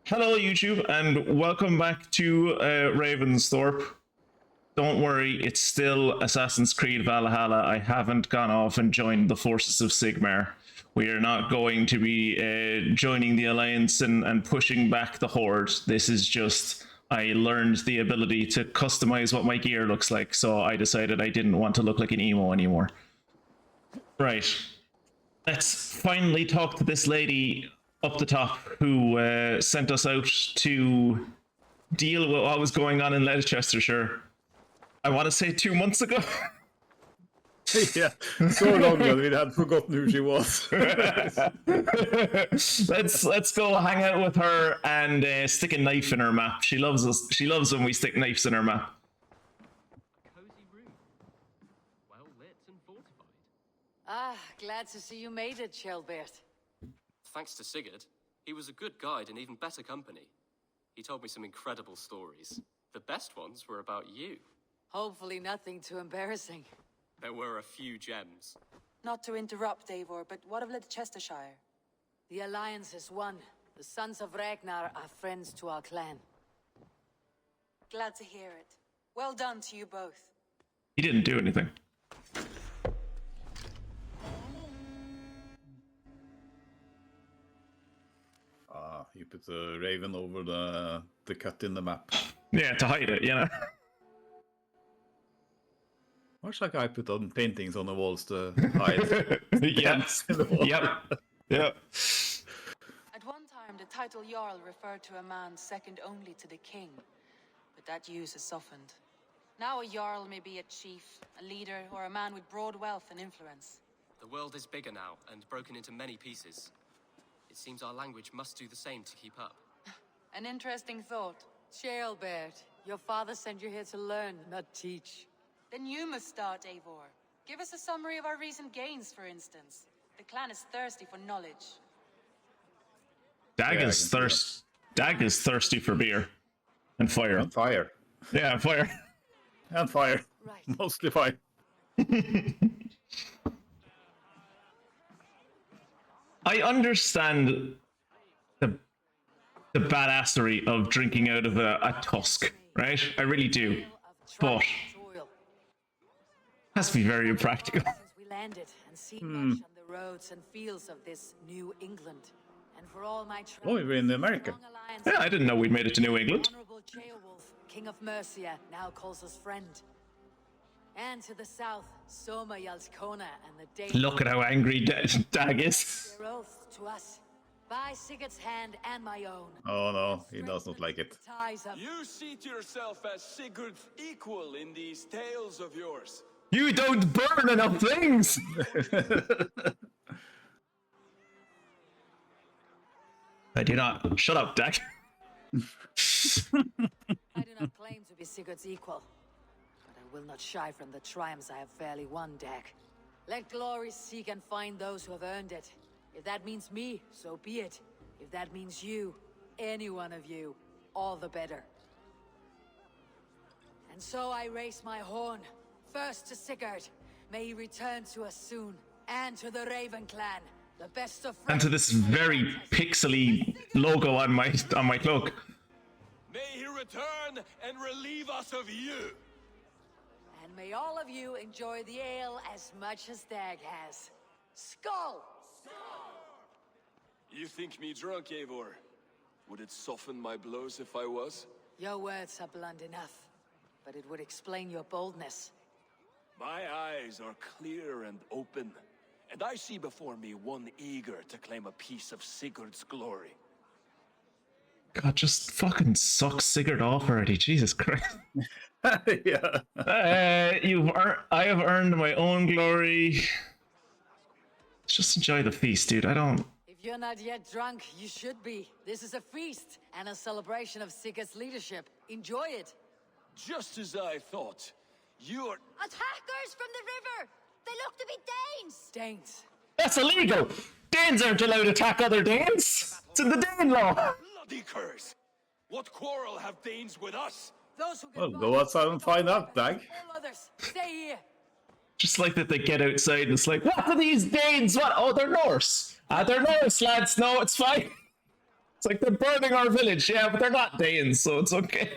Hello, YouTube, and welcome back to Ravensthorpe. Don't worry, it's still Assassin's Creed Valhalla. I haven't gone off and joined the forces of Sigmar. We are not going to be joining the Alliance and pushing back the Horde. This is just, I learned the ability to customize what my gear looks like, so I decided I didn't want to look like an emo anymore. Right. Let's finally talk to this lady up the top who sent us out to deal with what was going on in Leicestershire. I want to say 2 months ago. Yeah, so long that we had forgotten who she was. let's go hang out with her and stick a knife in her map. She loves us. She loves when we stick knives in her map. Cozy room, well lit and fortified. Ah, glad to see you made it, Shelbert. Thanks to Sigurd, he was a good guide and even better company. He told me some incredible stories. The best ones were about you. Hopefully nothing too embarrassing. There were a few gems. Not to interrupt, Eivor, but what of Leicestershire? The Alliance is won. The Sons of Ragnar are friends to our clan. Glad to hear it. Well done to you both. He didn't do anything. You put the raven over the cut in the map. Yeah, to hide it, you know. Much like I put on paintings on the walls to hide. Yes. Yep. Yep. At one time, the title Jarl referred to a man second only to the king, but that use has softened. Now a Jarl may be a chief, a leader, or a man with broad wealth and influence. The world is bigger now and broken into many pieces. It seems our language must do the same to keep up. An interesting thought. Shelbert, your father sent you here to learn, not teach. Then you must start, Eivor. Give us a summary of our recent gains, for instance. The clan is thirsty for knowledge. Dag is thirsty for beer. And fire. And fire. Yeah, and fire. And fire. Right. Mostly fire. I understand the badassery of drinking out of a tusk, right? I really do. But it has to be very impractical. Since we landed and seen much on the roads and fields of this New England, and for all my Oh, we were in America. Yeah, I didn't know we'd made it to New England. Honorable Ceolwulf, King of Mercia, now calls us friend. And to the south, Soma Yalskona and the Danes. Look at how angry Dag is. Their oath to us, by Sigurd's hand and my own. Oh no, he does not like it. Ties up. You see to yourself as Sigurd's equal in these tales of yours. You don't burn enough things! I do not. Shut up, Dag. I do not claim to be Sigurd's equal, but I will not shy from the triumphs I have fairly won, Dag. Let glory seek and find those who have earned it. If that means me, so be it. If that means you, any one of you, all the better. And so I raise my horn, first to Sigurd. May he return to us soon, and to the Raven clan, the best of friends. And to this very pixely logo on my cloak. May he return and relieve us of you. And may all of you enjoy the ale as much as Dag has. Skull! You think me drunk, Eivor? Would it soften my blows if I was? Your words are blunt enough, but it would explain your boldness. My eyes are clear and open, and I see before me one eager to claim a piece of Sigurd's glory. God, just fucking suck Sigurd off already. Jesus Christ. Yeah. I have earned my own glory. Just enjoy the feast, dude. I don't. If you're not yet drunk, you should be. This is a feast and a celebration of Sigurd's leadership. Enjoy it. Just as I thought. You're... Attackers from the river! They look to be Danes! Danes. That's illegal. Danes aren't allowed to attack other Danes. It's in the Dane law. bloody curse! What quarrel have Danes with us? Those who Well, go outside and find out, Dag. all others, stay here. Just like that they get outside and it's like, what are these Danes? What? Oh, they're Norse. They're Norse, lads. No, it's fine. It's like they're burning our village, yeah, but they're not Danes, so it's okay.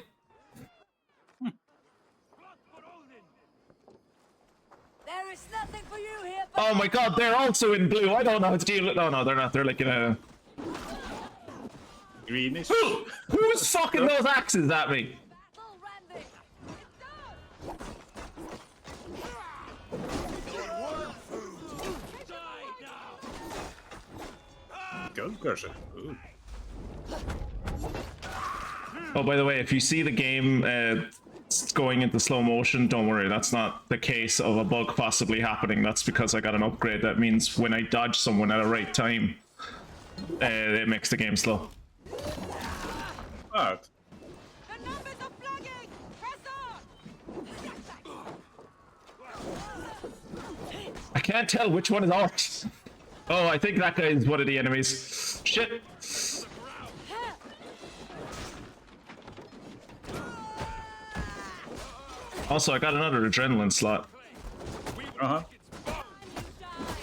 There is nothing for you here. Oh my god, they're also in blue. I don't know how to deal with. No, they're not. They're like in a. Greenish. Who's fucking those axes at me? Battle, Randy. Gun crusher. Ooh. Oh, by the way, if you see the game going into slow motion, don't worry. That's not the case of a bug possibly happening. That's because I got an upgrade. That means when I dodge someone at the right time, it makes the game slow. Alright. The numbers are flagging! Press on! I can't tell which one is ours. Oh, I think that guy is one of the enemies. Shit. Also, I got another adrenaline slot. Uh-huh.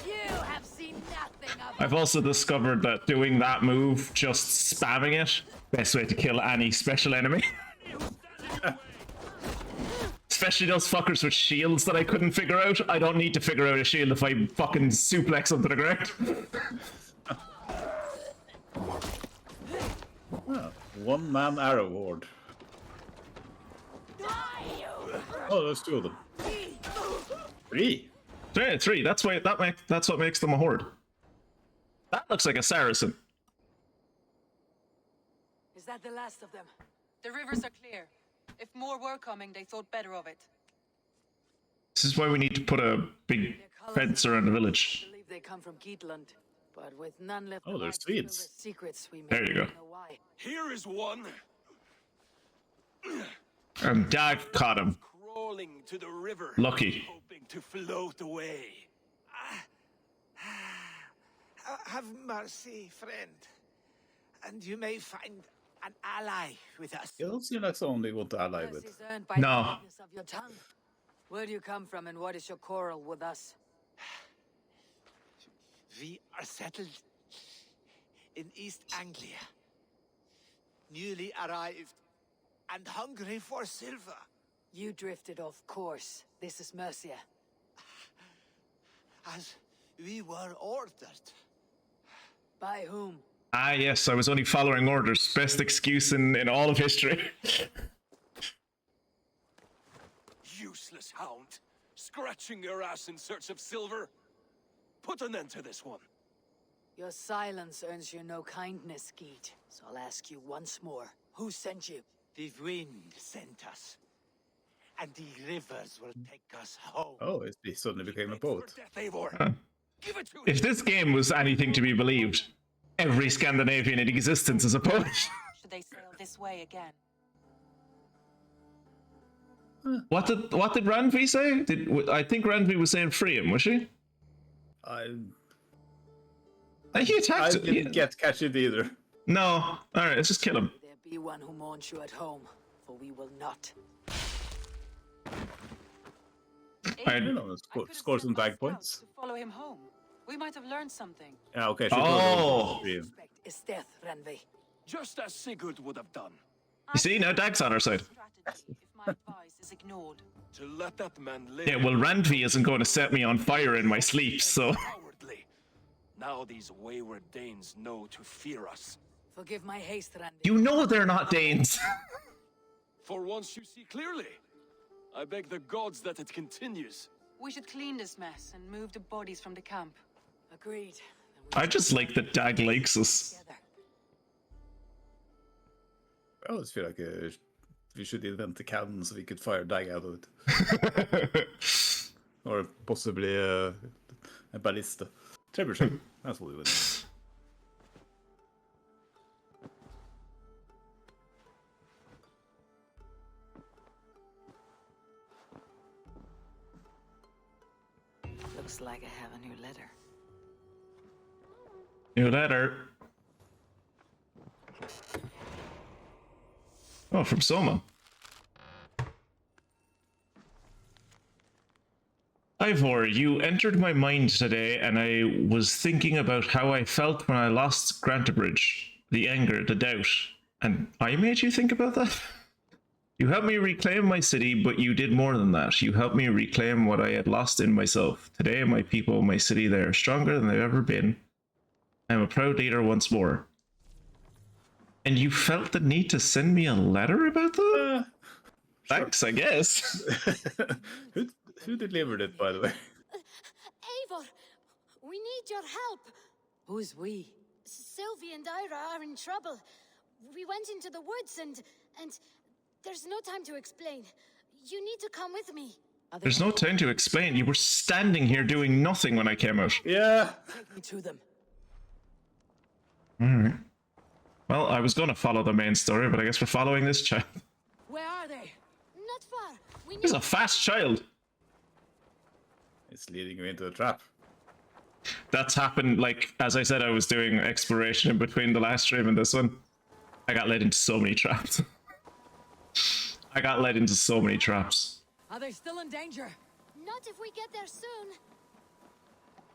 You have seen nothing of I've also discovered that doing that move, just spamming it, best way to kill any special enemy. Especially those fuckers with shields that I couldn't figure out. I don't need to figure out a shield if I fucking suplex them to the ground. Oh, one-man arrow horde. Oh, there's two of them. Three. Three. That's why that's what makes them a horde. That looks like a Saracen. Is that the last of them? The rivers are clear. If more were coming, they thought better of it. This is why we need to put a big fence around the village. I believe they come from Geatland, but with none left. Oh, there's alive to spill Swedes. their secrets, we may There you go. not know why. Here is one. And Dag caught him. Crawling to the river. Lucky. Hoping to float away. Have mercy, friend, and you may find an ally with us. You don't seem like someone they want to ally Mercy with. is earned by No. the kindness of your tongue. Where do you come from, and what is your quarrel with us? We are settled in East Anglia, newly arrived and hungry for silver. You drifted off course. This is Mercia. As we were ordered. By whom? Ah, yes, I was only following orders. Best excuse in all of history. Useless hound. Scratching your ass in search of silver. Put an end to this one. Your silence earns you no kindness, Geet. So I'll ask you once more. Who sent you? The wind sent us, and the rivers will take us home. Oh, he suddenly became a boat. For death, Eivor. Give it to If him. this game was anything to be believed, every Scandinavian in existence is a poet. Should they sail this way again? What did Randvi say? I think Randvi was saying free him, was she? I He attacked it. didn't catch it either. No. Alright, let's just kill him. There be one who mourns you at home, for we will not. I- You know, score some bag points. To follow him home. We might have learned something. Yeah, okay. Oh. Respect is death, Ranvi. Just as Sigurd would have done. You see, now Dag's on our side. Strategy if my advice is ignored. To let that man live. Yeah, well, Randvi isn't going to set me on fire in my sleep, so... Cowardly. Now these wayward Danes know to fear us. Forgive my haste, Ranvi. You know they're not Danes. For once you see clearly. I beg the gods that it continues. We should clean this mess and move the bodies from the camp. Agreed. Then we I just like that Dag likes us. together. I always feel like we should invent a cannon so we could fire Dag out of it. Or possibly a ballista. Trebuchet. That's what we would need. Looks like I have a new letter. New letter. Oh, from Soma. Ivor, you entered my mind today, and I was thinking about how I felt when I lost Grantabridge. the anger, the doubt, and I made you think about that? You helped me reclaim my city, but you did more than that. You helped me reclaim what I had lost in myself. Today, my people, my city, they are stronger than they've ever been. I am a proud leader once more. And you felt the need to send me a letter about that? Thanks, I guess. Who delivered it, by the way? Eivor, we need your help. Who's we? Sylvie and Ira are in trouble. We went into the woods and there's no time to explain. You need to come with me. There's no time to explain. You were standing here doing nothing when I came out. Yeah. Take me to them. Alright. Well, I was going to follow the main story, but I guess we're following this child. Where are they? Not far. We need He's a fast child. It's leading you into a trap. That's happened, like, as I said, I was doing exploration in between the last stream and this one. I got led into so many traps. I got led into so many traps. Are they still in danger? Not if we get there soon.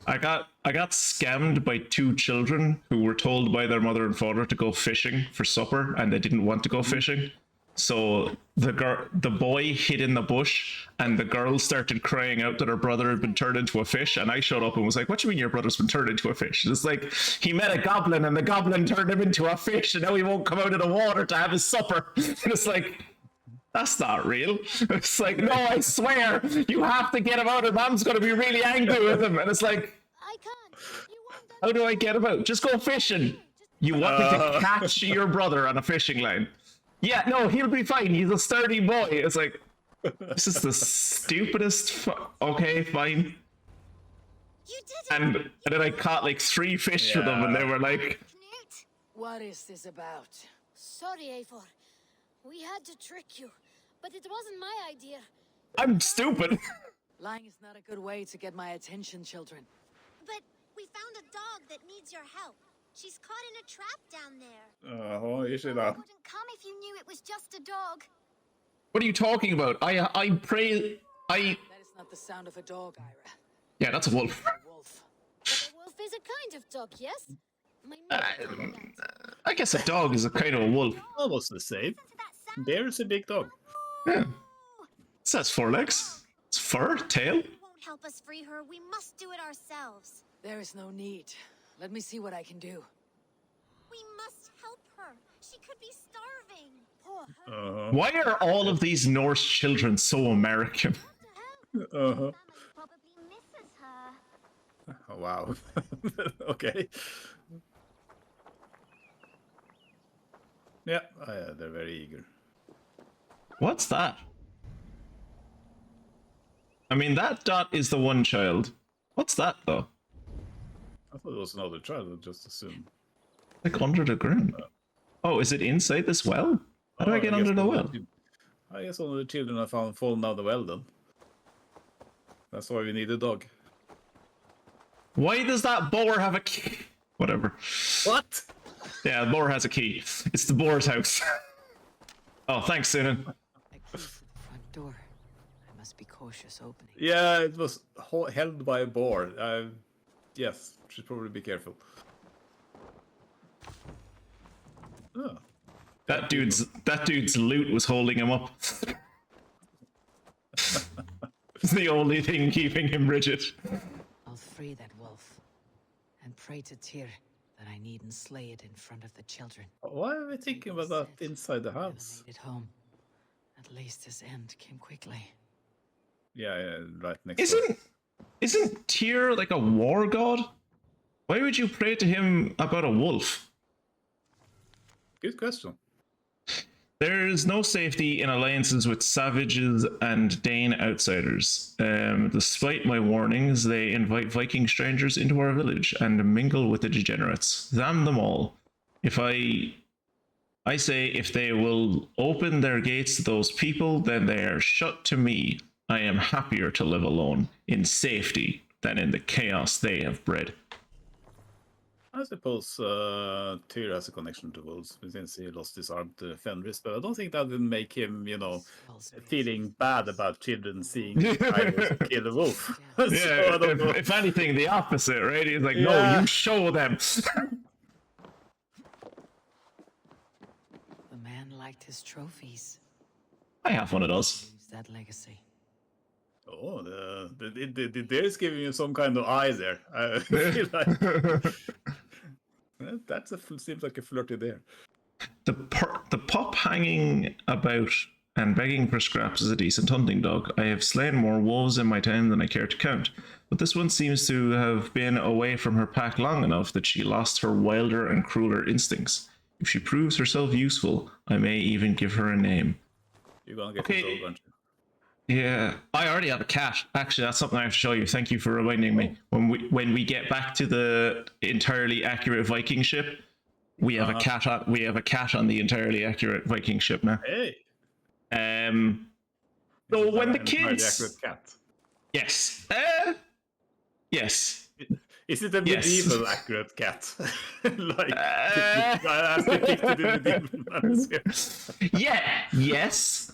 I got scammed by 2 children who were told by their mother and father to go fishing for supper, and they didn't want to go fishing. So the boy hid in the bush, and the girl started crying out that her brother had been turned into a fish. And I showed up and was like, "What do you mean your brother's been turned into a fish?" And it's like he met a goblin, and the goblin turned him into a fish, and now he won't come out of the water to have his supper. And it's like, that's not real. It's like, no, I swear, you have to get him out, or Mom's gonna be really angry with him. And it's like, I can't. You won't how do I get him out? Just go fishing. You want me to catch your brother on a fishing line? Yeah, no, he'll be fine. He's a sturdy boy. It's like, this is the stupidest. Okay, fine. You did it. And then I caught like 3 fish with them, and they were like, Knut. What is this about? Sorry, Eivor. We had to trick you, but it wasn't my idea. "I'm stupid." Lying is not a good way to get my attention, children. But we found a dog that needs your help. She's caught in a trap down there. Is it I that? wouldn't come if you knew it was just a dog. What are you talking about? I pray. That is not the sound of a dog, Ira. Yeah, that's a wolf. A wolf. But a wolf is a kind of dog, yes? My mother told me that. I guess a dog is a kind of a wolf. Almost the same. Listen to that sound. Bear is a big dog. Yeah. It says 4 legs. It's fur, tail. You won't help us free her. We must do it ourselves. There is no need. Let me see what I can do. We must help her. She could be starving. Poor her. Why are all of these Norse children so American? Family probably misses her. Oh, wow. Okay. Yeah, they're very eager. What's that? I mean, that dot is the one child. What's that, though? I thought it was another child, I just assumed. Like under the ground. Oh, is it inside this well? How do I get under the well? I guess one of the children I found fallen down the well then. That's why we need a dog. Why does that boar have a key? Whatever. What? Yeah, the boar has a key. It's the boar's house. Oh, thanks, Sunan. A key to the front door. I must be cautious opening. Yeah, it was held by a boar. Yes, should probably be careful. Oh. That dude's loot was holding him up. It's the only thing keeping him rigid. I'll free that wolf. And pray to Tyr that I needn't slay it in front of the children. Why are we thinking about that inside the Never house? made it home. At least his end came quickly. Yeah, right next door. Isn't Tyr like a war god? Why would you pray to him about a wolf? Good question. There is no safety in alliances with savages and Dane outsiders. Despite my warnings, they invite Viking strangers into our village and mingle with the degenerates. Damn them all. I say if they will open their gates to those people, then they are shut to me. I am happier to live alone, in safety, than in the chaos they have bred. I suppose Tyr has a connection to wolves since he lost his arm to Fenris, but I don't think that would make him, feeling bad about children seeing Iris kill a wolf. So, Yeah, I don't know. if anything, the opposite, right? He's like, Yeah. no, you show them. man liked his trophies. I have one of those. Use that legacy. Oh, the deer is giving you some kind of eye there. I feel like seems like a flirty deer. The pup hanging about and begging for scraps is a decent hunting dog. I have slain more wolves in my time than I care to count, but this one seems to have been away from her pack long enough that she lost her wilder and crueler instincts. If she proves herself useful, I may even give her a name. You're gonna get Okay. this old bunch. Yeah, I already have a cat. Actually, that's something I have to show you. Thank you for reminding me. When we get back to the entirely accurate Viking ship, we have a cat on. We have a cat on the entirely accurate Viking ship now. Hey. So when the Entirely kids, accurate cat. yes, yes. Is it a Yes. medieval accurate cat? Like as depicted in medieval manuscripts. Yeah, yes.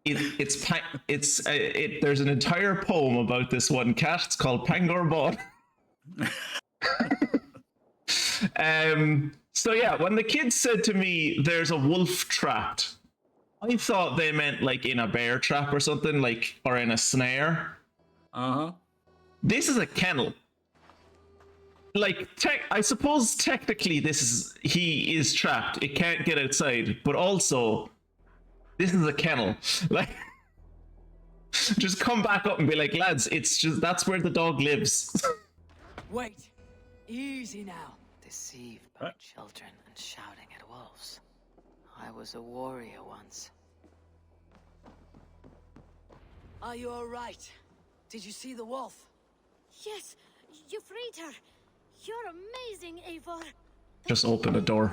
There's an entire poem about this one cat. It's called Pangor So yeah, when the kids said to me, "There's a wolf trapped," I thought they meant like in a bear trap or something, like, or in a snare. This is a kennel. Like, I suppose technically he is trapped. It can't get outside, but also, this is a kennel. Like, just come back up and be like, lads, it's just, that's where the dog lives. Wait, easy now. Deceived by children and shouting at wolves. I was a warrior once. Are you all right? Did you see the wolf? Yes, you freed her. You're amazing, Eivor. Just open the door.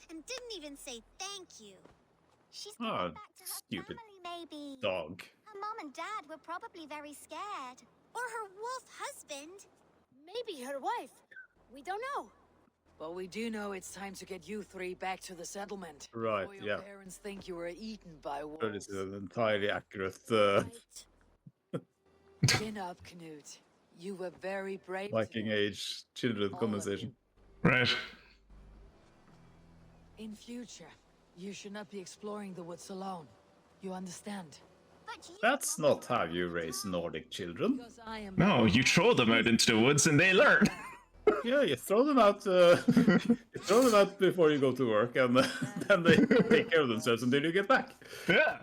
And didn't even say thank you. She's Oh, going back to her stupid family, maybe. dog. Her mom and dad were probably very scared. Or her wolf husband. Maybe her wife. We don't know. But we do know it's time to get you three back to the settlement. Right, Before your yeah. parents think you were eaten by So wolves. this is an entirely accurate Right. Chin up, Knut. You were very brave. Viking today. age children All of conversation. Right. In future, you should not be exploring the woods alone. You understand? But you That's not how you raise Nordic children. Because I am. No, you throw them out into the woods and they learn. Yeah, you throw them out. You throw them out before you go to work, and then they take care of themselves until you get back. Yeah.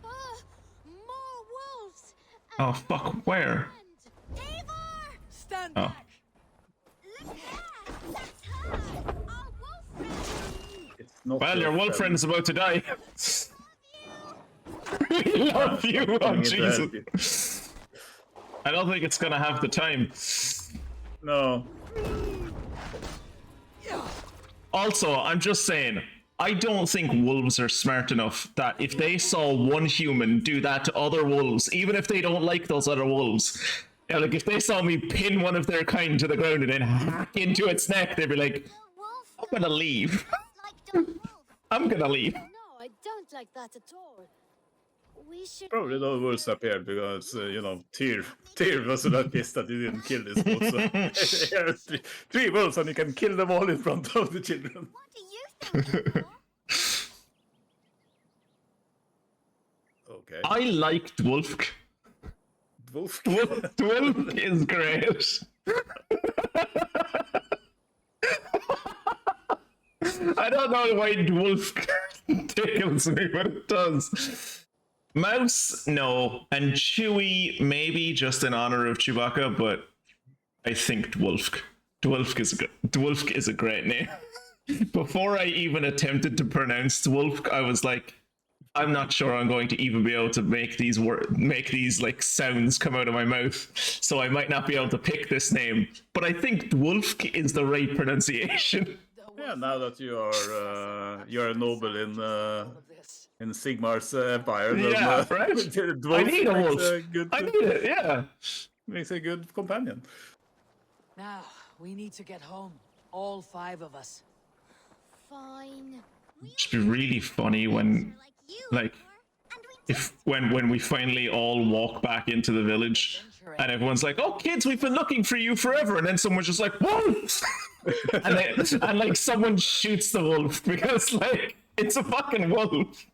More wolves. Oh fuck, where? And Eivor! Stand Oh. back! Look there! That's her! Our wolf friend! It's not. Well, your wolf friend's about to die. We love you, oh Coming in to help you. Jesus. I don't think it's gonna have the time. No. Also, I'm just saying, I don't think wolves are smart enough that if they saw one human do that to other wolves, even if they don't like those other wolves, you know, like if they saw me pin one of their kind to the ground and then hack into its neck, they'd be like, The wolf I'm gonna leave. like Don Wolf. I'm gonna leave. no, I don't like that at all. We should. Probably no wolves appeared because, Tyr was so pissed that he didn't kill this wolf. So here are three wolves, and you can kill them all in front of the children. What do you think, Eivor? Okay. I liked Dwulf. Wolf. Dwulf is great. I don't know why Dwulf tickles me, but it does. Mouse, no. And Chewie, maybe just in honor of Chewbacca, but I think Dwulf. Dwulf is a great name. Before I even attempted to pronounce Dwulf, I was like, I'm not sure I'm going to even be able to make these like sounds come out of my mouth, so I might not be able to pick this name. But I think Dwulf is the right pronunciation. Yeah, now that you're a noble in Sigmar's empire, then, Yeah, right? Dwulf I need a makes wolf. I need it, yeah. Makes a good companion. Now, we need to get home. All 5 of us. Fine. It'd be really funny when, like, when we finally all walk back into the village and everyone's like, "Oh, kids, we've been looking for you forever," and then someone's just like, "Wolf!" and like someone shoots the wolf because like It's a fucking wolf.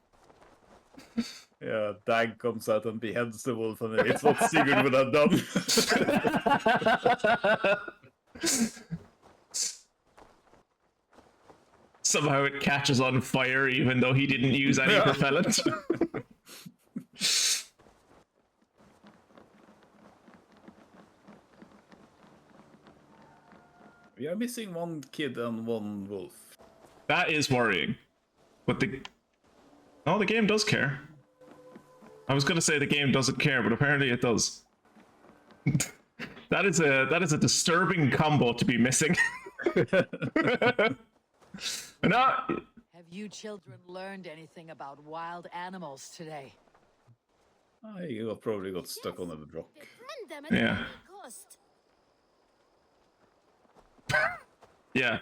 Yeah, Dag comes out and beheads the wolf, and it's what Sigurd would have done. Somehow it catches on fire even though he didn't use any propellant. We are missing one kid and one wolf. That is worrying. But the game does care. I was gonna say the game doesn't care, but apparently it does. That is a disturbing combo to be missing. No. Have you children learned anything about wild animals today? You probably got stuck on a rock. Befriend them at Yeah. any cost. Yeah.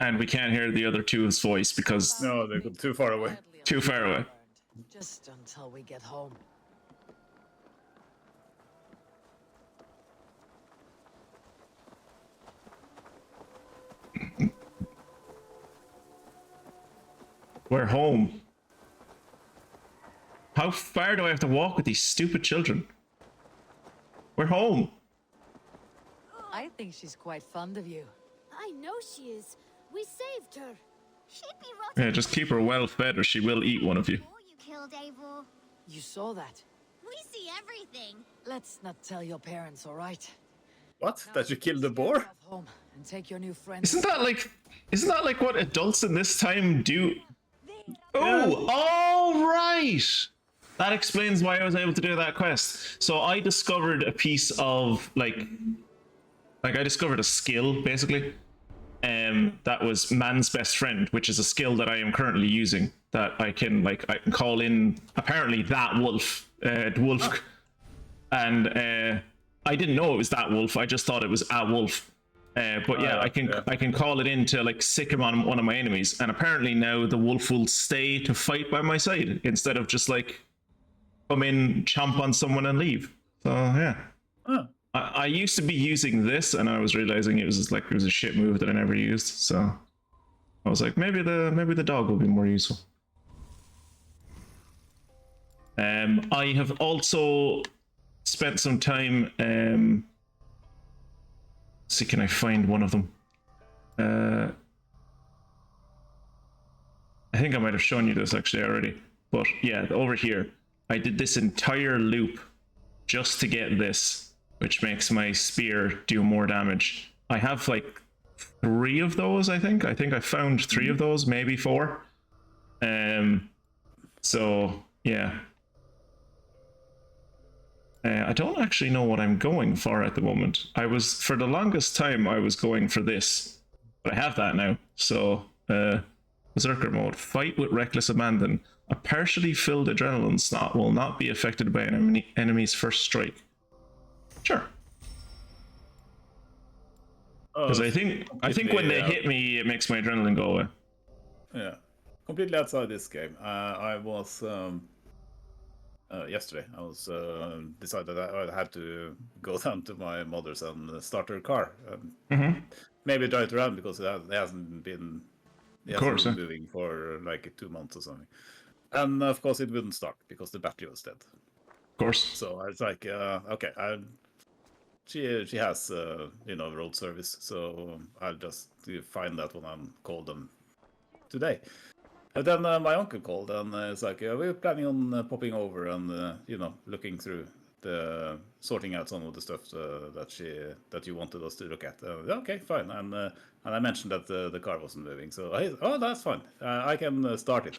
And we can't hear the other two's voice because No, they got too far away. too far away. Just until we get home. We're home. How far do I have to walk with these stupid children? We're home. I think she's quite fond of you. I know she is. We saved her. She'd be rotten Yeah, just keep her well fed or she will eat one of you. before you killed Eivor. You saw that. We see everything. Let's not tell your parents, all right? What? That you killed the boar? Get home and take your new friend. Isn't that like what adults in this time do? Oh, all right. That explains why I was able to do that quest. So I discovered a piece of like I discovered a skill basically. That was man's best friend, which is a skill that I am currently using. That I can call in apparently that wolf, wolf, and I didn't know it was that wolf. I just thought it was a wolf. But yeah, I can call it in to like sick him on one of my enemies, and apparently now the wolf will stay to fight by my side instead of just like come in, chomp on someone and leave. So yeah. Oh. I used to be using this, and I was realizing it was a shit move that I never used. So I was like, maybe the dog will be more useful. I have also spent some time. See, can I find one of them? I think I might have shown you this actually already, but yeah, over here, I did this entire loop just to get this, which makes my spear do more damage. I have like 3 of those, I think. I found 3 of those, maybe 4. So yeah. I don't actually know what I'm going for at the moment. For the longest time, I was going for this, but I have that now. So, Berserker mode, fight with reckless abandon. A partially filled adrenaline slot will not be affected by an enemy's first strike. Sure. Because I think when they hit me, it makes my adrenaline go away. Yeah, completely outside this game. I was yesterday. I was decided that I had to go down to my mother's and start her car. Maybe drive it around because it hasn't been moving for like 2 months or something. And of course, it wouldn't start because the battery was dead. Of course. So I was like, okay, she has road service, so I'll just find that one and call them today. And then my uncle called and it's like, we're planning on popping over and looking through sorting out some of the stuff that you wanted us to look at. Okay, fine. And I mentioned that the car wasn't moving, so that's fine. I can start it.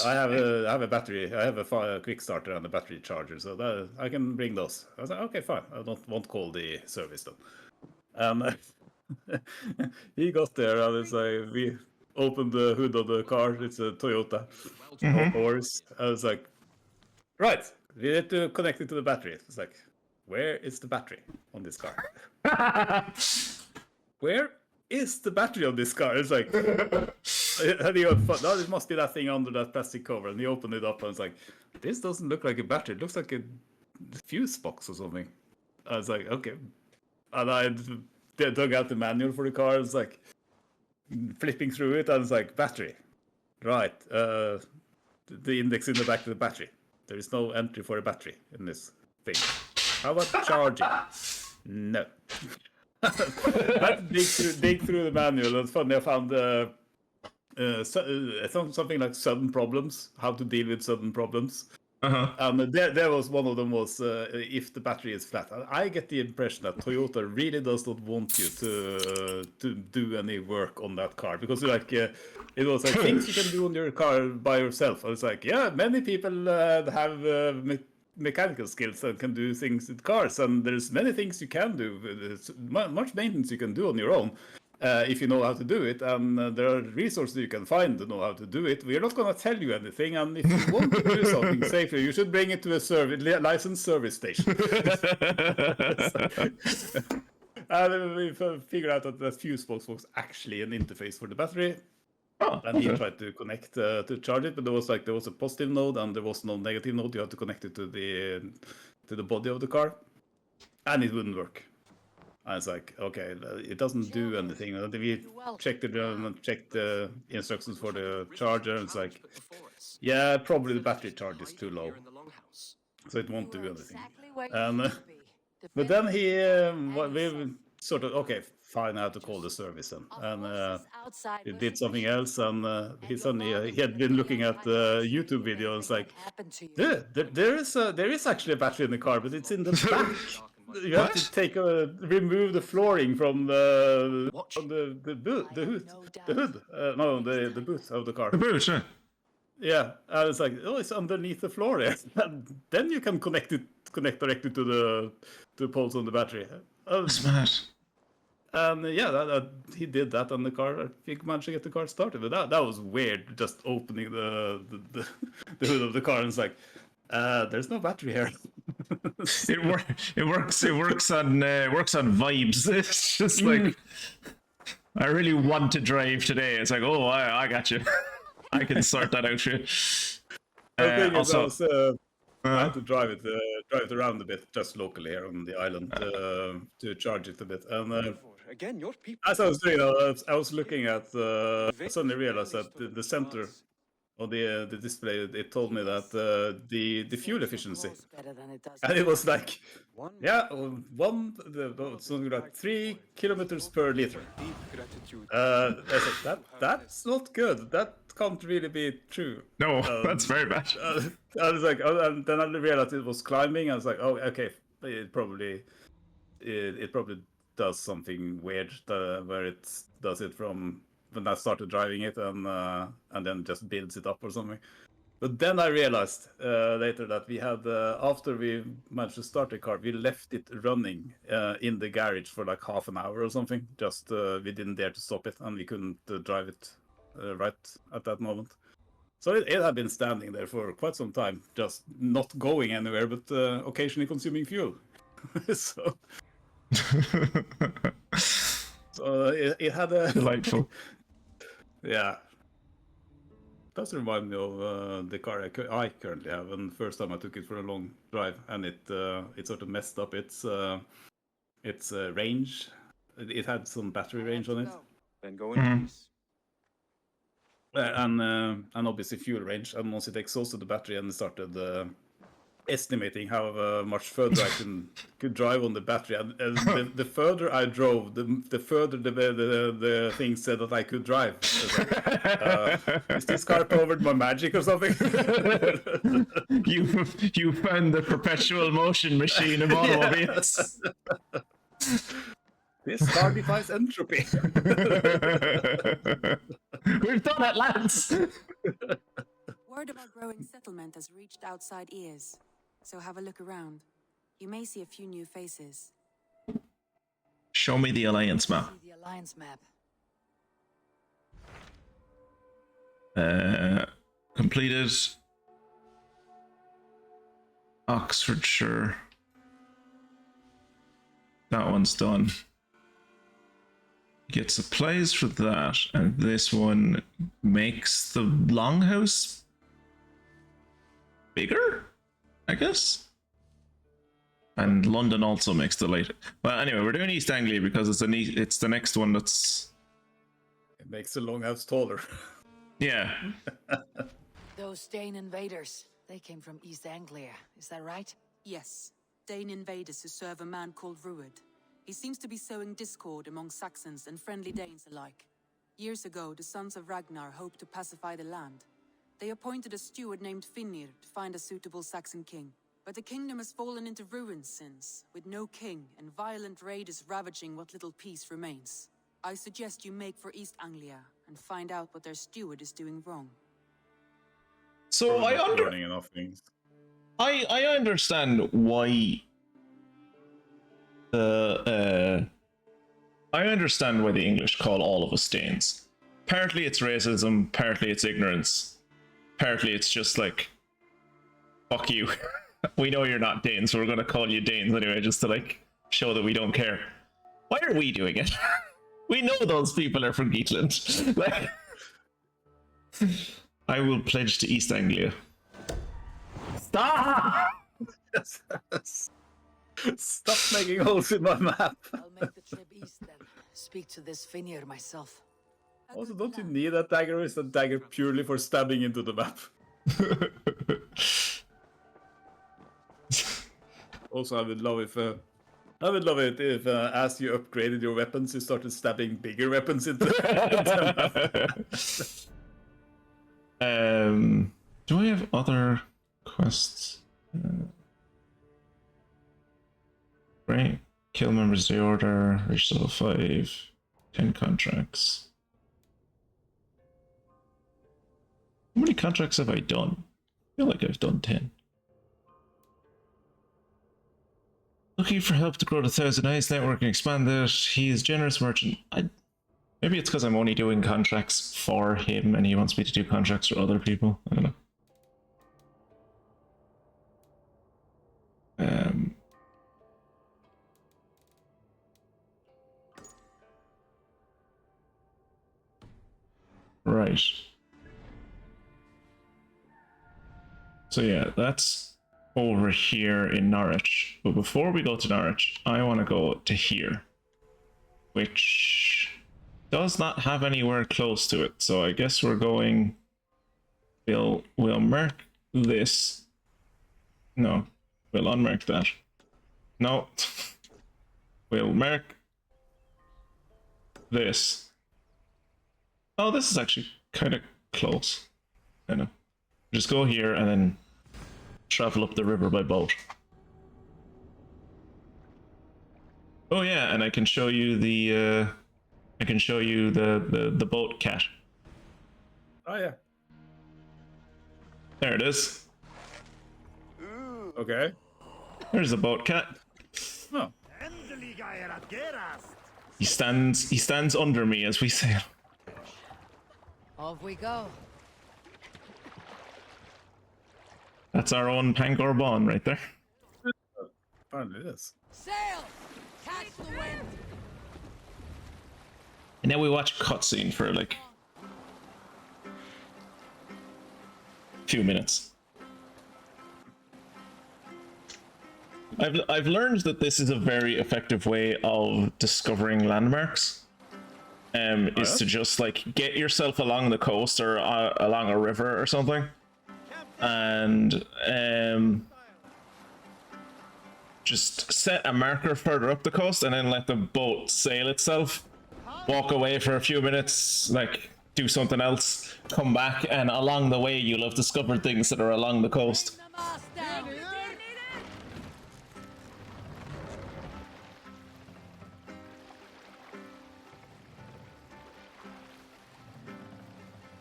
I have a battery. I have a quick starter and a battery charger, so I can bring those. I was like, okay, fine. I won't call the service then. And he got there and it's like we opened the hood of the car. It's a Toyota. Horse. I was like, right. We need to connect it to the battery. It's like, where is the battery on this car? Where is the battery on this car? It's like, and he went, no, it must be that thing under that plastic cover. And he opened it up and it's like, this doesn't look like a battery. It looks like a fuse box or something. I was like, okay. And I dug out the manual for the car. It's like, flipping through it, and it's like, battery. Right. The index in the back of the battery. There is no entry for a battery in this thing. How about charging? No. I had to dig through the manual. It's funny, I found something like sudden problems, how to deal with sudden problems. And there was one of them was if the battery is flat. I get the impression that Toyota really does not want you to do any work on that car, because like it was like things you can do on your car by yourself. I was like, yeah, many people have mechanical skills and can do things with cars, and there's many things you can do. There's much maintenance you can do on your own. If you know how to do it, and there are resources you can find to know how to do it. We're not going to tell you anything, and if you want to do something safely, you should bring it to a licensed service station. And we figured out that the fuse box was actually an interface for the battery. And he tried to connect to charge it, but there was a positive node and there was no negative node. You had to connect it to the body of the car, and it wouldn't work. I was like, okay, it doesn't do anything. And we checked the instructions for the charger, and it's like, yeah, probably the battery charge is too low, so it won't do anything. And but then we sort of, okay, fine, I had to call the service then, and he did something else, and he had been looking at the YouTube video, and it's like, there is actually a battery in the car, but it's in the back. You have to remove the flooring from the boot of the car. The boot, yeah. Yeah, and it's like, oh, it's underneath the floor there. And then you can connect directly to the poles on the battery. Smart. And yeah, he did that on the car. He managed to get the car started. But that was weird, just opening the hood of the car, and it's like, there's no battery here. It works on vibes. It's just like, I really want to drive today. It's like, oh, I got you. I can sort that out for you. I had to drive it around a bit, just locally here on the island, to charge it a bit. And Again, your people. as I was doing, I was looking at. I suddenly realized that the center of the display, it told me that the fuel efficiency, and it was like, yeah, something like 3 kilometers per liter. I said, that's not good. That can't really be true. No, that's very bad. I was like, and then I realized it was climbing. I was like, oh, okay, it probably does something weird where it does it from when I started driving it, and then just builds it up or something. But then I realized later that we had, after we managed to start the car, we left it running in the garage for like half an hour or something. Just we didn't dare to stop it, and we couldn't drive it right at that moment. So it had been standing there for quite some time, just not going anywhere, but occasionally consuming fuel. So it had a delightful. Yeah. Does remind me of the car I currently have, and the first time I took it for a long drive, and it sort of messed up its range. It had some battery range on it, Then go in peace. and obviously fuel range. And once it exhausted the battery and started estimating how much further I could drive on the battery, and the further I drove, the further the thing said that I could drive. Like, is this car powered by magic or something? You found the perpetual motion machine of automobiles. This car defies entropy. We've done it, lads. Word of our growing settlement has reached outside ears, so have a look around. You may see a few new faces. Show me the alliance map. The alliance map. Completed. Oxfordshire. That one's done. Get supplies for that, and this one makes the longhouse bigger, I guess. And London also makes the light. Well, anyway, we're doing East Anglia because it's the next one that's Makes the longhouse taller. Yeah. Those Dane invaders, they came from East Anglia, is that right? Yes, Dane invaders who serve a man called Ruud. He seems to be sowing discord among Saxons and friendly Danes alike. Years ago, the sons of Ragnar hoped to pacify the land. They appointed a steward named Finnir to find a suitable Saxon king. But the kingdom has fallen into ruins since, with no king and violent raiders ravaging what little peace remains. I suggest you make for East Anglia and find out what their steward is doing wrong. So Probably not learning enough things. I understand why I understand why the English call all of us Danes. Partly it's racism, partly it's ignorance, partly it's just like, fuck you. We know you're not Danes, so we're gonna call you Danes anyway, just to like show that we don't care. Why are we doing it? We know those people are from Geatland. Like, I will pledge to East Anglia. Stop! Stop making holes in my map. I'll make the trip east then. Speak to this Finnir myself. Also, don't you need that dagger? Or is that dagger purely for stabbing into the map? Also, I would love it if as you upgraded your weapons, you started stabbing bigger weapons into the map. Do I have other quests? Right. Kill members of the order, reach level 5, 10 contracts. How many contracts have I done? I feel like I've done 10. Looking for help to grow to 1,000 eyes network and expand it. He is generous merchant. Maybe it's because I'm only doing contracts for him and he wants me to do contracts for other people. I don't know. Right. So yeah, that's over here in Norwich. But before we go to Norwich, I want to go to here, which does not have anywhere close to it. So I guess we're going. We'll mark this. No, we'll unmark that. No, we'll mark this. Oh, this is actually kind of close. I know. Just go here and then travel up the river by boat. Oh yeah, and I can show you the the boat cat. Oh yeah. There it is. Okay. There's the boat cat. Oh. He stands under me as we sail. Off we go. That's our own Pangor Bon right there. Apparently it is. Sail! Catch the wind! And then we watch a cutscene for like a few minutes. I've learned that this is a very effective way of discovering landmarks. Is to just like get yourself along the coast or along a river or something, and just set a marker further up the coast and then let the boat sail itself, walk away for a few minutes, like do something else, come back, and along the way you'll have discovered things that are along the coast.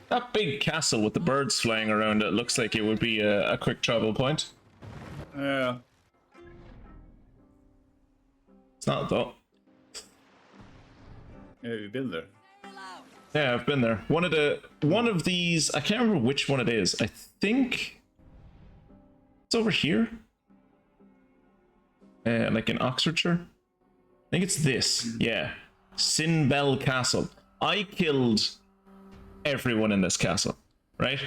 That big castle with the birds flying around it looks like it would be a quick travel point. Yeah. It's not though. Yeah, you've been there. Yeah, I've been there. One of these, I can't remember which one it is. I think it's over here. Like in Oxfordshire. I think it's this. Yeah. Sinbel Castle. I killed everyone in this castle, right?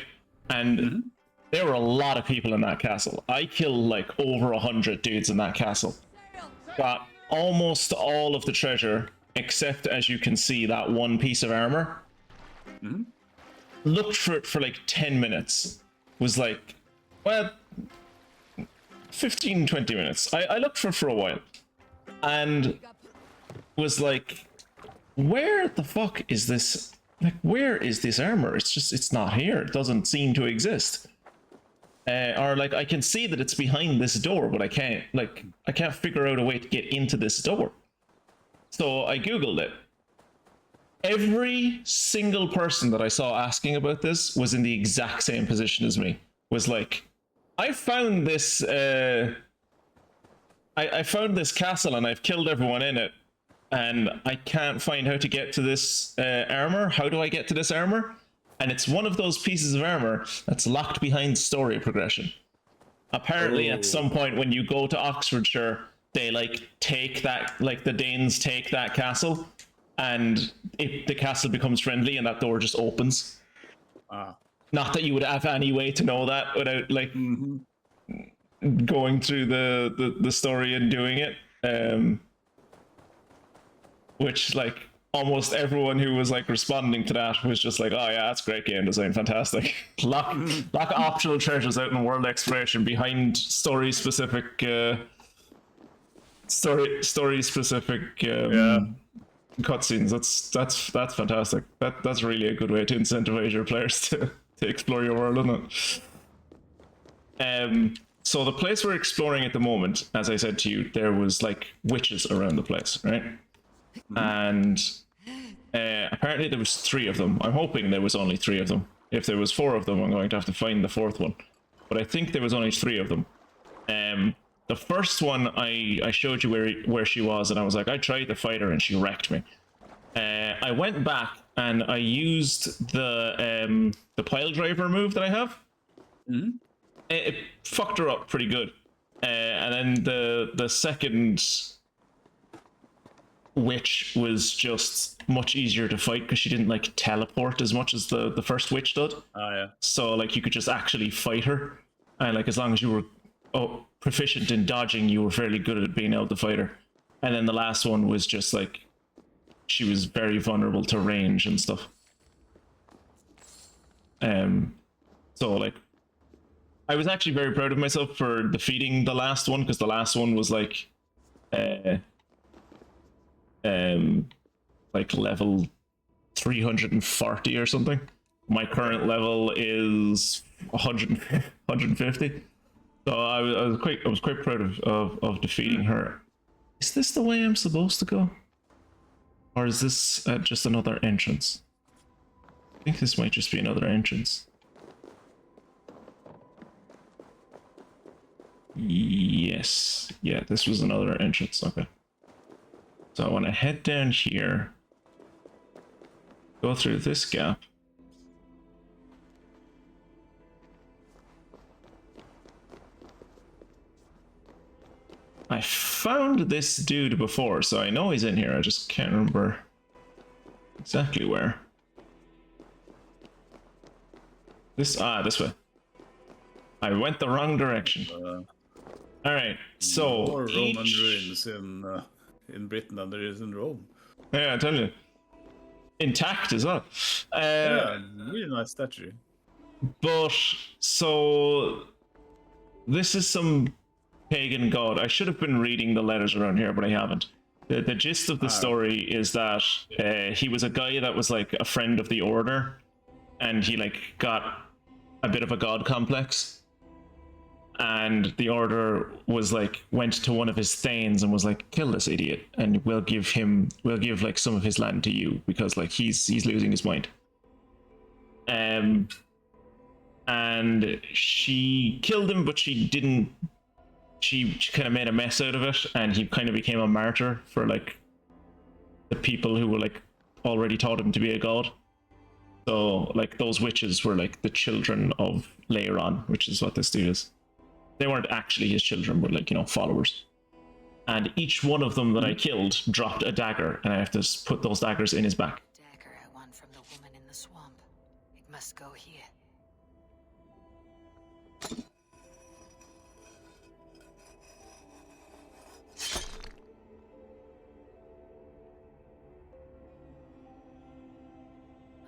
And there were a lot of people in that castle. I killed like over 100 dudes in that castle. Got almost all of the treasure, except, as you can see, that one piece of armor. Looked for it for like 10 minutes. Was like, well, 15, 20 minutes. I looked for a while. And was like, where the fuck is this? Like, where is this armor? It's not here. It doesn't seem to exist. Or like, I can see that it's behind this door, but I can't figure out a way to get into this door. So I Googled it. Every single person that I saw asking about this was in the exact same position as me. Was like, I found this, I found this castle and I've killed everyone in it. And I can't find how to get to this armor. How do I get to this armor? And it's one of those pieces of armor that's locked behind story progression. Apparently, at some point when you go to Oxfordshire, they like take that, like the Danes take that castle, and the castle becomes friendly, and that door just opens. Not that you would have any way to know that without like going through the story and doing it. Which like almost everyone who was like responding to that was just like, oh yeah, that's great game design, fantastic. Lock optional treasures out in world exploration behind story specific cutscenes. That's fantastic. That's really a good way to incentivize your players to explore your world, isn't it? So the place we're exploring at the moment, as I said to you, there was like witches around the place, right? And apparently there was 3 of them. I'm hoping there was only 3 of them. If there was 4 of them, I'm going to have to find the 4th one. But I think there was only 3 of them. The first one, I showed you where she was, and I was like, I tried to fight her and she wrecked me. I went back and I used the pile driver move that I have. It fucked her up pretty good. And then the second witch was just much easier to fight because she didn't like teleport as much as the first witch did. So like you could just actually fight her, and like as long as you were proficient in dodging, you were fairly good at being able to fight her. And then the last one was just like she was very vulnerable to range and stuff. So like I was actually very proud of myself for defeating the last one, because the last one was like level 340 or something. My current level is 150. So I was quite proud of defeating her. Is this the way I'm supposed to go? Or is this just another entrance? I think this might just be another entrance. Yes. Yeah, this was another entrance. Okay. So I want to head down here, go through this gap. I found this dude before, so I know he's in here. I just can't remember exactly where. This way. I went the wrong direction. All right, so more Roman ruins in Britain than there is in Rome. Yeah, I tell you, intact as well. Yeah, really nice statue. But so this is some pagan god. I should have been reading the letters around here, but I haven't. The gist of the story is that he was a guy that was like a friend of the order, and he like got a bit of a god complex. And the order was like, went to one of his thanes and was like, kill this idiot, and we'll give like some of his land to you, because like he's losing his mind. And she killed him, but she didn't. She kind of made a mess out of it, and he kind of became a martyr for like the people who were like already taught him to be a god. So like those witches were like the children of Leiron, which is what this dude is. They weren't actually his children, but like, you know, followers. And each one of them that I killed dropped a dagger, and I have to put those daggers in his back. Dagger I won from the woman in the swamp. It must go here.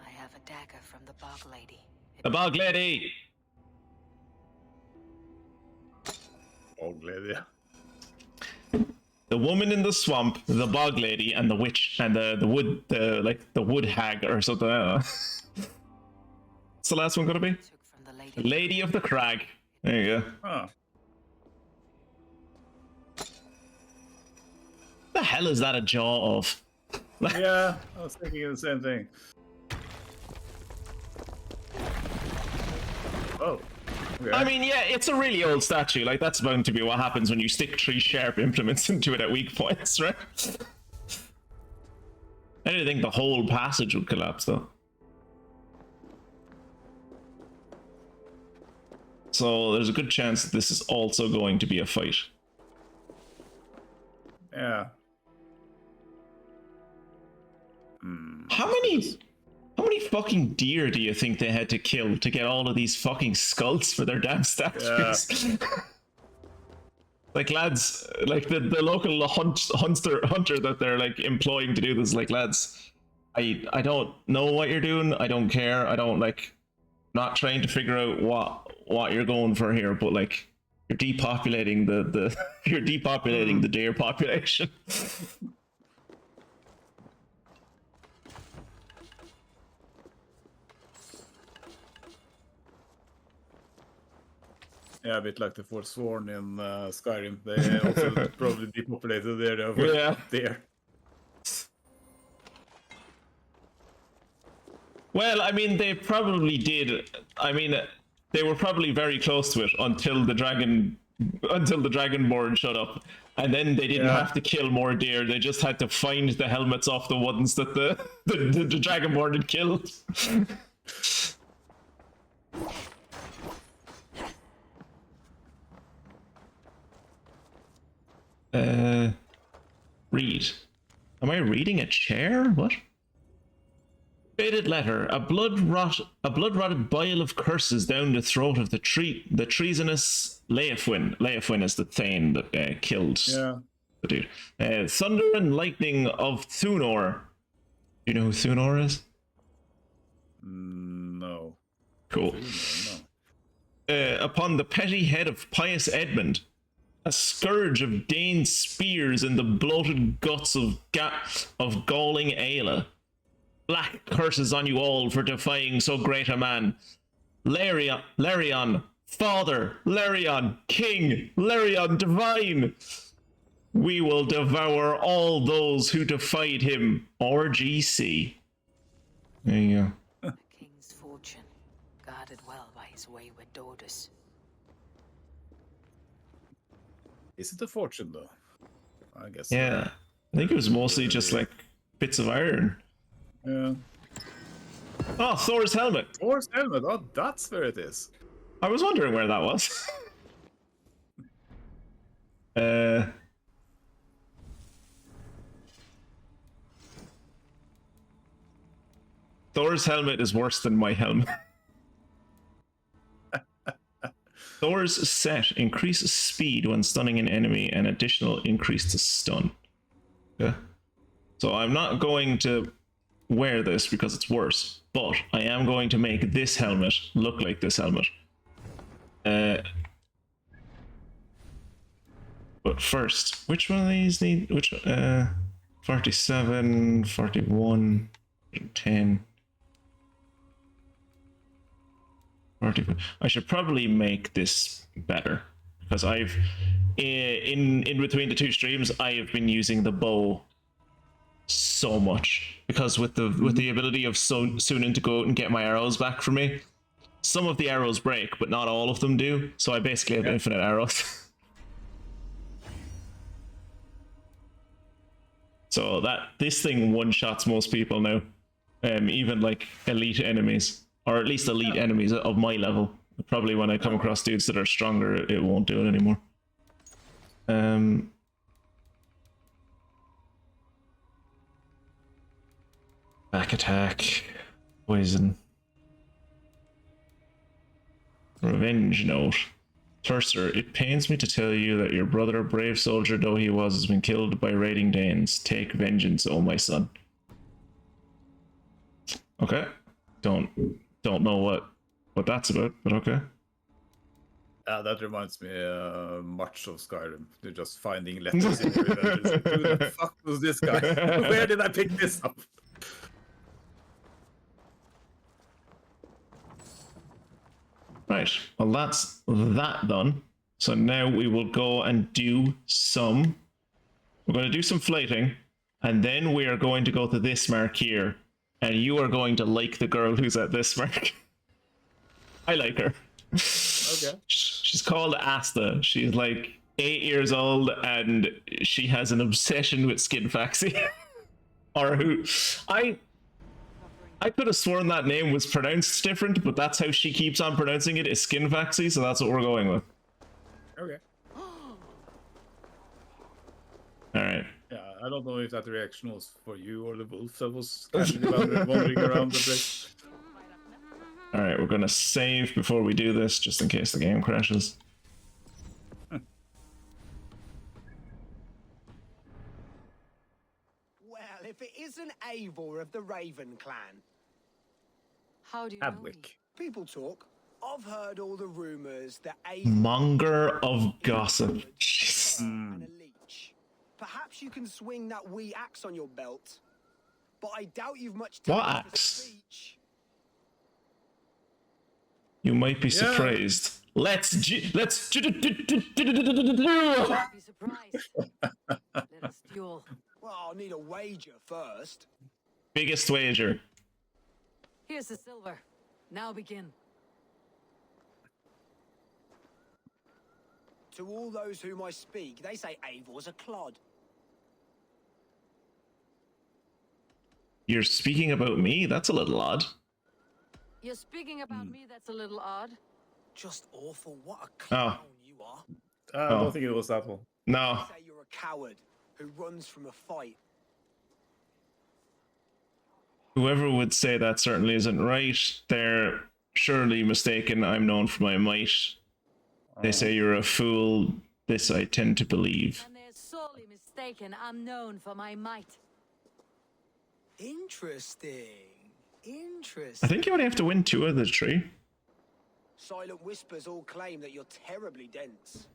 I have a dagger from the Bog Lady. The Bog Lady! Bog Lady. The woman in the swamp, the Bog Lady, and the witch, and the wood hag or something. I don't know. What's the last one gonna be? Took from the lady. Lady of the Crag. There you go. Oh. The hell is that a jaw of? Yeah, I was thinking of the same thing. Oh. Okay. I mean, yeah, it's a really old statue. Like, that's bound to be what happens when you stick 3 sharp implements into it at weak points, right? I didn't think the whole passage would collapse, though. So there's a good chance that this is also going to be a fight. Yeah. How many fucking deer do you think they had to kill to get all of these fucking skulls for their damn statues? Yeah. Like, lads, like the local hunter that they're like employing to do this, like, lads, I don't know what you're doing. I don't care. I don't not trying to figure out what you're going for here, but like, you're depopulating the deer population. Yeah, a bit like the Forsworn in Skyrim. They also probably depopulated the area over there. Well, I mean, they probably did. I mean, they were probably very close to it until the Dragonborn showed up, and then they didn't have to kill more deer. They just had to find the helmets off the ones that the Dragonborn had killed. Read. Am I reading a chair? What? Faded letter. A blood-rotted bile of curses down the throat of the treasonous Leofwin. Leofwin is the Thane that killed the dude. Thunder and lightning of Thunor. Do you know who Thunor is? No. Cool. No. Upon the petty head of pious Edmund, a scourge of Dane spears in the bloated guts of galling Ayla. Black curses on you all for defying so great a man. Larion, Father, Larion, King, Larion Divine. We will devour all those who defied him, RGC. There you go. A king's fortune, guarded well by his wayward daughters. Is it a fortune, though? I guess. Yeah. I think it was mostly just like bits of iron. Yeah. Oh, Thor's helmet. Thor's helmet. Oh, that's where it is. I was wondering where that was. Thor's helmet is worse than my helmet. Thor's set increases speed when stunning an enemy and additional increase to stun. Yeah. So I'm not going to wear this because it's worse, but I am going to make this helmet look like this helmet. But first, which one of these need? 47, 41, 10. 40. I should probably make this better because I've in between the 2 streams I have been using the bow so much because with the ability of Sunan to go out and get my arrows back for me, some of the arrows break but not all of them do, so I basically have infinite arrows. So this thing one-shots most people now, even like elite enemies. Or at least elite enemies of my level. Probably when I come across dudes that are stronger, it won't do it anymore. Back attack. Poison. Revenge note. Tercer, it pains me to tell you that your brother, brave soldier though he was, has been killed by raiding Danes. Take vengeance, oh my son. Okay. Don't know what that's about, but okay. That reminds me much of Skyrim. You're just finding letters in your inventory. Who the fuck was this guy? Where did I pick this up? Right. Well, that's that done. So now we will go and do some. We're going to do some flighting, and then we are going to go to this mark here, and you are going to like the girl who's at this mark. I like her. Okay. She's called Asta. She's like 8 years old, and she has an obsession with skin faxi. Or who? I could have sworn that name was pronounced different, but that's how she keeps on pronouncing it, is skin faxi, so that's what we're going with. Okay. Alright. Yeah, I don't know if that reaction was for you or the wolf that was casually wandering around the place. Alright, we're gonna save before we do this, just in case the game crashes. Well, if it isn't Eivor of the Raven clan. How do you know me? Adwick. People talk. I've heard all the rumors that Eivor Monger of gossip. and a leech. Perhaps you can swing that wee axe on your belt. But I doubt you've much time What for axe? speech. You might be surprised. Let's Be surprised. Let us duel. Well, I'll need a wager first. biggest wager. Here's the silver. Now begin. To all those whom I speak, they say Eivor's a clod. You're speaking about me? That's a little odd. You're speaking about me, that's a little odd. Just awful. What a clown you are. I don't think it was that one. No. Say you're a coward who runs from a fight. Whoever would say that certainly isn't right. They're surely mistaken. I'm known for my might. They say you're a fool. This I tend to believe. And they're sorely mistaken. I'm known for my might. Interesting. I Interesting. think you only have to win 2 of the 3. Silent whispers all claim that you're terribly dense.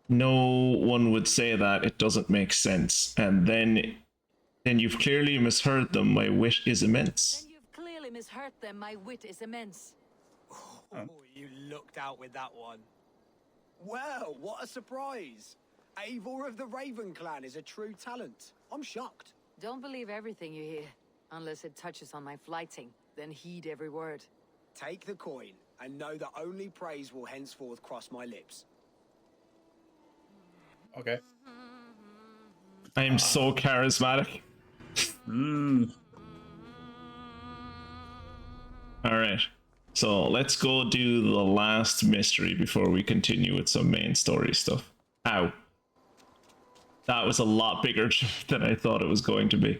No one would say that. It doesn't make sense. And then you've clearly misheard them. My wit is immense. Then you've clearly misheard them. My wit is immense. Oh, you looked out with that one. Well, what a surprise. Eivor of the Raven clan is a true talent. I'm shocked. Don't believe everything you hear, unless it touches on my flighting. Then heed every word. Take the coin and know that only praise will henceforth cross my lips. Okay. I am so charismatic. Alright. So let's go do the last mystery before we continue with some main story stuff. Ow. That was a lot bigger than I thought it was going to be.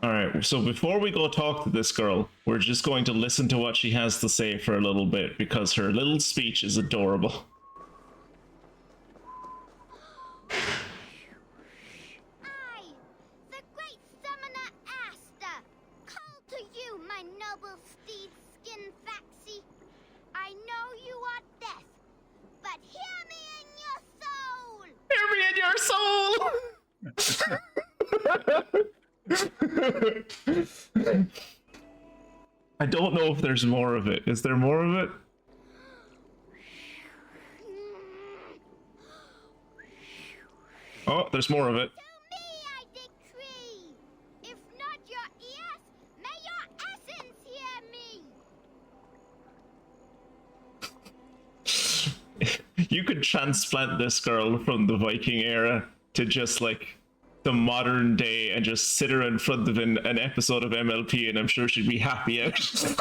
Alright, so before we go talk to this girl, we're just going to listen to what she has to say for a little bit, because her little speech is adorable. I, the great summoner Asta, call to you, my noble steed Skin Faxi. I know you are deaf, but hear me in your soul. Hear me in your soul! I don't know if there's more of it. Is there more of it? Oh, there's more of it. To me I decree, if not your ears, may your essence hear me. You could transplant this girl from the Viking era to just like the modern day and just sit her in front of an episode of MLP, and I'm sure she'd be happy out. The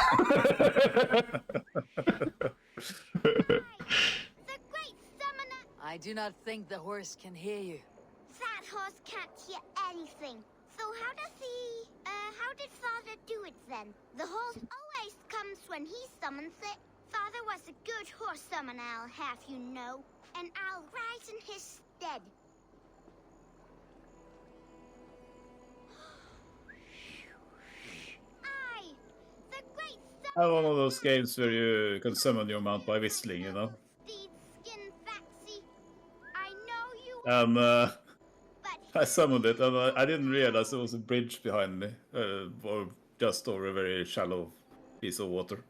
great summoner. I do not think the horse can hear you. That horse can't hear anything. So how did Father do it then? The horse always comes when he summons it. Father was a good horse summoner, I'll have you know. And I'll rise in his stead. have one of those games where you can summon your mount by whistling, you know? Steed skin Faxi. I know you And but I summoned it, and I didn't realize there was a bridge behind me, or just over a very shallow piece of water.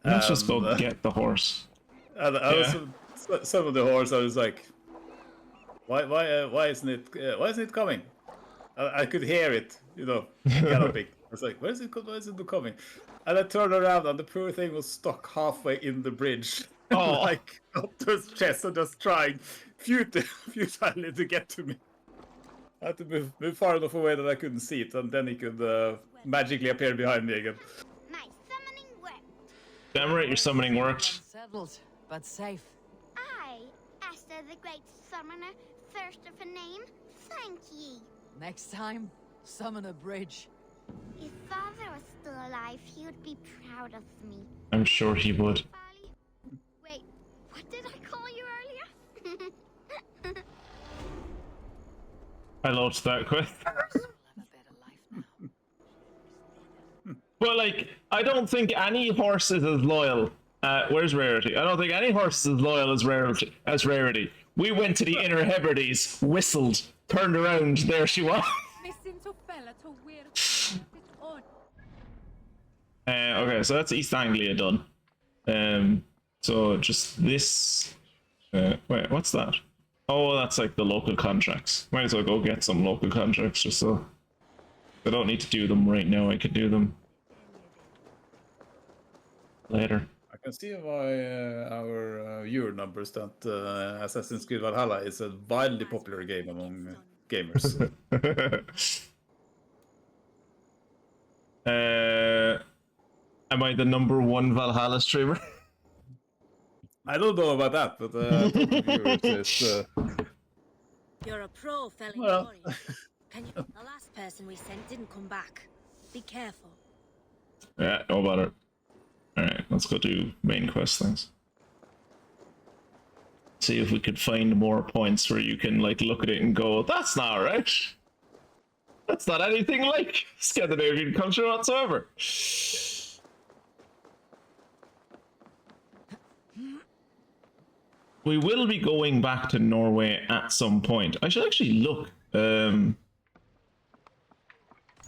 Let's just go And, get the horse. And I Yeah. was some of the horse. I was like, why isn't it coming? I could hear it, you know, galloping. I was like, where is it coming? And I turned around, and the poor thing was stuck halfway in the bridge, Oh. like up to his chest, and just trying futilely to get to me. I had to move far enough away that I couldn't see it, and then he could magically appear behind me again. my summoning worked. Damn right, your summoning worked. Unsettled, but safe. I, Asta the Great Summoner, first of a name, thank ye. Next time, summon a bridge. If father was still alive, he would be proud of me. I'm sure he would. Farley? Wait, what did I call you earlier? I loved that quest. You'll have a better life now. But like, I don't think any horse is as loyal. Where's Rarity? I don't think any horse is as loyal as Rarity. We went to the Inner Hebrides, whistled, turned around, there she was. Okay, so that's East Anglia done. So just this. Wait, what's that? Oh, that's like the local contracts. Might as well go get some local contracts just so. I don't need to do them right now. I could do them later. I can see why our viewer numbers that Assassin's Creed Valhalla is a wildly popular game among gamers. Am I the #1 Valhalla streamer? I don't know about that, but You're a pro, felling Well. warrior. Can you? The last person we sent didn't come back. Be careful. Yeah, no bother. Alright, let's go do main quest things. See if we could find more points where you can like look at it and go, that's not right. That's not anything like Scandinavian culture whatsoever. We will be going back to Norway at some point. I should actually look.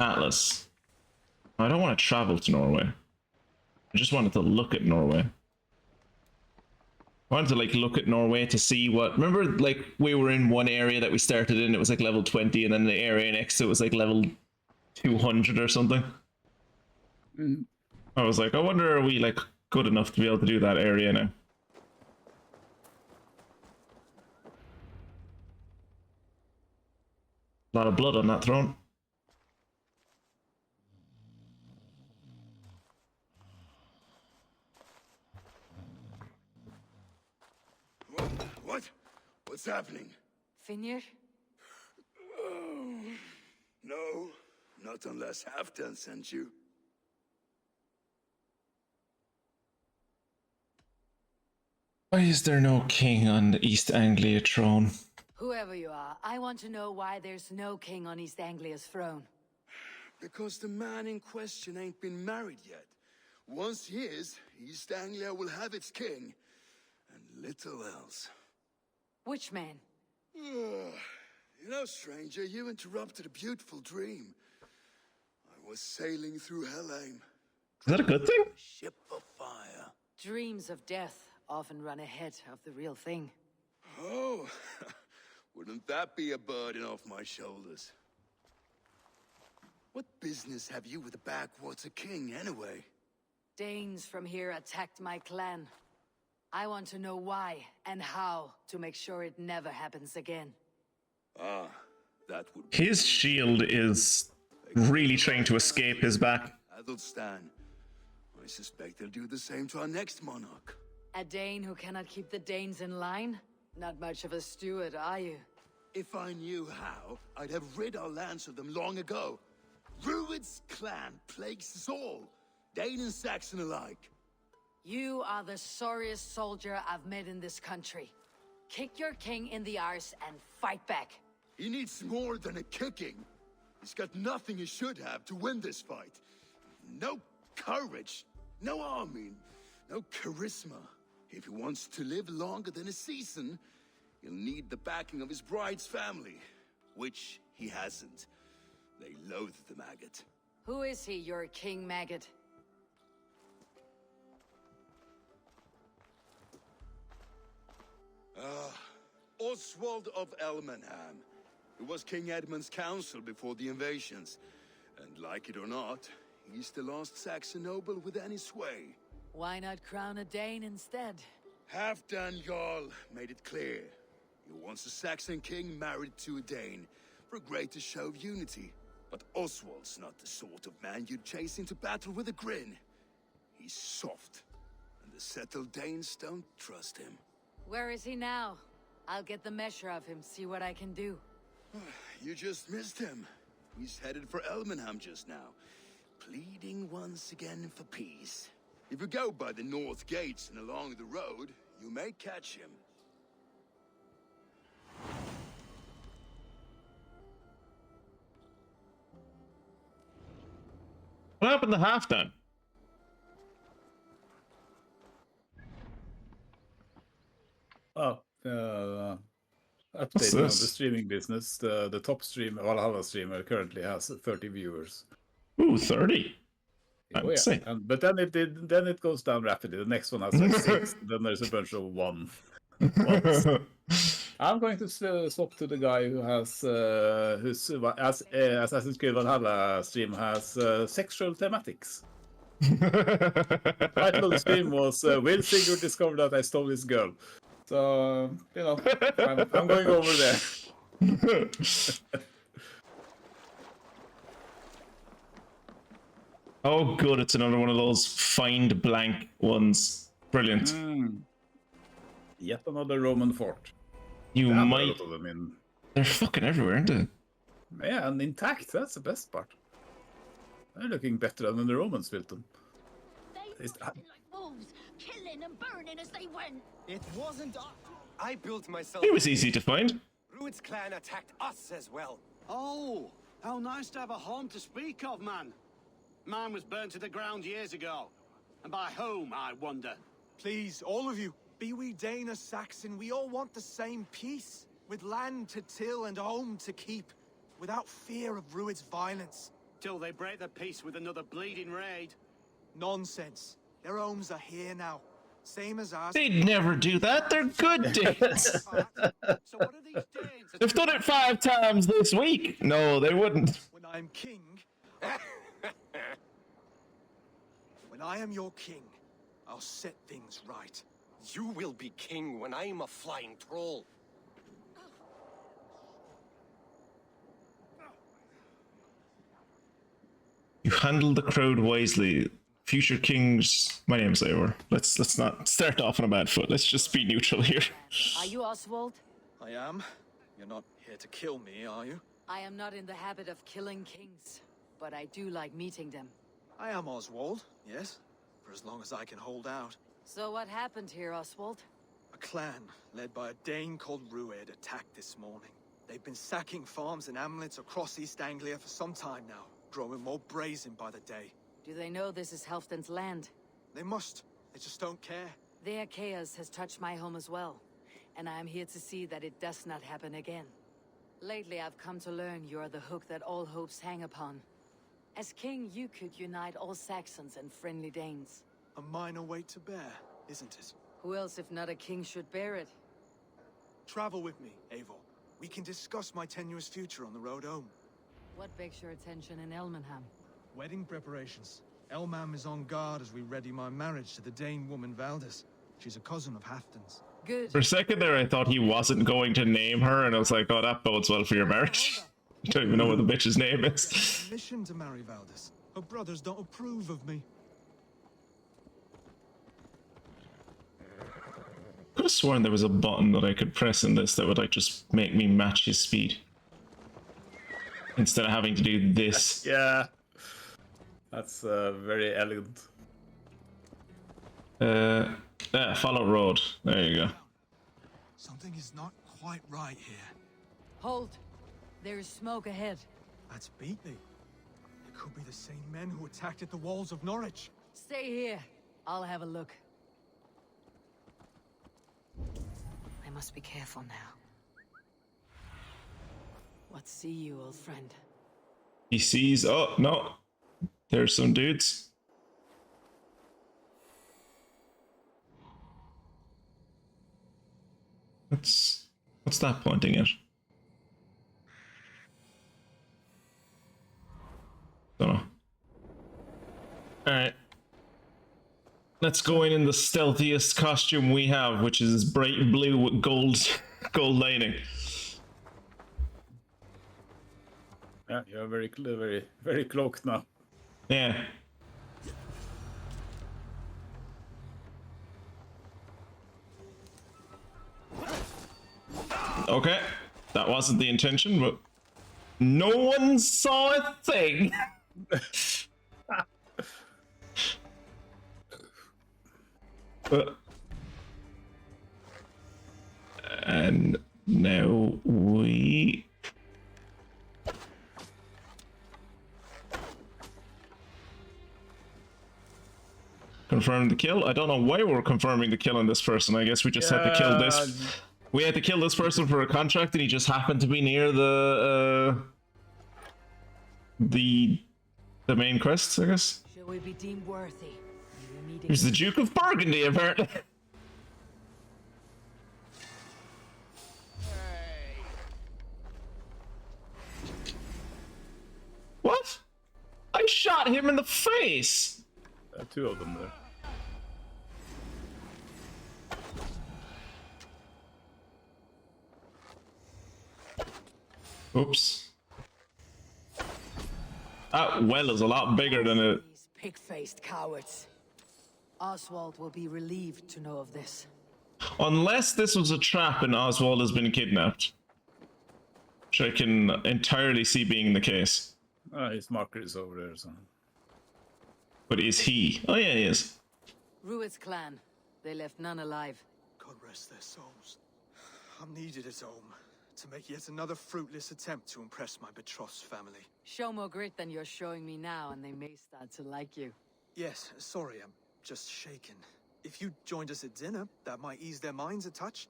Atlas. I don't want to travel to Norway. I just wanted to look at Norway. I wanted to like look at Norway to see what. Remember, like we were in one area that we started in. It was like level 20, and then the area next to it was like level 200 or something. Mm. I was like, I wonder, are we like good enough to be able to do that area now? A lot of blood on that throne. What? What's happening? Finir? Oh, no, not unless Halfdan sent you. Why is there no king on the East Anglia throne? Whoever you are, I want to know why there's no king on East Anglia's throne. Because the man in question ain't been married yet. Once he is, East Anglia will have its king, and little else. Which man? You know, stranger, you interrupted a beautiful dream. I was sailing through Helheim. Is that a good thing? A ship of fire. Dreams of death often run ahead of the real thing. Oh, wouldn't that be a burden off my shoulders? What business have you with the backwater king, anyway? Danes from here attacked my clan. I want to know why and how to make sure it never happens again. Ah, that would be... His shield is really trying to escape his back. Adelstan. I suspect they'll do the same to our next monarch. A Dane who cannot keep the Danes in line? Not much of a steward, are you? If I knew how, I'd have rid our lands of them long ago. Rued's clan plagues us all, Dane and Saxon alike. You are the sorriest soldier I've met in this country. Kick your king in the arse and fight back. He needs more than a kicking. He's got nothing he should have to win this fight. No courage, No army, no charisma. If he wants to live longer than a season, he'll need the backing of his bride's family, which he hasn't. They loathe the maggot. Who is he, your king maggot? Oswald of Elmenham. He was King Edmund's counsel before the invasions. And like it or not, he's the last Saxon noble with any sway. Why not crown a Dane instead? Halfdan Jarl made it clear. He wants a Saxon king married to a Dane, for a greater show of unity. But Oswald's not the sort of man you'd chase into battle with a grin. He's soft, and the settled Danes don't trust him. Where is he now? I'll get the measure of him, see what I can do. You just missed him. He's headed for Elmenham just now, pleading once again for peace. If you go by the north gates and along the road, you may catch him. What happened to Halfdan? Oh, update on the streaming business. The top streamer, Valhalla streamer, currently has 30 viewers. Ooh, 30. Oh, yeah. But then it goes down rapidly. The next one has like 6. Then there's a bunch of ones. I'm going to swap to the guy who has whose Assassin's Creed Valhalla stream has sexual thematics. Title of the stream was "Will Sigurd discover that I stole his girl?" So you know, I'm going over there. Oh, good! It's another one of those find blank ones. Brilliant. Yet another Roman fort. You Damn, might. a lot of them in... They're fucking everywhere, aren't they? Yeah, and intact. That's the best part. They're looking better than when the Romans built them. They like wolves, killing and burning as they went. It wasn't I built myself. It was easy to find. Rued's clan attacked us as well. Oh, how nice to have a home to speak of, man. Mine was burnt to the ground years ago. And by whom, I wonder? Please, all of you, be we Dane or Saxon, we all want the same peace. With land to till and home to keep. Without fear of Rued's violence. Till they break the peace with another bleeding raid. Nonsense. Their homes are here now. Same as ours. They'd never do that. They're good Danes. So what are these Danes? They've done it 5 times this week. No, they wouldn't. When I am king... when I am your king, I'll set things right. You will be king when I'm a flying troll. You handle the crowd wisely. Future kings. My name's Eivor. Let's not start off on a bad foot. Let's just be neutral here. Are you Oswald? I am. You're not here to kill me, are you? I am not in the habit of killing kings, but I do like meeting them. I am Oswald, yes. For as long as I can hold out. So what happened here, Oswald? A clan, led by a Dane called Rued, attacked this morning. They've been sacking farms and hamlets across East Anglia for some time now, growing more brazen by the day. Do they know this is Halfdan's land? They must. They just don't care. Their chaos has touched my home as well, and I am here to see that it does not happen again. Lately, I've come to learn you are the hook that all hopes hang upon. As king, you could unite all Saxons and friendly Danes. A minor weight to bear, isn't it? Who else, if not a king, should bear it? Travel with me, Eivor. We can discuss my tenuous future on the road home. What begs your attention in Elmenham? Wedding preparations. Elmam is on guard as we ready my marriage to the Dane woman Valdis. She's a cousin of Halfdan's. Good. For a second there, I thought he wasn't going to name her, and I was like, oh, that bodes well for your marriage. I don't even know what the bitch's name is. Mission to marry Valdis. Her brothers don't approve of me. Could have sworn there was a button that I could press in this that would like just make me match his speed. Instead of having to do this. Yeah. That's very elegant. Follow road. There you go. Something is not quite right here. Hold. There is smoke ahead. That's Beatley. It could be the same men who attacked at the walls of Norwich. Stay here. I'll have a look. I must be careful now. What see you, old friend? He sees. Oh no, there's some dudes. What's that pointing at? Don't know. All right. Let's go in the stealthiest costume we have, which is bright blue with gold lining. Yeah, you're very cloaked now. Yeah. Okay, that wasn't the intention, but no one saw a thing. And now we confirm the kill. I don't know why we're confirming the kill on this person. I guess we just had to kill this. We had to kill this person for a contract, and he just happened to be near the main quest, I guess. Shall we be deemed worthy? He's the Duke of Burgundy, apparently. What? I shot him in the face! Two of them there. Oops. That well is a lot bigger than it. These pig-faced cowards. Oswald will be relieved to know of this. Unless this was a trap and Oswald has been kidnapped. Which I can entirely see being the case. His marker is over there, so. But is he? Oh yeah, he is. Rued's clan. They left none alive. God rest their souls. I'm needed at home to make yet another fruitless attempt to impress my betrothed family. Show more grit than you're showing me now, and they may start to like you. Yes, sorry, I'm just shaken. If you joined us at dinner, that might ease their minds a touch.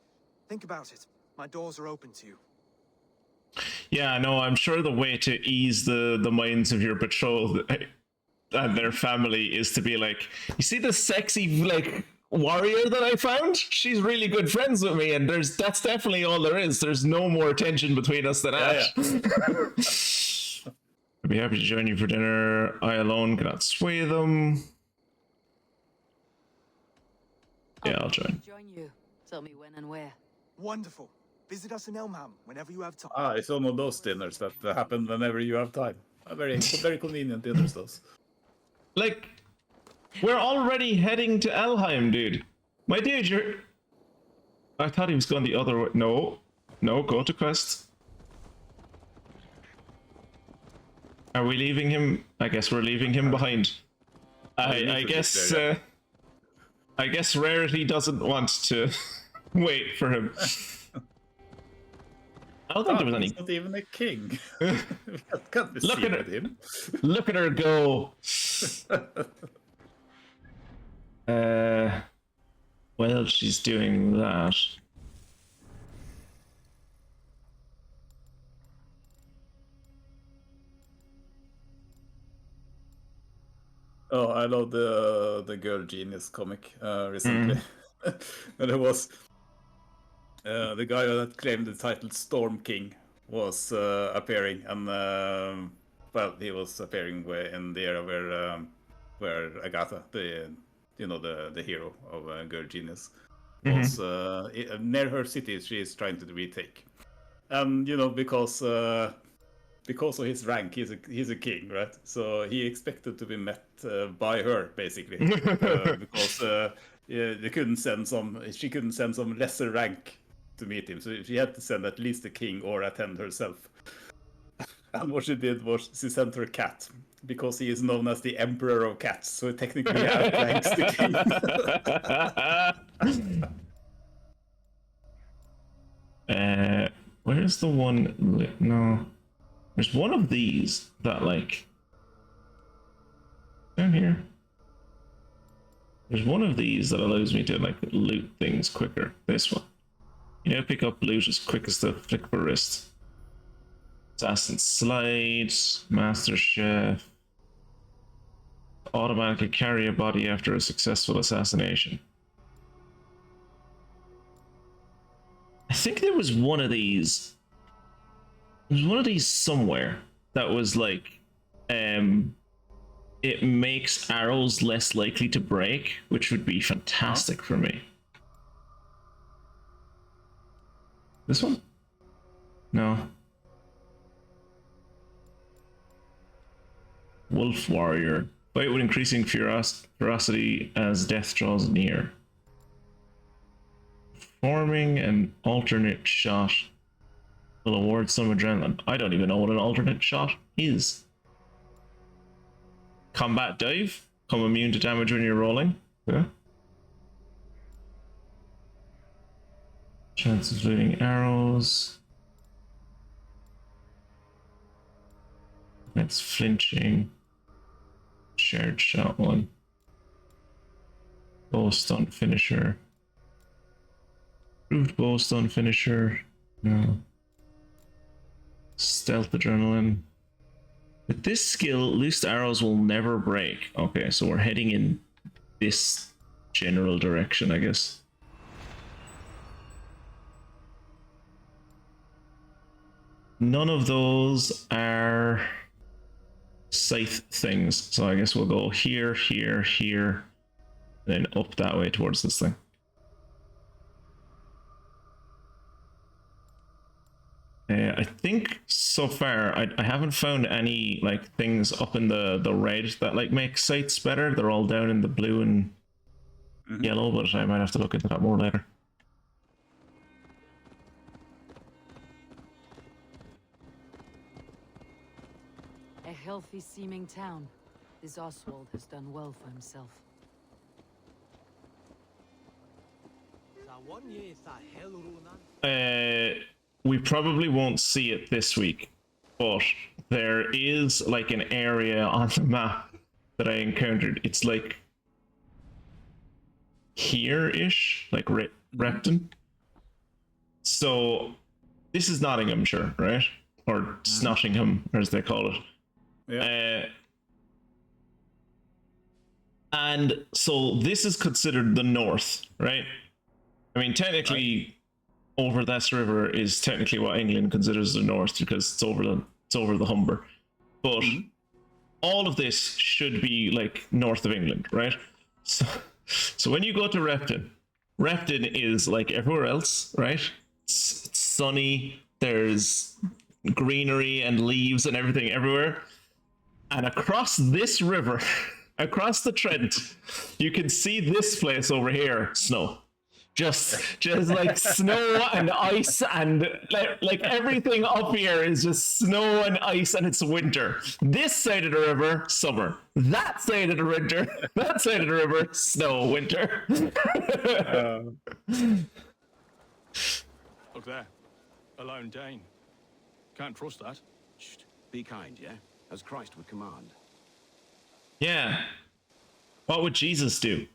Think about it. My doors are open to you. Yeah, no, I'm sure the way to ease the minds of your betrothed and their family is to be like, you see this sexy, like, warrior that I found? She's really good friends with me, and that's definitely all there is. There's no more tension between us than that. Yeah. I'd be happy to join you for dinner. I alone cannot sway them. Yeah, I'll join. Join you. Tell me when and where. Wonderful. Visit us in Elmham whenever you have time. It's one of those dinners that happen whenever you have time. Very convenient dinners, those. Like, we're already heading to Elheim, dude. My dude, you're... I thought he was going the other way. No, go to quest. Are we leaving him? I guess we're leaving him behind. I guess I guess Rarity doesn't want to wait for him. I don't think there was any. He's not even a king. Can't be Look at with him. Look at her go. Well, she's doing that. Oh, I love the Girl Genius comic recently. And it was the guy that claimed the title Storm King was appearing, and well, he was appearing in the era where Agatha, the hero of Girl Genius, was near her city. She is trying to retake, and because of his rank, he's a king, right? So he expected to be met by her, basically, because they couldn't send she couldn't send some lesser rank to meet him, so she had to send at least a king or attend herself. And what she did was she sent her cat, because he is known as the Emperor of Cats, so it technically outranks the king. Where's the one? No. There's one of these that, like, down here. There's one of these that allows me to like loot things quicker. This one. You know, pick up loot as quick as the flick of a wrist. Assassin Slide, Master Chef. Automatically carry a body after a successful assassination. I think there was one of these. There's one of these somewhere that was like, it makes arrows less likely to break, which would be fantastic for me. This one? No. Wolf Warrior. Fight with increasing ferocity as death draws near. Forming an alternate shot will award some adrenaline. I don't even know what an alternate shot is. Combat dive. Become immune to damage when you're rolling. Yeah. Chance of looting arrows. That's flinching. Shared shot one. Bow stun finisher. Improved bow stun finisher. No. Stealth adrenaline. With this skill, loosed arrows will never break. Okay, so we're heading in this general direction, I guess. None of those are scythe things, so I guess we'll go here, here, here, and then up that way towards this thing. I think so far I haven't found any like things up in the red that like make sights better. They're all down in the blue and yellow, but I might have to look into that more later. A healthy seeming town. This Oswald has done well for himself. We probably won't see it this week, but there is like an area on the map that I encountered. It's like here-ish, like Repton. So this is Nottinghamshire, right? Or Snottingham, as they call it. Yeah. And so this is considered the north, right? I mean, technically, over this river is technically what England considers the north because it's over the Humber. But all of this should be like north of England, right? So when you go to Repton is like everywhere else, right? It's sunny, there's greenery and leaves and everything everywhere. And across this river, across the Trent, you can see this place over here, snow. Just like snow and ice and like everything up here is just snow and ice and it's winter. This side of the river, summer. That side of the river, snow, winter. Look there. A lone Dane. Can't trust that. Shh. Be kind, yeah? As Christ would command. Yeah. What would Jesus do?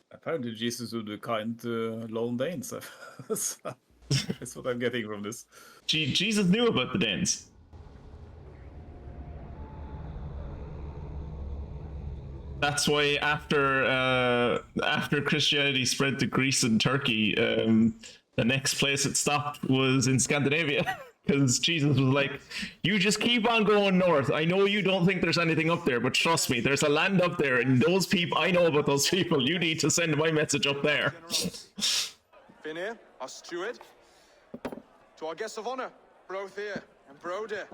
Apparently Jesus would be kind to lone Danes. That's what I'm getting from this. Jesus knew about the Danes. That's why after Christianity spread to Greece and Turkey, the next place it stopped was in Scandinavia. Because Jesus was like, you just keep on going north. I know you don't think there's anything up there, but trust me, there's a land up there, and those people, I know about those people. You need to send my message up there. Finir, our steward, to our guests of honor, Brothir and Broder,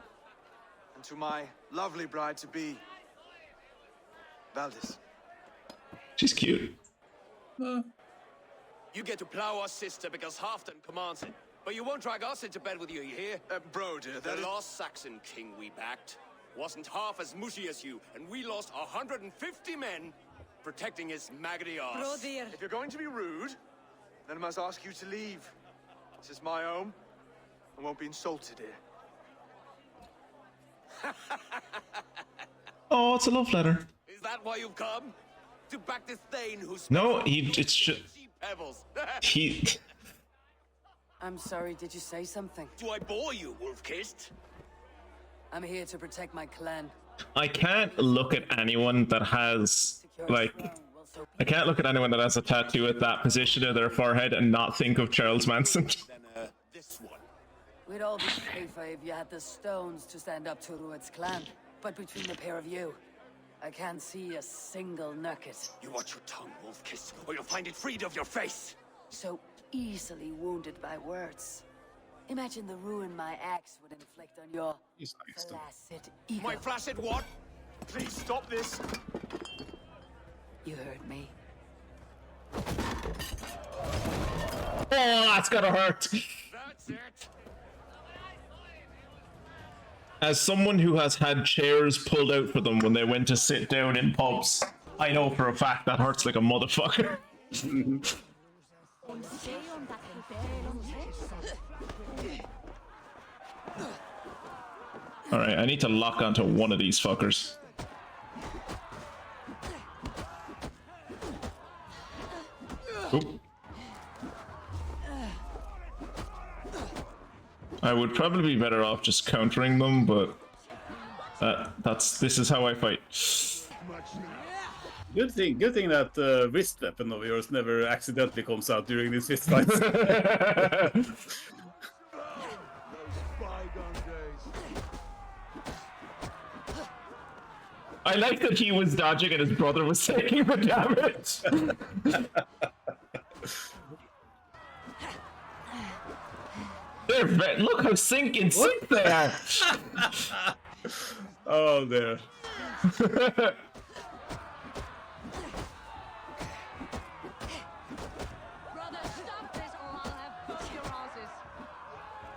and to my lovely bride-to-be, Valdis. She's cute. You get to plow our sister because Halfdan commands it. But you won't drag us into bed with you, you hear? Broder, the last Saxon king we backed wasn't half as mushy as you, and we lost 150 men protecting his maggoty arse. If you're going to be rude, then I must ask you to leave. This is my home. I won't be insulted here. Oh, it's a love letter. Is that that why you've come? To back this Thane who's No, it's just pebbles. he. I'm sorry, did you say something? Do I bore you, wolf-kissed? I'm here to protect my clan. I can't look at anyone that has like. I can't look at anyone that has a tattoo at that position of their forehead and not think of Charles Manson. Then, this one. We'd all be safer if you had the stones to stand up to Rued's clan. But between the pair of you, I can't see a single nugget. You watch your tongue, wolf-kissed, or you'll find it freed of your face. So easily wounded by words. Imagine the ruin my axe would inflict on your flaccid ego. My flaccid what? Please stop this. You heard me. Oh, that's gotta hurt. That's it. As someone who has had chairs pulled out for them when they went to sit down in pubs, I know for a fact that hurts like a motherfucker. Alright, I need to lock onto one of these fuckers. Oop. I would probably be better off just countering them, but this is how I fight. Good thing that wrist weapon of yours never accidentally comes out during these fist fights. I like that he was dodging and his brother was taking the damage. Look how sync they are. Oh, there.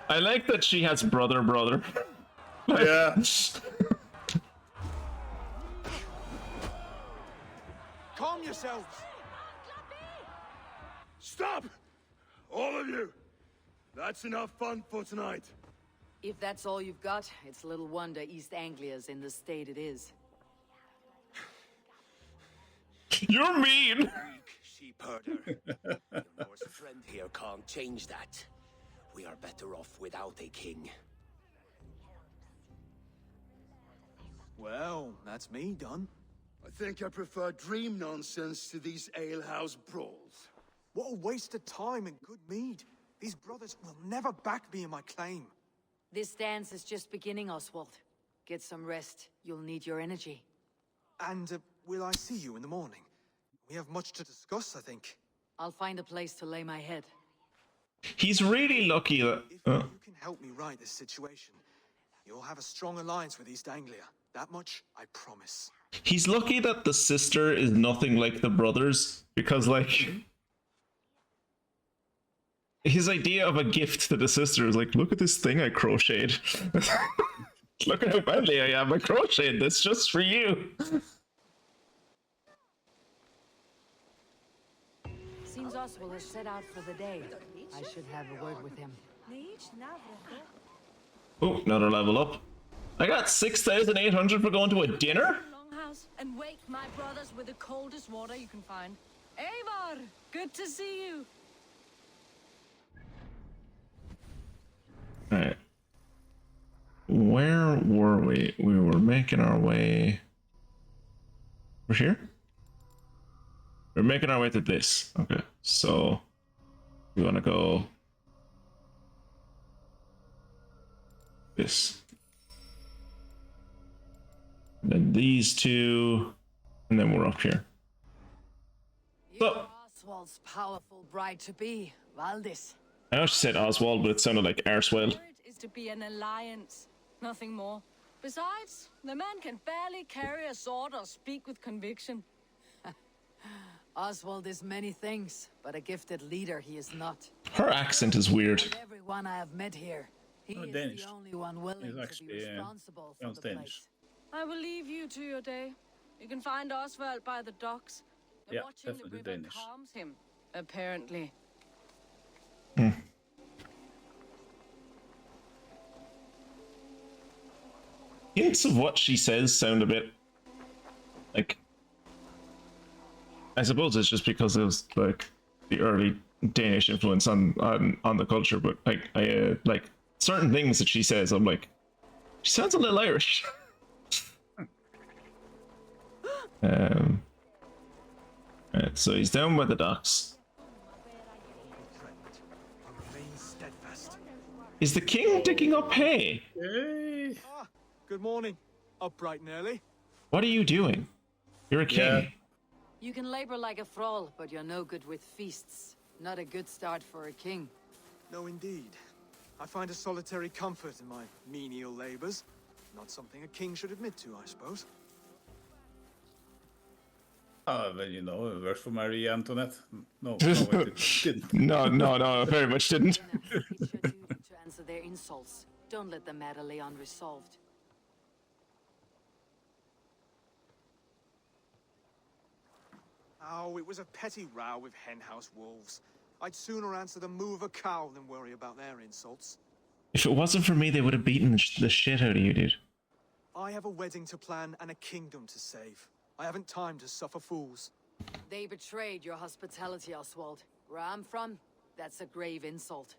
I like that she has brother. Yeah. Calm yourselves. Stop! All of you. That's enough fun for tonight. If that's all you've got, it's little wonder East Anglia's in the state it is. You're mean! Weak sheep herder. Your Norse friend here can't change that. We are better off without a king. Well, that's me done. I think I prefer dream nonsense to these alehouse brawls. What a waste of time and good mead. These brothers will never back me in my claim. This dance is just beginning, Oswald. Get some rest. You'll need your energy. And will I see you in the morning? We have much to discuss, I think. I'll find a place to lay my head. He's really lucky that... If you can help me right this situation, you'll have a strong alliance with East Anglia. That much, I promise. He's lucky that the sister is nothing like the brothers, because, like... His idea of a gift to the sister is like, look at this thing I crocheted. Look at how badly I am. I crocheted this just for you. Seems Oswald has set out for the day. I should have a word with him. Oh, another level up. I got 6,800 for going to a dinner? Longhouse and wake my brothers with the coldest water you can find. Eivor, good to see you. Alright. Where were we? We were making our way... We're here? We're making our way to this. Okay, so... We want to go... This. And then these two... And then we're up here. You're Oswald's powerful bride-to-be, Valdis. I know she said Oswald, but it sounded like Arswell. Is to be an alliance, nothing more. Besides, the man can barely carry a sword or speak with conviction. Oswald is many things, but a gifted leader he is not. Her accent is weird. Of everyone I have met here, he is Danish. the only one willing to actually, be responsible for the Danish. place. I will leave you to your day. You can find Oswald by the docks. Yeah, Watching the definitely river Danish. calms him, apparently. Hints of what she says sound a bit like I suppose it's just because it was like the early Danish influence on the culture, but I like certain things that she says, I'm like, she sounds a little Irish. Right, so he's down by the docks. Is the king digging up hay? Ah, good morning. Up bright and early. What are you doing? You're a king. Yeah. You can labor like a thrall, but you're no good with feasts. Not a good start for a king. No, indeed. I find a solitary comfort in my menial labors. Not something a king should admit to, I suppose. Well, you know, it worked for Marie Antoinette. No, it didn't. No, very much didn't. It's your duty to answer their insults. Don't let the matter lay unresolved. Oh, it was a petty row with henhouse wolves. I'd sooner answer the moo of a cow than worry about their insults. If it wasn't for me, they would have beaten the shit out of you, dude. I have a wedding to plan and a kingdom to save. I haven't time to suffer fools. They betrayed your hospitality, Oswald. Where I'm from, that's a grave insult.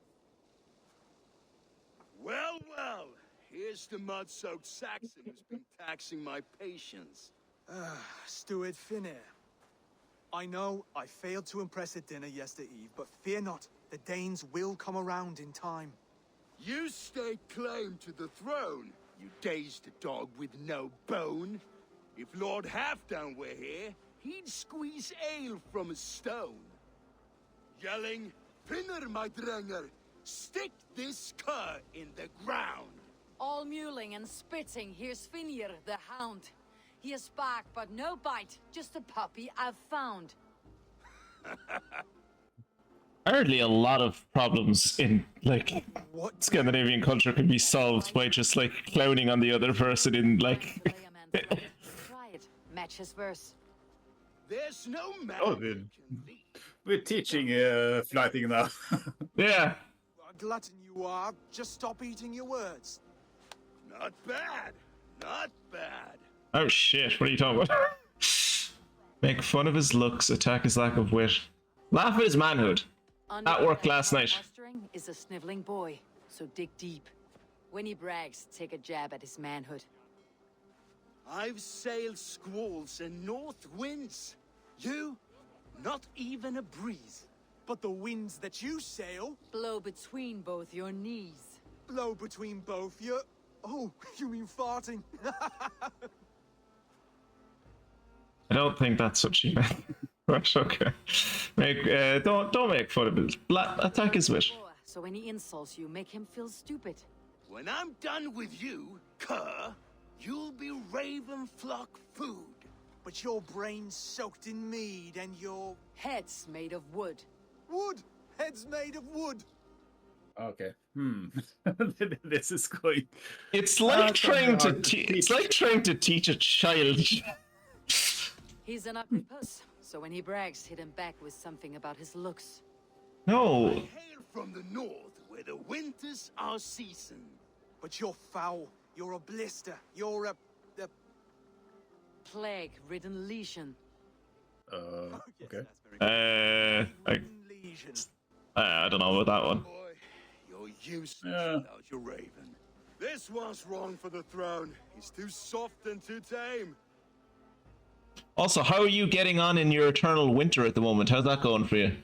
Well, well. Here's the mud-soaked Saxon who's been taxing my patience. Steward Finnair. I know I failed to impress at dinner yesterday eve, but fear not, the Danes will come around in time. You stake claim to the throne, you dazed dog with no bone. If Lord Halfdown were here, he'd squeeze ale from a stone. Yelling, Finner, my drenger, stick this cur in the ground. All mewling and spitting, here's Finir, the hound. He has bark, but no bite, just a puppy I've found. Apparently a lot of problems in, like, Scandinavian culture can be solved by just, like, clowning on the other person in, like... Try it. Match his verse. There's no man. Oh, we're teaching flighting now. Yeah. A glutton you are, just stop eating your words. Not bad. Not bad. Oh shit, what are you talking about? Make fun of his looks, attack his lack of wit. Laugh at his manhood. That worked last night. Mustering is a sniveling boy, so dig deep. When he brags, take a jab at his manhood. I've sailed squalls and north winds. You, not even a breeze. But the winds that you sail... Blow between both your knees. Blow between both your... Oh, you mean farting? I don't think that's what she meant. Right, okay. Don't make fun of it. Attack his wit. So when he insults you, make him feel stupid. When I'm done with you, cur, you'll be raven flock food. But your brain's soaked in mead and your... Head's made of wood. Wood! Head's made of wood! Okay. This is quite... It's like trying to it's like trying to teach a child. He's an ugly puss, so when he brags, hit him back with something about his looks. No. I hail from the north, where the winters are ceasing. But you're foul. You're a blister. You're a plague-ridden lesion. Okay. I don't know about that one. Boy, you're useless without your raven. This one's wrong for the throne. He's too soft and too tame. Also, how are you getting on in your eternal winter at the moment? How's that going for you?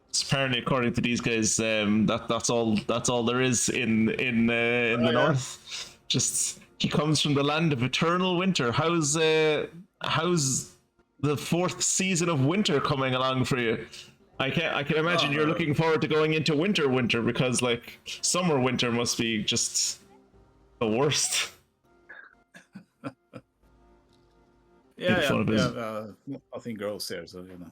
It's apparently, according to these guys, that's all there is in the north. Just he comes from the land of eternal winter. How's the fourth season of winter coming along for you? I can imagine you're looking forward to going into winter because like summer winter must be just the worst. Nothing grows here, so you know.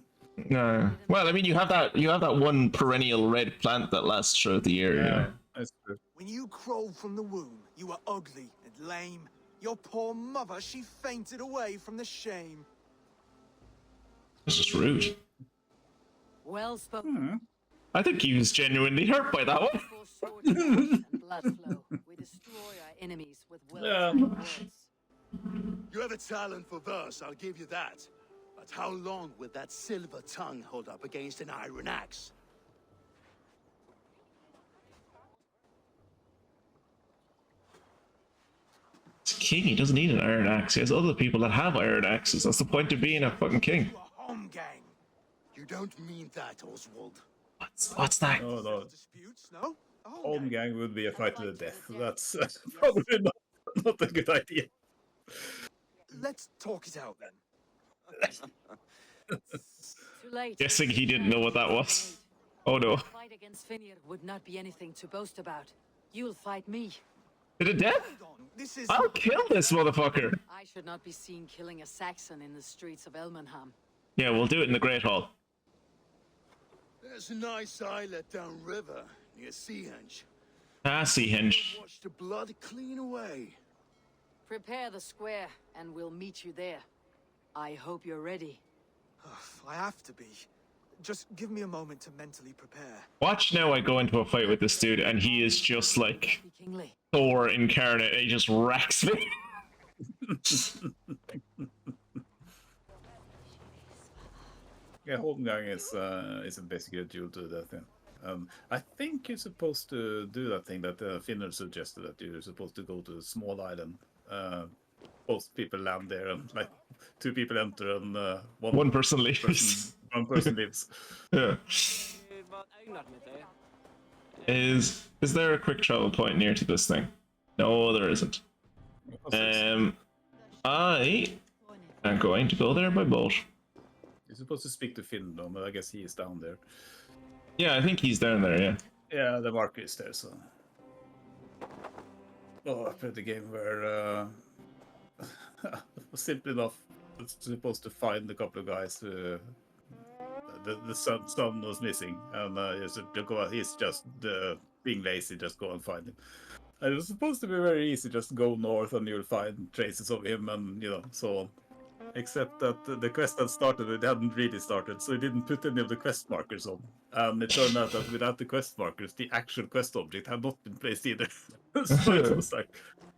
No. Well, I mean, you have that one perennial red plant that lasts throughout the year. Yeah, you know? that's true. When you crawled from the womb, you were ugly and lame. Your poor mother, she fainted away from the shame. It's just rude. Well spoken. I think he was genuinely hurt by that one. And blood flow. We destroy our enemies with words. You have a talent for verse, I'll give you that. But how long will that silver tongue hold up against an iron axe? He's a king, he doesn't need an iron axe. He has other people that have iron axes. That's the point of being a fucking king. Home gang. You don't mean that, Oswald. What's that? No. Disputes? No? Home gang would be a fight to the death. That's probably not a good idea. Let's talk it out then. Too late. Guessing he didn't know what that was. Oh no. The fight against Finir would not be anything to boast about. You'll fight me. To the death? This is... I'll kill this motherfucker. I should not be seen killing a Saxon in the streets of Elmenham. Yeah, we'll do it in the Great Hall. There's a nice islet downriver near Seahenge. Seahenge. Watch the blood clean away. Prepare the square, and we'll meet you there. I hope you're ready. I have to be. Just give me a moment to mentally prepare. Watch now I go into a fight with this dude, and he is just like Thor incarnate. He just wrecks me. Yeah, Home gang is basically a duel to that thing. I think you're supposed to do that thing that Finner suggested, that you're supposed to go to a small island. Most people land there, and like 2 people enter, and one person leaves. One person leaves. Yeah. Is there a quick travel point near to this thing? No, there isn't. I am going to go there by boat. You're supposed to speak to Finn, though, but I guess he is down there. Yeah, I think he's down there, yeah. Yeah, the marker is there, so... Oh, I played the game where... simple enough, it's supposed to find a couple of guys who... The son was missing, and he's just being lazy, just go and find him. And it was supposed to be very easy, just go north and you'll find traces of him, and, you know, so on. Except that the quest had started, it hadn't really started, so he didn't put any of the quest markers on. And it turned out that without the quest markers, the actual quest object had not been placed either. So it was like,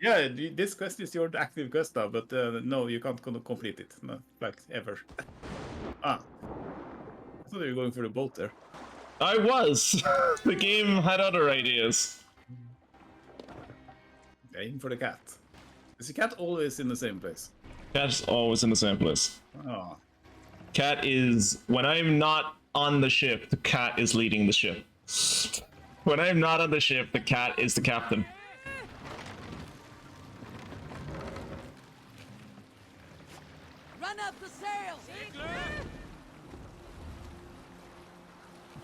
yeah, this quest is your active quest now, but no, you can't complete it, no, like, ever. I thought you were going for the boat there. I was! The game had other ideas. Aim for the cat. Is the cat always in the same place? Cat's always in the same place. Oh. Cat is... When I'm not on the ship, the cat is leading the ship. When I'm not on the ship, the cat is the captain. Run up the sails!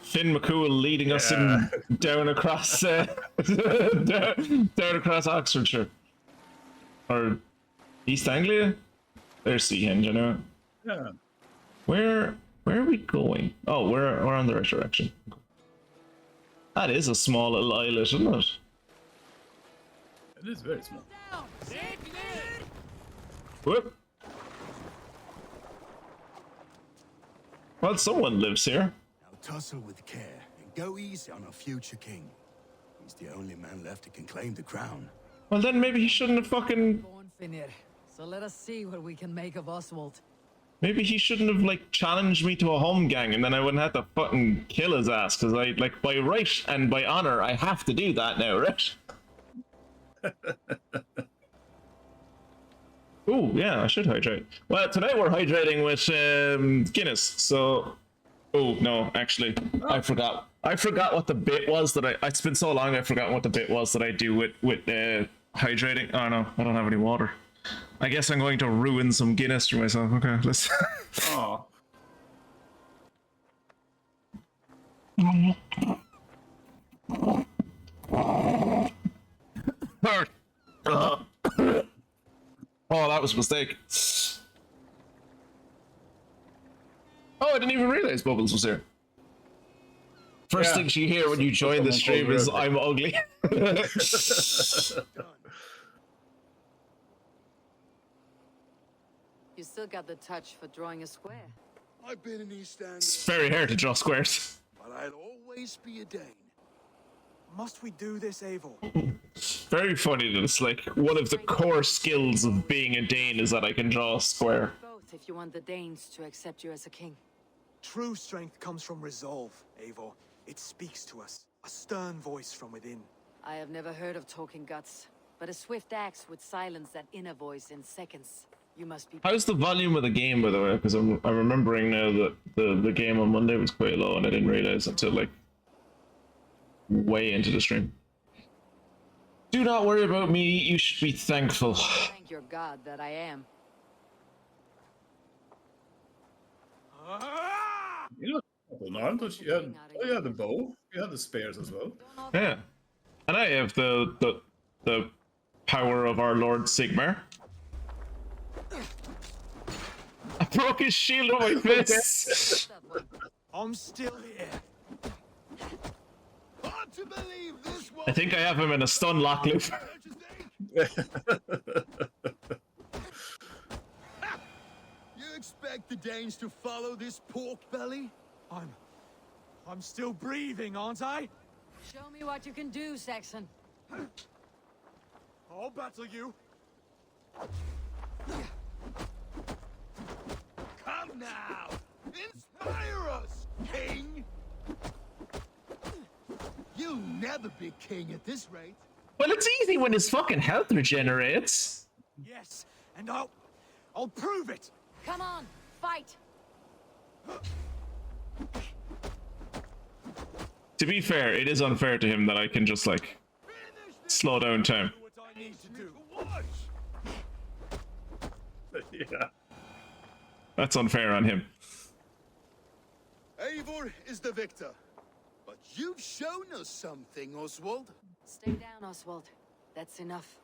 Finn McCool leading us in down across down across Oxfordshire. Or East Anglia? There's Seahenge, I know. Yeah. Where are we going? Oh, we're on the right direction. That is a small little islet, isn't it? It is very small. Whoop. Well, someone lives here. Now tussle with care and go easy on our future king. He's the only man left who can claim the crown. Well, then maybe he shouldn't have fucking... Born Finir. So let us see what we can make of Oswald. Maybe he shouldn't have, like, challenged me to a home gang, and then I wouldn't have to fucking kill his ass, because I, like, by right and by honor, I have to do that now, right? Ooh, yeah, I should hydrate. Well, tonight we're hydrating with Guinness, so... Oh, no, actually, I forgot. I forgot what the bit was that it's been so long, I forgot what the bit was that I do with hydrating. Oh, no, I don't have any water. I guess I'm going to ruin some Guinness for myself. Okay, let's... Oh. Oh, that was a mistake. Oh, I didn't even realize Bubbles was here. First thing you hear when you join the stream is, I'm ugly. You still got the touch for drawing a square. I've been in East Anglia. It's very hard to draw squares. But I'll always be a Dane. Must we do this, Eivor? Very funny that it's like one of the core skills of being a Dane is that I can draw a square. Both. strength if you want the Danes to accept you as a king. True strength comes from resolve, Eivor. It speaks to us. A stern voice from within. I have never heard of talking guts, but a swift axe would silence that inner voice in seconds. You must be... How's the volume of the game, by the way? Because I'm remembering now that the game on Monday was quite low, and I didn't realize until like way into the stream. Do not worry about me. You should be thankful. Thank your god that I am. You know, you had the bow. You had the spears as well. Yeah, and I have the power of our Lord Sigmar. I broke his shield on my fist. I'm still here. Hard to believe this one. I think I have him in a stun lock loop. You expect the Danes to follow this pork belly? I'm still breathing, aren't I? Show me what you can do, Saxon. I'll battle you. Come now! Inspire us, king! You'll never be king at this rate. Well, it's easy when his fucking health regenerates. Yes, and I'll prove it. Come on, fight. To be fair, it is unfair to him that I can just like slow down time. What I need to do. Yeah. That's unfair on him. Eivor is the victor. But you've shown us something, Oswald. Stay down, Oswald. That's enough.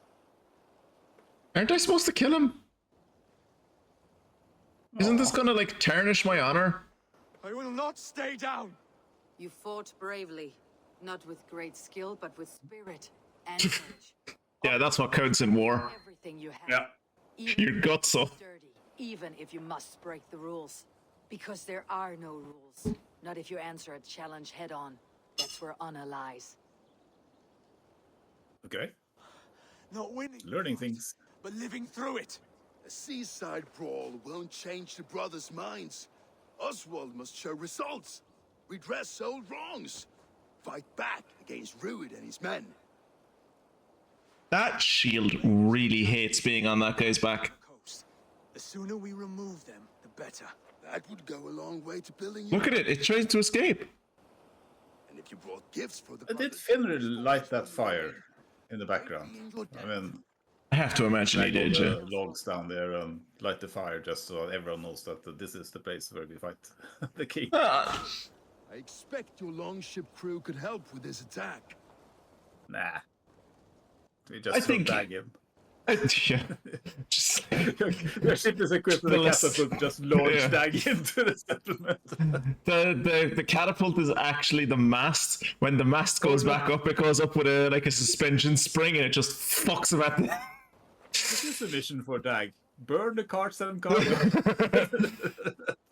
Aren't I supposed to kill him? Isn't this gonna like tarnish my honor? I will not stay down. You fought bravely, not with great skill, but with spirit and courage. Yeah, that's what counts in war. Everything you have. Yeah. Even Your guts up. sturdy, even if you must break the rules. Because there are no rules. Not if you answer a challenge head on. That's where honor lies. Okay. Not winning. Learning things. But living through it. A seaside brawl won't change the brothers' minds. Oswald must show results. Redress old wrongs. Fight back against Rued and his men. That shield really hates being on that guy's back. The sooner we remove them, the better. That would go a long way to building. Look at it, it tries to escape. And if you brought gifts for the Did Finner light that fire in the background? I mean, I have to imagine he did, yeah. Logs down there and light the fire just so everyone knows that this is the place where we fight the king. I expect your longship crew could help with this attack. Nah. We just think Dag him. Yeah. Just their ship is equipped with a catapult, just launch Dag into the settlement. The catapult is actually the mast. When the mast goes back up, it goes up with a suspension spring and it just fucks him at the... This is a mission for Dag. Burn the carts and cargo.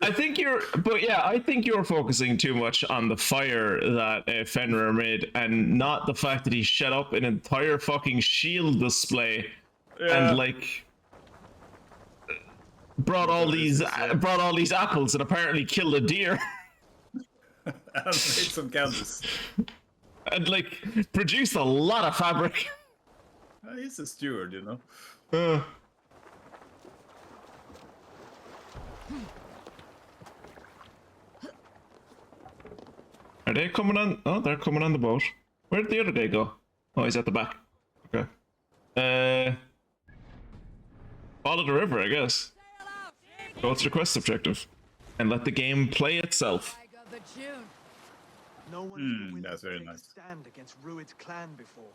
I think you're focusing too much on the fire that Fenrir made and not the fact that he shut up an entire fucking shield display and like brought all these apples and apparently killed a deer. And made some candles. And like produced a lot of fabric. He's a steward, you know. Are they coming on? Oh, they're coming on the boat. Where did the other guy go? Oh, he's at the back. Okay. Follow the river, I guess. Go to the quest objective. And let the game play itself. No one that's very nice. Stand against Rued's clan before.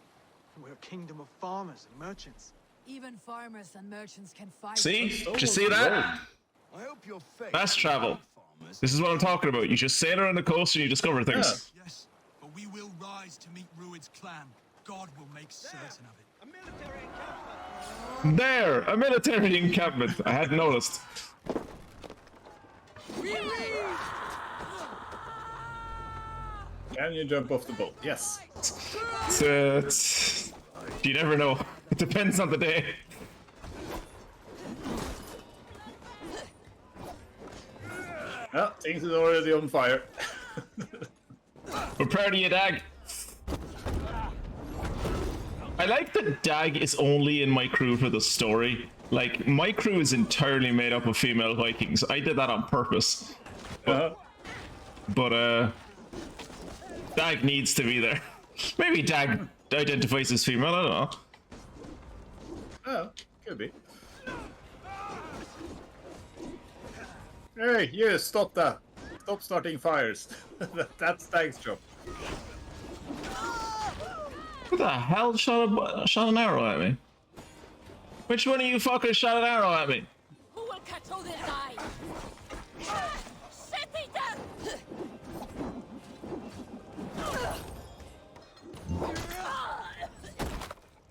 We're a kingdom of farmers and merchants. Even farmers and merchants can fight. See? Did you see that? I hope your faith. Fast travel. This is what I'm talking about. You just sail around the coast and you discover things. Yes, but we will rise to meet Rued's clan. God will make certain of it. A military encampment. There! A military encampment. I hadn't noticed. Can you jump off the boat? Yes. You never know. It depends on the day. Yeah, things is already on fire. We're proud of you, Dag. I like that Dag is only in my crew for the story. Like, my crew is entirely made up of female Vikings. I did that on purpose. But Dag needs to be there. Maybe Dag identifies as female, I don't know. Oh, could be. Hey, you, stop that. Stop starting fires. That's Dag's job. Who the hell shot an arrow at me? Which one of you fuckers shot an arrow at me? Who will control this guy? Set me down!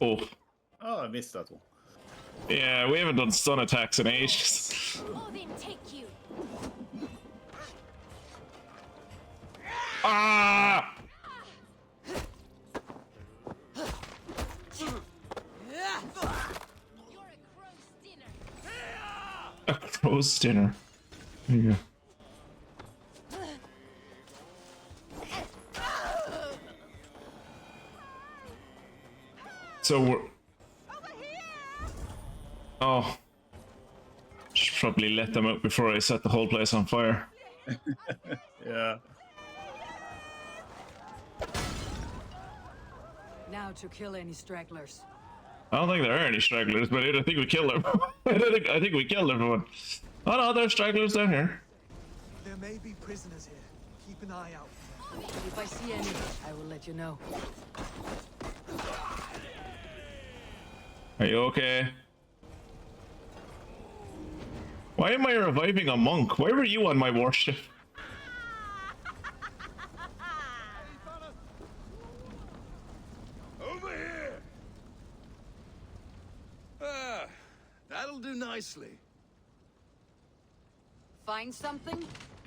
Oh. Oh, I missed that one. Yeah, we haven't done stun attacks in ages. Odin, take you. Ah! A crow's dinner. There you go. So we're... Oh. Should probably let them out before I set the whole place on fire. Yeah. Now to kill any stragglers. I don't think there are any stragglers, but I think we killed them. I think we killed everyone. Oh no, there's stragglers down here. There may be prisoners here. Keep an eye out. If I see any, I will let you know. Are you okay? Why am I reviving a monk? Why were you on my warship? Over here! Ah, that'll do nicely. Find something?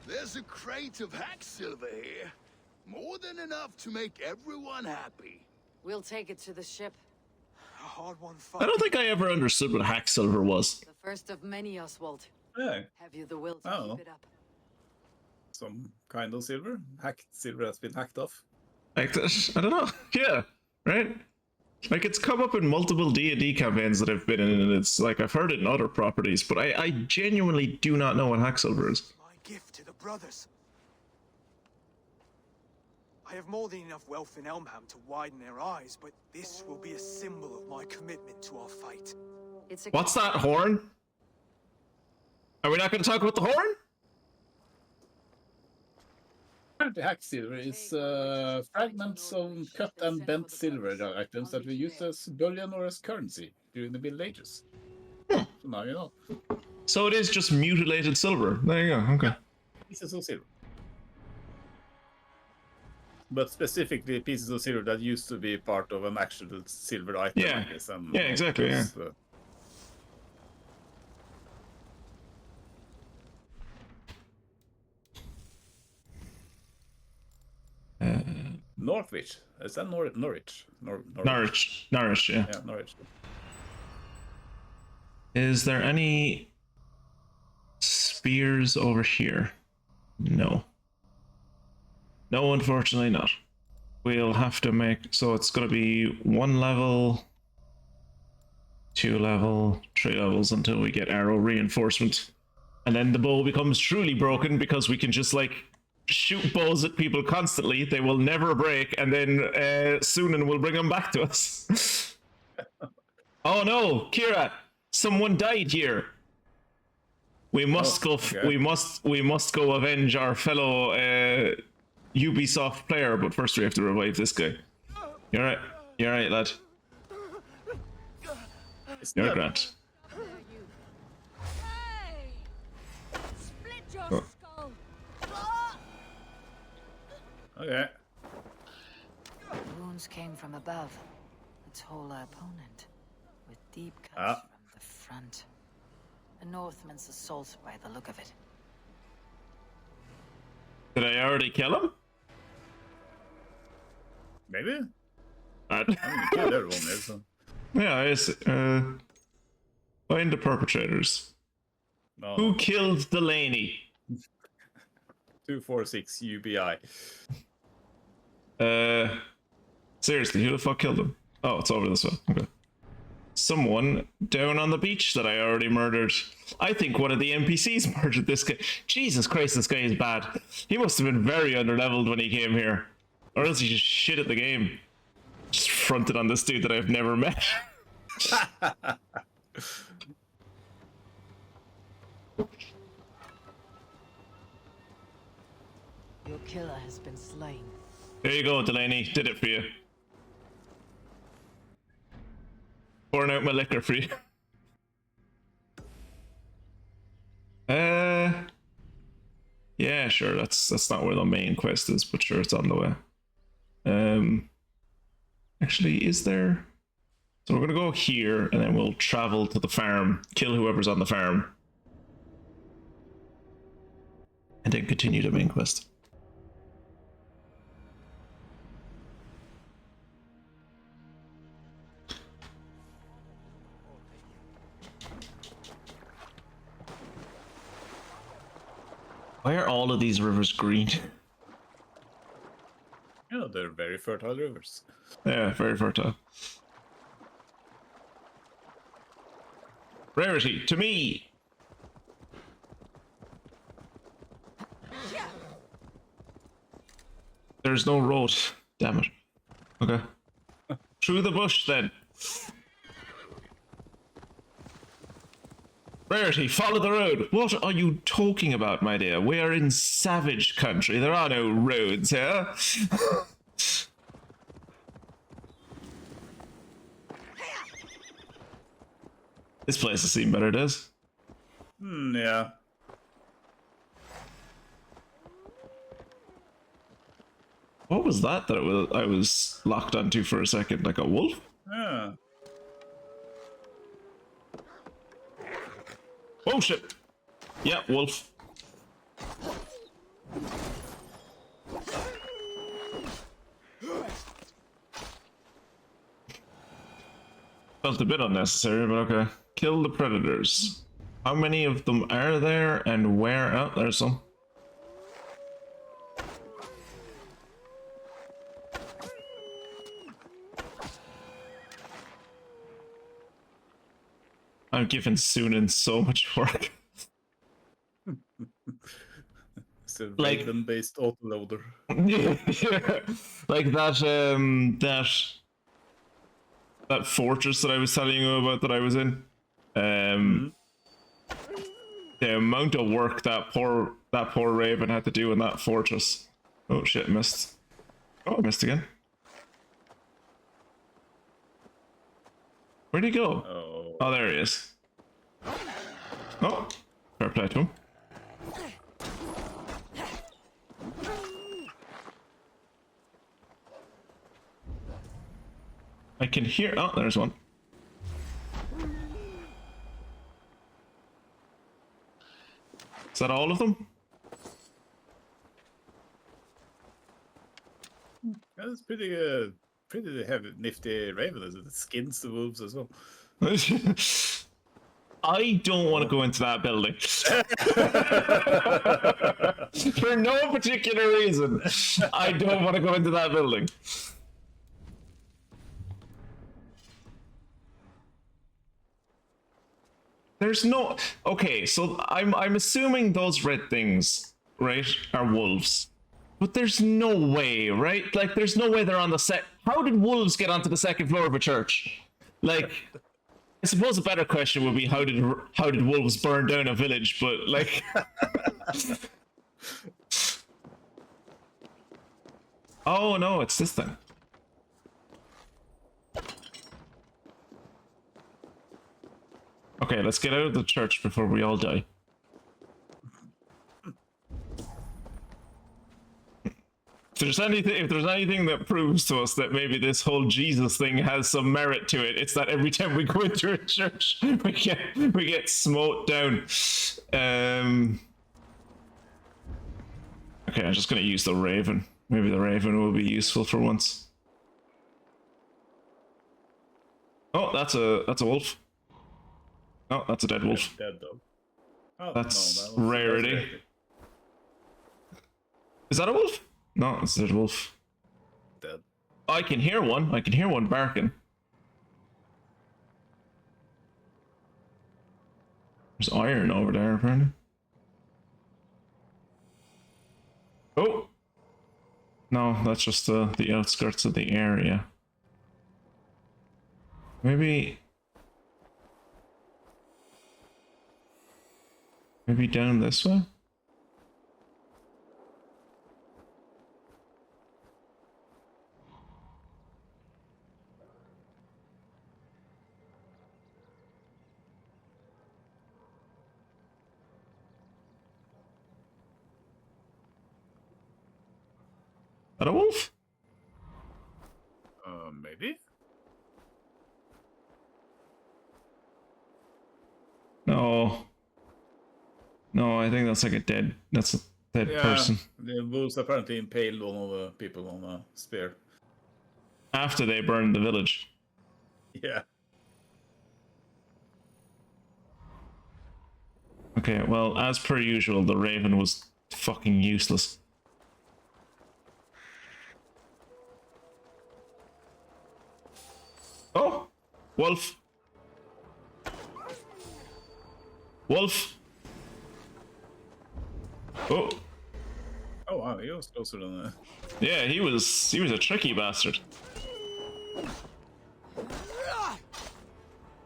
There's a crate of hack silver here. More than enough to make everyone happy. We'll take it to the ship. A hard one. I don't think I ever understood what hack silver was. The first of many, Oswald. Yeah. Have you the will to keep it up? Some kind of silver. Hacked silver has been hacked off. Like this? I don't know. Yeah, right? Like, it's come up in multiple D&D campaigns that I've been in, and it's like, I've heard it in other properties, but I genuinely do not know what hack silver is. My gift to the brothers. I have more than enough wealth in Elmham to widen their eyes, but this will be a symbol of my commitment to our fight. What's that horn? Are we not going to talk about the horn? The hack silver is fragments of cut and bent silver items that were used as bullion or as currency during the Middle Ages. So now you know. So it is just mutilated silver. There you go, okay. Pieces of silver. But specifically pieces of silver that used to be part of an actual silver item. Yeah, I guess, and yeah, exactly, yeah. Northwich. Is that Norwich? Norwich, yeah. Yeah, Norwich. Is there any spears over here? No. No, unfortunately not. We'll have to make... So it's going to be 1 level, 2 level, 3 levels until we get arrow reinforcement. And then the bow becomes truly broken because we can just, like, shoot bows at people constantly. They will never break, and then Sunan will bring them back to us. Oh no, Kira! Someone died here. We must go. Okay. We must go avenge our fellow Ubisoft player. But first, we have to revive this guy. You're right. You're right, lad. You're Grant. Split your Oh. skull. Okay. The wounds came from above. A taller opponent, with deep cuts from the front. A Northman's assault by the look of it. Did I already kill him? Maybe. I mean, you killed everyone there, so. Yeah, it's find the perpetrators. No. Who killed Delaney? 246 UBI. Seriously, who the fuck killed him? Oh, it's over this way. Okay. Someone down on the beach that I already murdered. I think one of the NPCs murdered this guy. Jesus Christ, this guy is bad. He must have been very underleveled when he came here. Or else he just shit at the game. Just fronted on this dude that I've never met. Your killer has been slain. There you go, Delaney. Did it for you. Pouring out my liquor for you. Yeah, sure. That's not where the main quest is, but sure, it's on the way. Actually, is there? So we're gonna go here, and then we'll travel to the farm, kill whoever's on the farm, and then continue the main quest. Why are all of these rivers green? Yeah, they're very fertile rivers. Yeah, very fertile. Rarity, to me! There's no road. Damn it. Okay. Through the bush, then. Rarity, follow the road. What are you talking about, my dear? We are in savage country. There are no roads here. This place has seen better days. Yeah. What was that I was locked onto for a second? Like a wolf? Yeah. Oh shit! Yeah, wolf. Felt a bit unnecessary, but okay. Kill the predators. How many of them are there and where? Oh, there's some. I'm giving Sunan so much work. It's a Like- Raven-based autoloader. Yeah, like that fortress that I was telling you about that I was in. The amount of work that poor Raven had to do in that fortress. Oh shit, missed. Oh, I missed again. Where'd he go? Oh, there he is. Oh, fair play to him. I can hear. Oh, there's one. Is that all of them? That's pretty heavy, nifty Raven. It skins the wolves as well. I don't want to go into that building. For no particular reason. I don't want to go into that building. There's no... Okay, so I'm assuming those red things, right, are wolves. But there's no way, right? Like, there's no way they're on the set. How did wolves get onto the second floor of a church? Like... I suppose a better question would be how did wolves burn down a village, but like oh no, it's this thing. Okay, let's get out of the church before we all die. If there's anything that proves to us that maybe this whole Jesus thing has some merit to it, it's that every time we go into a church, we get smote down. Okay, I'm just gonna use the Raven. Maybe the Raven will be useful for once. Oh, that's a wolf. Oh, that's a dead wolf. Dead though. Oh, that's no, Rarity. Is that a wolf? No, it's not a wolf. Dead. I can hear one. I can hear one barking. There's iron over there, apparently. Oh! No, that's just the outskirts of the area. Maybe down this way? That a wolf? Maybe? No. No, I think that's like a dead person. The wolves apparently impaled one of the people on a spear. After they burned the village. Yeah. Okay, well, as per usual, the raven was fucking useless. Oh! Wolf! Wolf! Oh! Oh wow, he was closer than that. Yeah, he was a tricky bastard.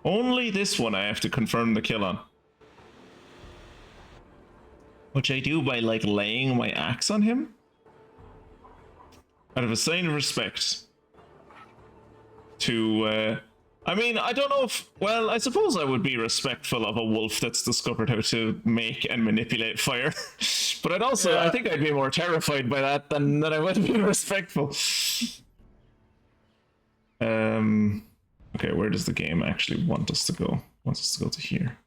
Only this one I have to confirm the kill on. Which I do by, like, laying my axe on him? Out of a sign of respect. To, I mean, I don't know if... Well, I suppose I would be respectful of a wolf that's discovered how to make and manipulate fire. But I'd also... Yeah. I think I'd be more terrified by that than I would be respectful. Okay, where does the game actually want us to go? It wants us to go to here.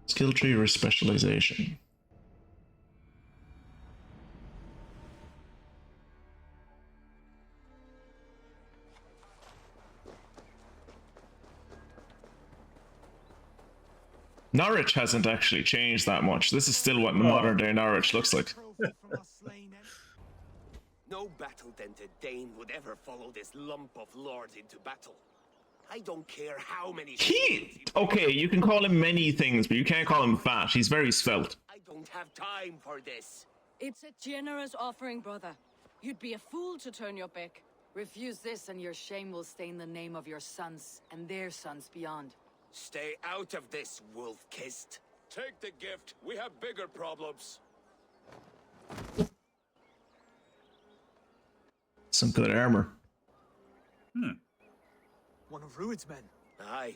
Skill tree or specialization? Norwich hasn't actually changed that much. This is still what modern day Norwich looks like. No battle-dented Dane would ever follow this lump of lord into battle. I don't care how many... Okay, you can call him many things, but you can't call him fat. He's very svelte. I don't have time for this. It's a generous offering, brother. You'd be a fool to turn your back. Refuse this and your shame will stain the name of your sons and their sons beyond. Stay out of this, wolf-kissed. Take the gift. We have bigger problems. Some good armor. One of Rued's men. Aye.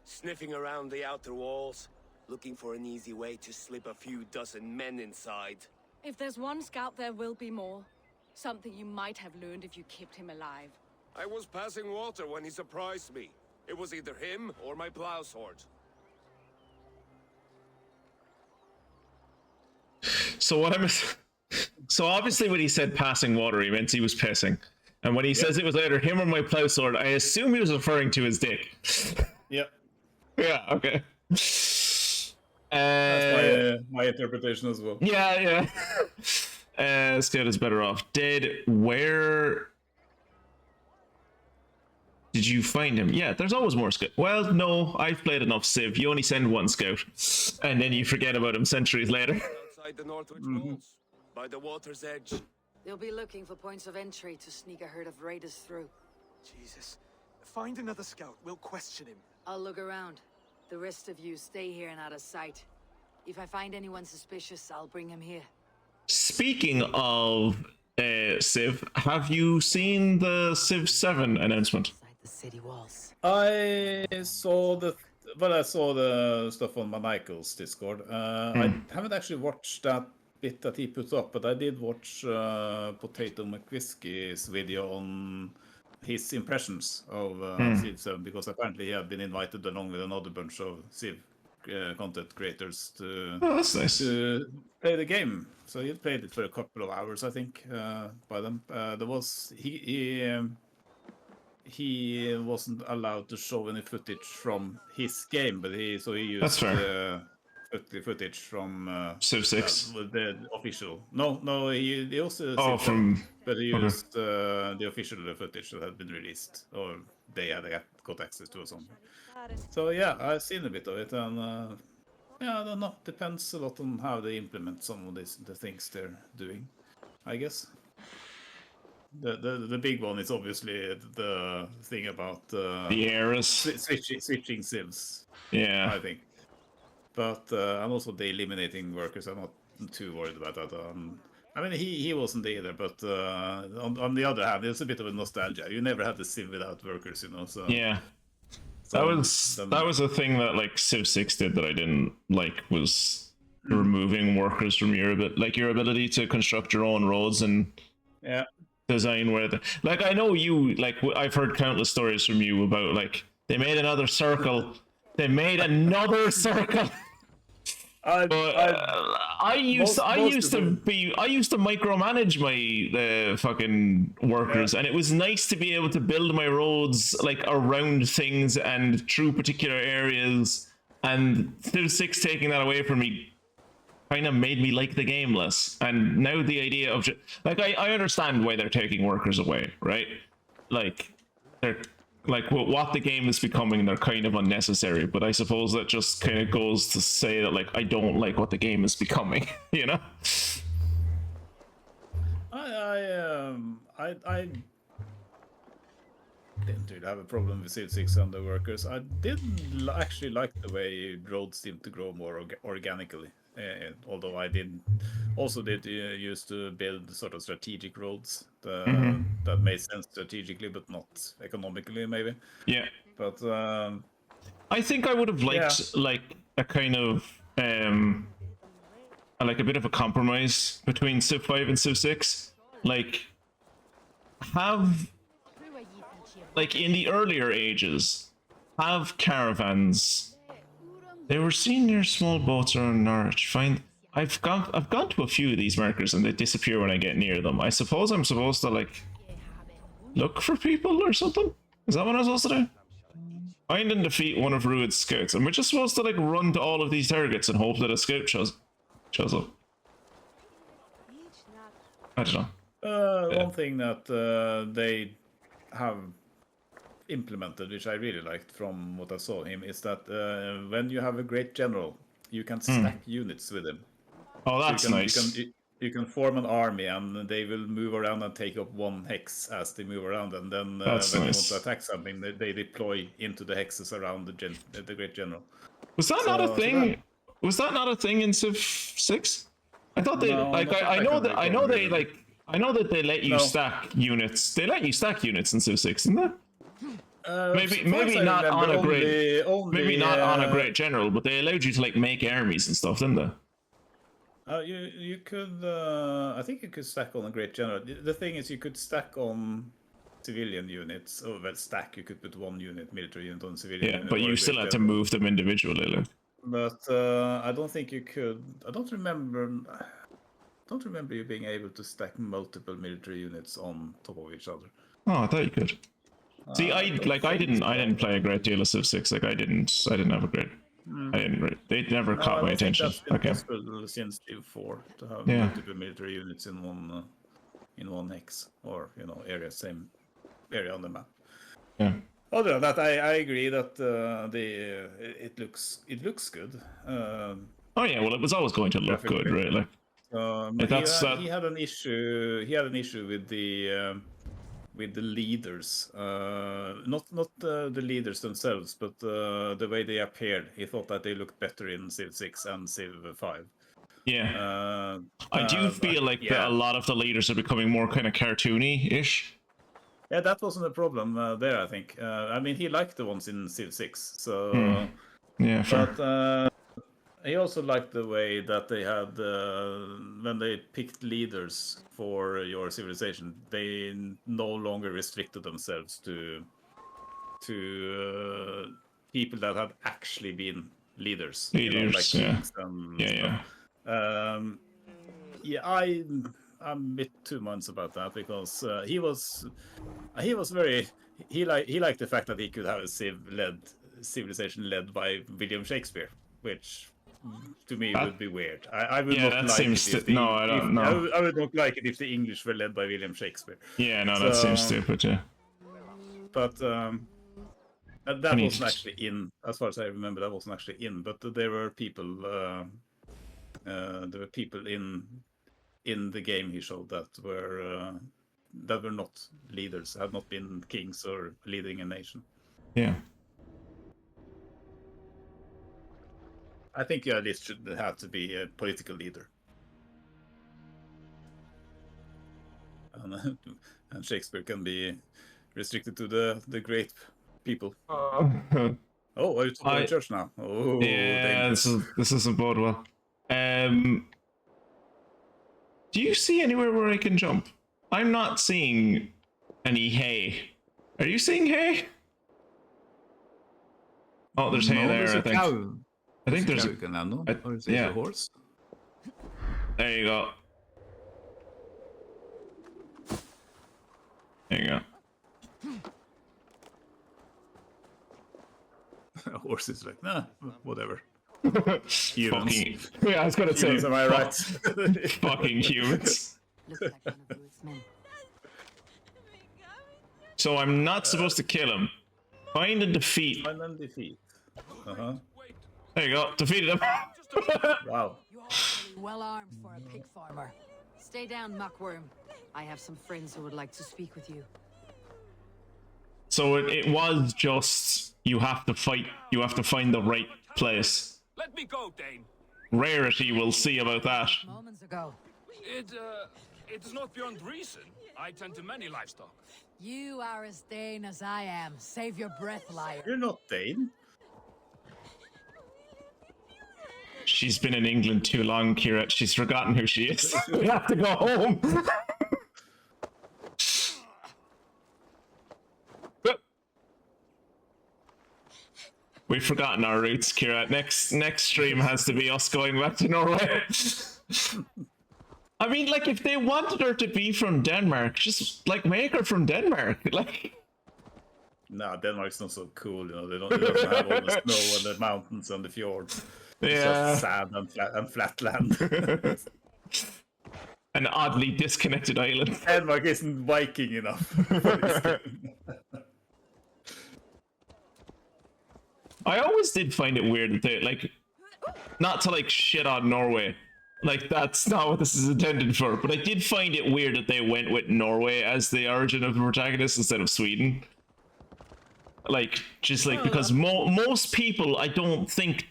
Sniffing around the outer walls, looking for an easy way to slip a few dozen men inside. If there's one scout, there will be more. Something you might have learned if you kept him alive. I was passing water when he surprised me. It was either him or my plow sword. So obviously when he said passing water, he meant he was pissing. And when he says it was either him or my plow sword, I assume he was referring to his dick. Yep. Yeah, okay. That's my interpretation as well. Yeah. Scout is better off dead. Where did you find him? Yeah, there's always more scout. Well, no, I've played enough Civ. You only send one scout, and then you forget about him centuries later. Outside the Northwich walls, by the water's edge. They'll be looking for points of entry to sneak a herd of raiders through. Jesus. Find another scout. We'll question him. I'll look around. The rest of you stay here and out of sight. If I find anyone suspicious, I'll bring him here. Speaking of Civ, have you seen the Civ 7 announcement? The city walls. I saw the stuff on Michael's Discord. I haven't actually watched that bit that he put up, but I did watch Potato McWhiskey's video on his impressions of Civ 7, because apparently he had been invited along with another bunch of Civ content creators to that's nice. To play the game. So he played it for a couple of hours, I think, by them. There was he he wasn't allowed to show any footage from his game, but he That's used fair. footage from Civ 6. the official. No, he also Oh, but he okay. used the official footage that had been released, or they had got access to or something. So yeah, I've seen a bit of it, and yeah, I don't know. Depends a lot on how they implement some of the things they're doing, I guess. The big one is obviously the thing about the eras, switching civs. Yeah, I think. But and also the eliminating workers. I'm not too worried about that. I mean, he wasn't either. But on the other hand, it's a bit of a nostalgia. You never had the civ without workers, you know. So yeah. That was a thing that like Civ 6 did that I didn't like, was removing workers from your ability to construct your own roads and design where like I know you like I've heard countless stories from you about like they made another circle. I used to micromanage my fucking workers, and it was nice to be able to build my roads like around things and through particular areas. And Civ 6 taking that away from me kind of made me like the game less. And now the idea of like I understand why they're taking workers away, right? Like they're like what the game is becoming, they're kind of unnecessary, but I suppose that just kind of goes to say that like I don't like what the game is becoming, you know. I didn't really have a problem with Civ 6 and the workers. I did actually like the way roads seemed to grow more organically. Although I did used to build sort of strategic roads that made sense strategically, but not economically, maybe. Yeah. But I think I would have liked like a kind of like a bit of a compromise between Civ 5 and Civ 6. Like have like in the earlier ages, have caravans. They were seen near small boats around Norwich. I've gone to a few of these markers and they disappear when I get near them. I suppose I'm supposed to like look for people or something? Is that what I'm supposed to do? Find and defeat one of Rued's scouts. And we're just supposed to like run to all of these targets and hope that a scout shows up. I don't know. One thing that they have implemented, which I really liked from what I saw him, is that when you have a great general, you can stack units with him. Oh, that's nice. You can form an army, and they will move around and take up one hex as they move around, and then when they want to attack something, they deploy into the hexes around the great general. Was that not a thing? Was that not a thing in Civ 6? I thought they I know that they let you stack units. They let you stack units in Civ 6, didn't they? Maybe not on a great general, but they allowed you to like make armies and stuff, didn't they? You could I think you could stack on a great general. The thing is, you could stack on civilian units. Oh, well, stack. You could put one military unit on civilian. Yeah, but you still had to move them individually. Like. But I don't think you could. I don't remember you being able to stack multiple military units on top of each other. Oh, I thought you could. See, I didn't play a great deal of Civ 6. Like I didn't have a great. They never caught my attention. That's been possible since Civ 4 to have multiple military units in one hex, or same area on the map. Yeah. Other than that, I agree that it looks good. Oh yeah, well, it was always going to look good, right? Like. He had an issue. He had an issue with the leaders, not the leaders themselves, but the way they appeared. He thought that they looked better in Civ 6 and Civ 5. Yeah, I do feel like a lot of the leaders are becoming more kind of cartoony-ish. Yeah, that wasn't a problem there, I think. I mean, he liked the ones in Civ 6, so... Yeah, fair. But he also liked the way that they had, when they picked leaders for your civilization, they no longer restricted themselves to people that had actually been leaders. Leaders, like kings and stuff. I'm a bit 2 months about that because he was very he liked the fact that he could have a civilization led by William Shakespeare, which to me would be weird. I would not like it if no, I don't know. I would not like it if the English were led by William Shakespeare. Yeah, no, that seems stupid. Yeah. But that wasn't actually in, as far as I remember. That wasn't actually in. But there were people. There were people in the game he showed that were not leaders, had not been kings or leading a nation. Yeah. I think you at least should have to be a political leader. And Shakespeare can be restricted to the great people. Oh, are you talking about church now? Oh, yeah, this isn't bode well. Do you see anywhere where I can jump? I'm not seeing any hay. Are you seeing hay? Oh, there's hay there, I think. Cow. I think there's a cow, or is it a horse? There you go. There you go. A horse is like, nah, whatever. Humans. Yeah, I was gonna say. Am I right? Fucking humans. So I'm not supposed to kill him. Find and defeat. Find and defeat. There you go. Defeated him. Wow. You are really well armed for a pig farmer. Stay down, muckworm. I have some friends who would like to speak with you. So it was just you have to fight. You have to find the right place. Let me go, Dane. Rarity will see about that. Moments ago. It is not beyond reason. I tend to many livestock. You are as Dane as I am. Save your breath, liar. You're not Dane. She's been in England too long, Kira. She's forgotten who she is. We have to go home. We've forgotten our roots, Kira. Next stream has to be us going back to Norway. I mean, like, if they wanted her to be from Denmark, just, like, make her from Denmark. Like... Nah, Denmark's not so cool, you know. They don't have all the snow and the mountains and the fjords. It's Yeah. just sand and flat land. An oddly disconnected island. Denmark isn't Viking enough for this game. I always did find it weird that they, like, not to, like, shit on Norway. Like, that's not what this is intended for. But I did find it weird that they went with Norway as the origin of the protagonist instead of Sweden. Like, just, like, because most people, I don't think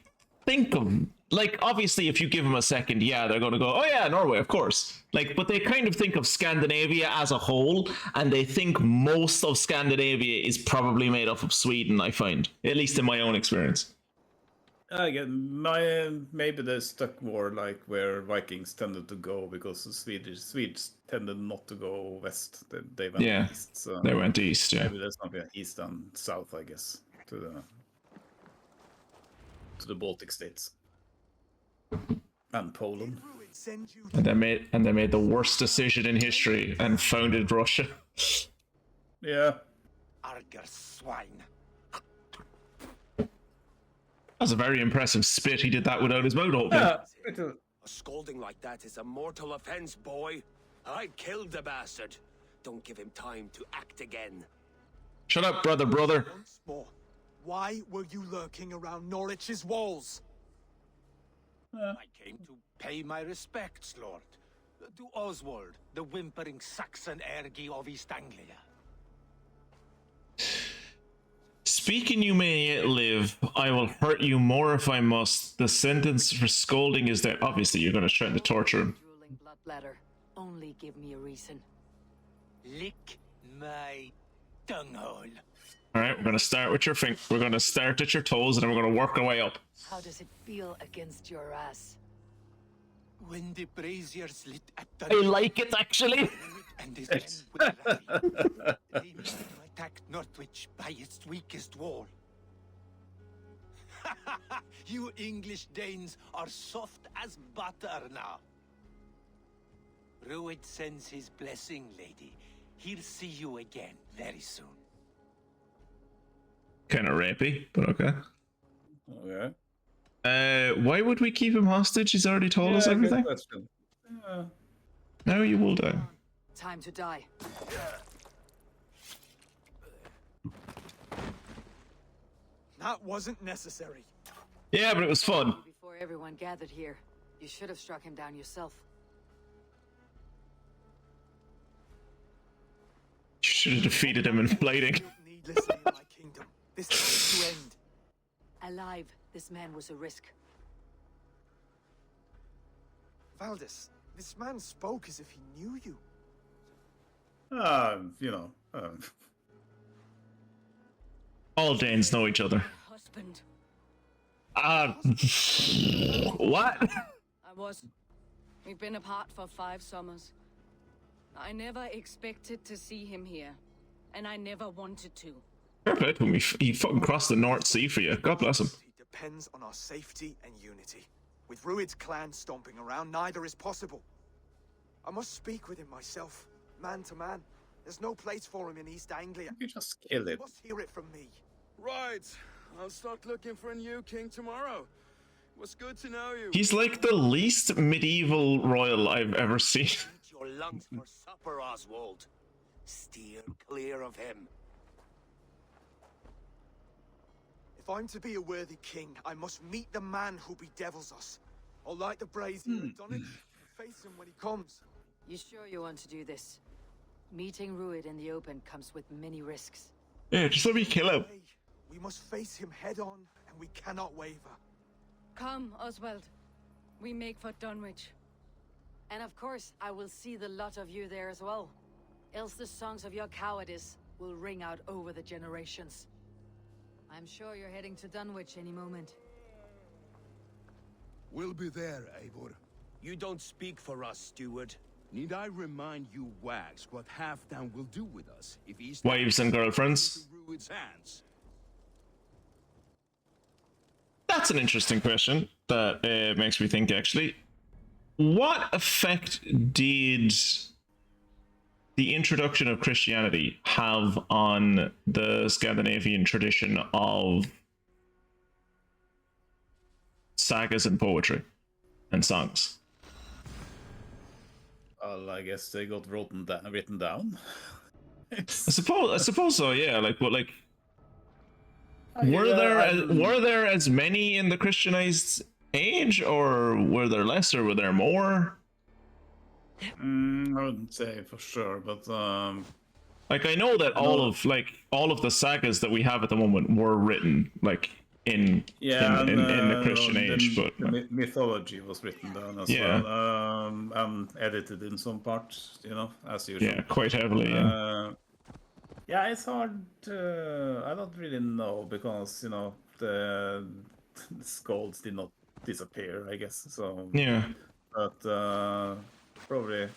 of... Like, obviously, if you give them a second, yeah, they're going to go, oh yeah, Norway, of course. Like, but they kind of think of Scandinavia as a whole, and they think most of Scandinavia is probably made up of Sweden, I find. At least in my own experience. Again, maybe they're stuck more like where Vikings tended to go, because the Swedes tended not to go west. They went east. So they went east, yeah. Maybe there's something east and south, I guess, to the Baltic states. And Poland. And they made the worst decision in history and founded Russia. Yeah. Arger swine. That's a very impressive spit. He did that without his mouth open. A scolding like that is a mortal offense, boy. I killed the bastard. Don't give him time to act again. Shut up, brother. Once more, why were you lurking around Norwich's walls? I came to pay my respects, Lord. To Oswald, the whimpering Saxon ergi of East Anglia. Speaking you may yet live, I will hurt you more if I must. The sentence for scolding is that obviously you're going to try to torture him. Drooling bloodletter. Only give me a reason. Lick my dunghole. All right, we're going to start with your finger. We're going to start at your toes, and then we're going to work our way up. How does it feel against your ass? When the braziers lit at I like it, actually. And his men would rally, they meant to attack Northwich by its weakest wall. You English Danes are soft as butter now. Rued sends his blessing, lady. He'll see you again very soon. Kind of rapey, but okay. Okay. Why would we keep him hostage? He's already told us Yeah, good everything. question. Now you will die. Time to die. That wasn't necessary. Yeah, but it was fun. Before everyone gathered here, you should have struck him down yourself. You should have defeated him in fighting. Needlessly in my kingdom. This has to end. Alive, this man was a risk. Valdis, this man spoke as if he knew you. You know. All Danes know each other. Husband. What? We've been apart for 5 summers. I never expected to see him here, and I never wanted to. Fair play to him. He fucking crossed the North Sea for you. God bless him. It depends on our safety and unity. With Rued's clan stomping around, neither is possible. I must speak with him myself, man to man. There's no place for him in East Anglia. You just kill it. You must hear it from me. Right. I'll start looking for a new king tomorrow. It was good to know you. He's like the least medieval royal I've ever seen. Eat your lungs for supper, Oswald. Steer clear of him. If I'm to be a worthy king, I must meet the man who bedevils us. I'll light the brazier at Dunwich and face him when he comes. You sure you want to do this? Meeting Rued in the open comes with many risks. Yeah, just let me kill him. We must face him head on, and we cannot waver. Come, Oswald. We make for Dunwich. And of course, I will see the lot of you there as well. Else the songs of your cowardice will ring out over the generations. I'm sure you're heading to Dunwich any moment. We'll be there, Eivor. You don't speak for us, steward. Need I remind you wags what Halfdan will do with us if East Wives and girlfriends? Rued's hands? That's an interesting question that makes me think, actually. What effect did the introduction of Christianity have on the Scandinavian tradition of sagas and poetry and songs? Well, I guess they got written down. I suppose so. Yeah, like, but like, were there as many in the Christianized age, or were there less, or were there more? I wouldn't say for sure, but like, I know that all of the sagas that we have at the moment were written like in the Christian age, but the mythology was written down as well, and edited in some parts, as usual. Yeah, quite heavily. Yeah, it's hard to. I don't really know because the scolds did not disappear, I guess. So yeah, but probably.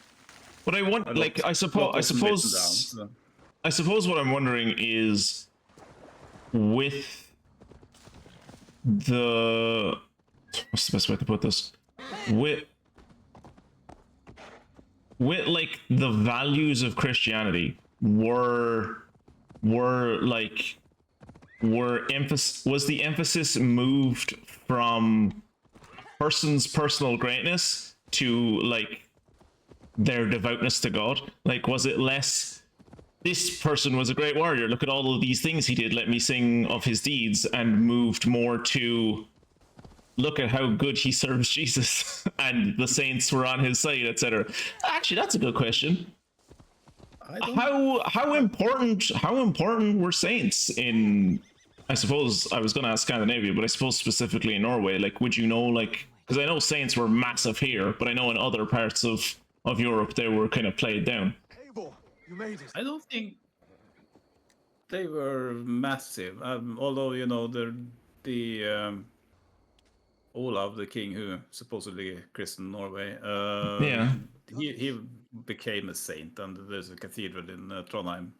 But I want, like, I suppose what I'm wondering is with what's the best way to put this? With like the values of Christianity was the emphasis moved from a person's personal greatness to like their devoutness to God? Like, was it less, this person was a great warrior, look at all of these things he did, let me sing of his deeds, and moved more to look at how good he serves Jesus and the saints were on his side, etc. Actually, that's a good question. How important were saints in, I suppose I was going to ask Scandinavia, but I suppose specifically in Norway? Like, would you know, like, because I know saints were massive here, but I know in other parts of Europe they were kind of played down. You made it. I don't think they were massive, although the Olav, the king who supposedly christened Norway, he became a saint, and there's a cathedral in Trondheim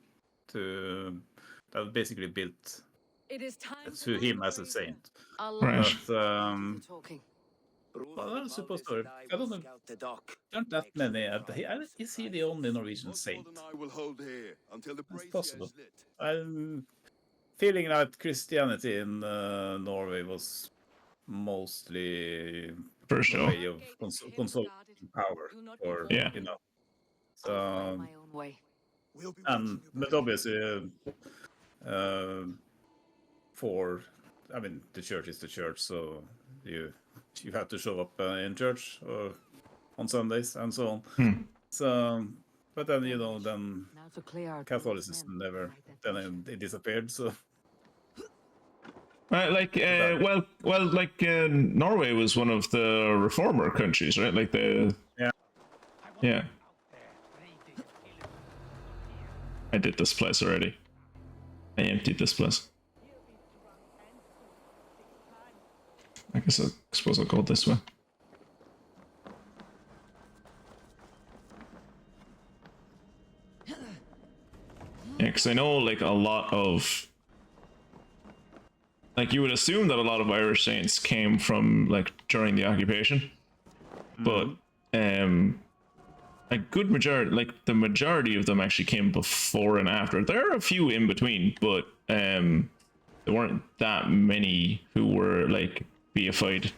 that was basically built It is time to him as a saint. I'll But Well, that's supposed to. I don't know. Aren't that many? Is he the only Norwegian saint? I will hold here until the It's brazier possible. is lit. I'm feeling that Christianity in Norway was mostly For a sure. way of consolidating power, or Yeah. you know. So, My own way. but obviously, I mean, the church is the church, so you have to show up in church or on Sundays and so on. So, but then then Now to clear our Catholicism never, then it disappeared. So, Like, Norway was one of the reformer countries, right? Like yeah. I did this place already. I emptied this place. I suppose I'll go this way. Yeah, because I know like a lot of, like, you would assume that a lot of Irish saints came from like during the occupation, but a good majority, like the majority of them, actually came before and after. There are a few in between, but there weren't that many who were like beatified,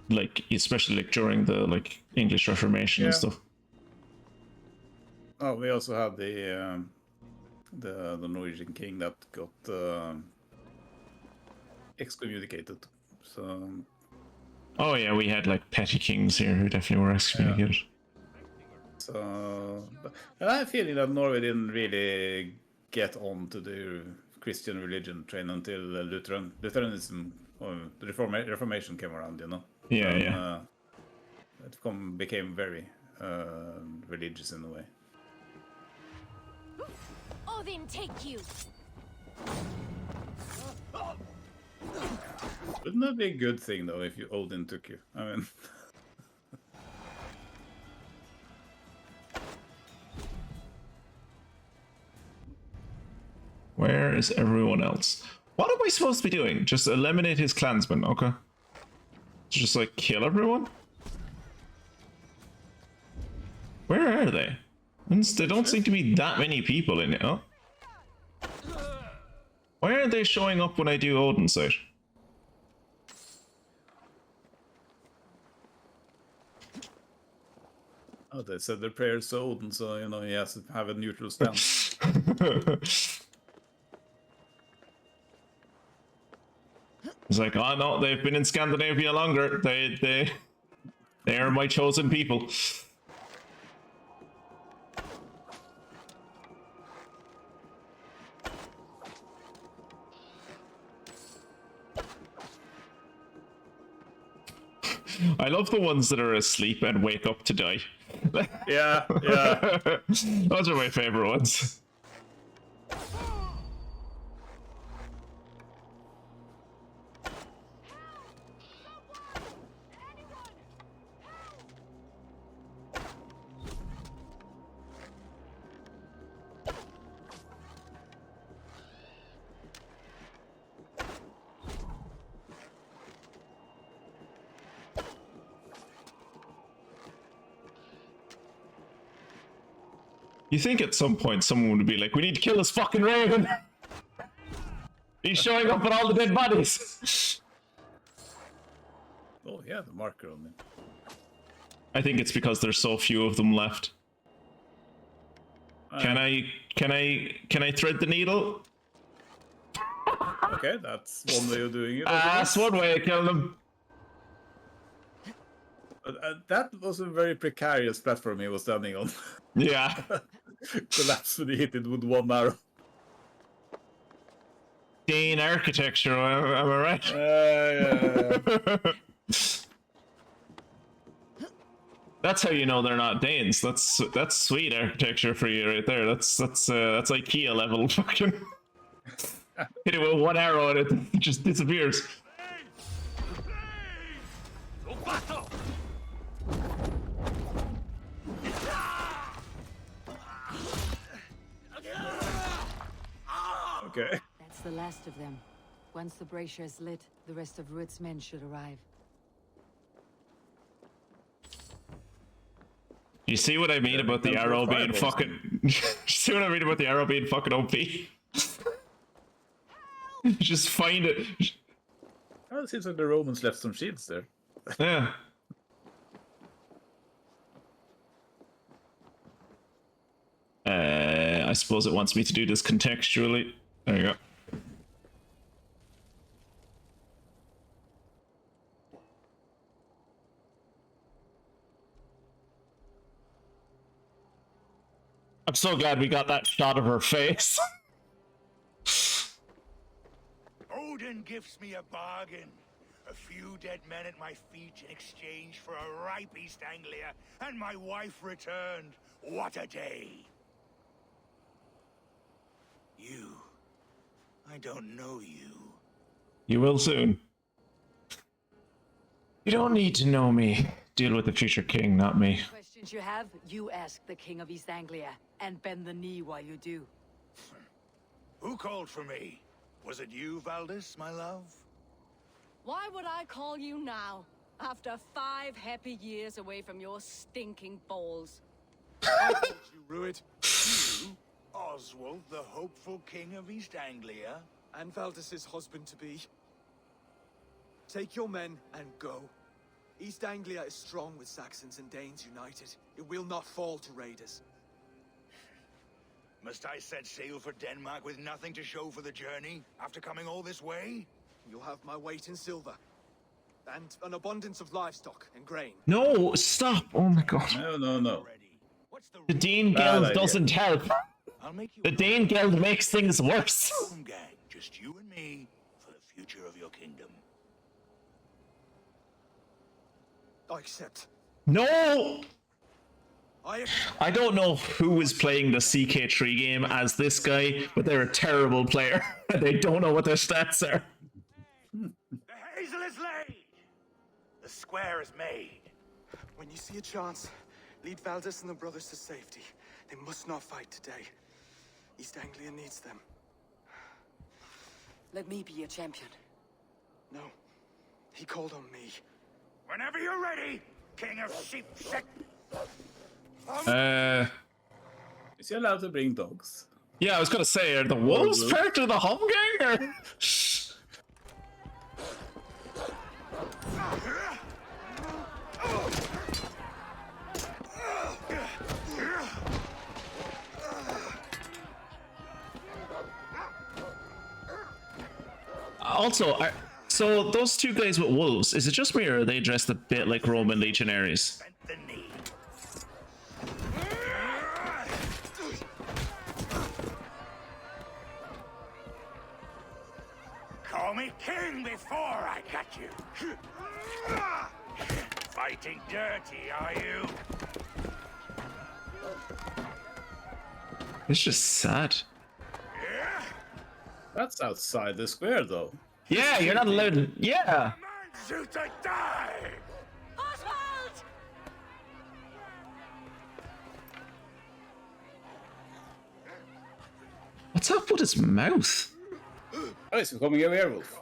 like especially like during the like English Reformation and stuff. Oh, we also had the Norwegian king that got excommunicated. So. Oh yeah, we had like petty kings here who definitely were excommunicated. Yeah. So, and I have a feeling that Norway didn't really get on to the Christian religion train until Lutheranism or the Reformation came around, you know. Yeah, It became very religious in a way. Odin, take you. Wouldn't that be a good thing though if Odin took you? I mean. Where is everyone else? What am I supposed to be doing? Just eliminate his clansmen, okay? Just like kill everyone? Where are they? There don't seem to be that many people in it, huh? Why aren't they showing up when I do Odin's site? Oh, they said their prayers to Odin, so you know he has to have a neutral stance. It's like, oh no, they've been in Scandinavia longer. They are my chosen people. I love the ones that are asleep and wake up to die. Yeah. Those are my favorite ones. You think at some point someone would be like, we need to kill this fucking raven! He's showing up with all the dead bodies! Oh yeah, the marker on it. I think it's because there's so few of them left. Can I thread the needle? Okay, that's one way of doing it. That's one way of killing them. That was a very precarious platform he was standing on. Yeah. Collapsed when he hit it with one arrow. Dane architecture, am I right? Yeah. That's how you know they're not Danes. That's sweet architecture for you right there. That's IKEA level fucking. Hit it with one arrow and it just disappears. Okay. That's the last of them. Once the brazier is lit, the rest of Ruud's men should arrive. You see what I mean about the arrow being fucking... You see what I mean about the arrow being fucking OP? Just find it. Oh, it seems like the Romans left some shields there. Yeah. I suppose it wants me to do this contextually. There you go. I'm so glad we got that shot of her face. Odin gives me a bargain. A few dead men at my feet in exchange for a ripe East Anglia, and my wife returned. What a day! You. I don't know you. You will soon. You don't need to know me. Deal with the future king, not me. Questions you have, you ask the King of East Anglia, and bend the knee while you do. Who called for me? Was it you, Valdis, my love? Why would I call you now, after 5 happy years away from your stinking balls? I told you, Rued. You, Oswald, the hopeful king of East Anglia. And Valdis's husband-to-be. Take your men and go. East Anglia is strong with Saxons and Danes united. It will not fall to raiders. Must I set sail for Denmark with nothing to show for the journey, after coming all this way? You'll have my weight in silver. And an abundance of livestock and grain. No, stop! Oh my god. No. The Dane Guild doesn't help. The Dane Guild makes things worse. Gang, just you and me, for the future of your kingdom. I accept. No! I don't know who is playing the CK3 game as this guy, but they're a terrible player. They don't know what their stats are. The hazel is laid! The square is made. When you see a chance, lead Valdis and the brothers to safety. They must not fight today. East Anglia needs them. Let me be your champion. No. He called on me. Whenever you're ready, King of Sheep Shit. Is he allowed to bring dogs? Yeah, I was gonna say, are the wolves part of the home gang? Or... Also, so those two guys with wolves, is it just me or are they dressed a bit like Roman legionaries? Call me king before I cut you. Fighting dirty, are you? It's just sad. That's outside the square, though. Yeah, you're not allowed. Yeah. You to die! Oswald! What's up with his mouth? Oh, he's becoming a werewolf.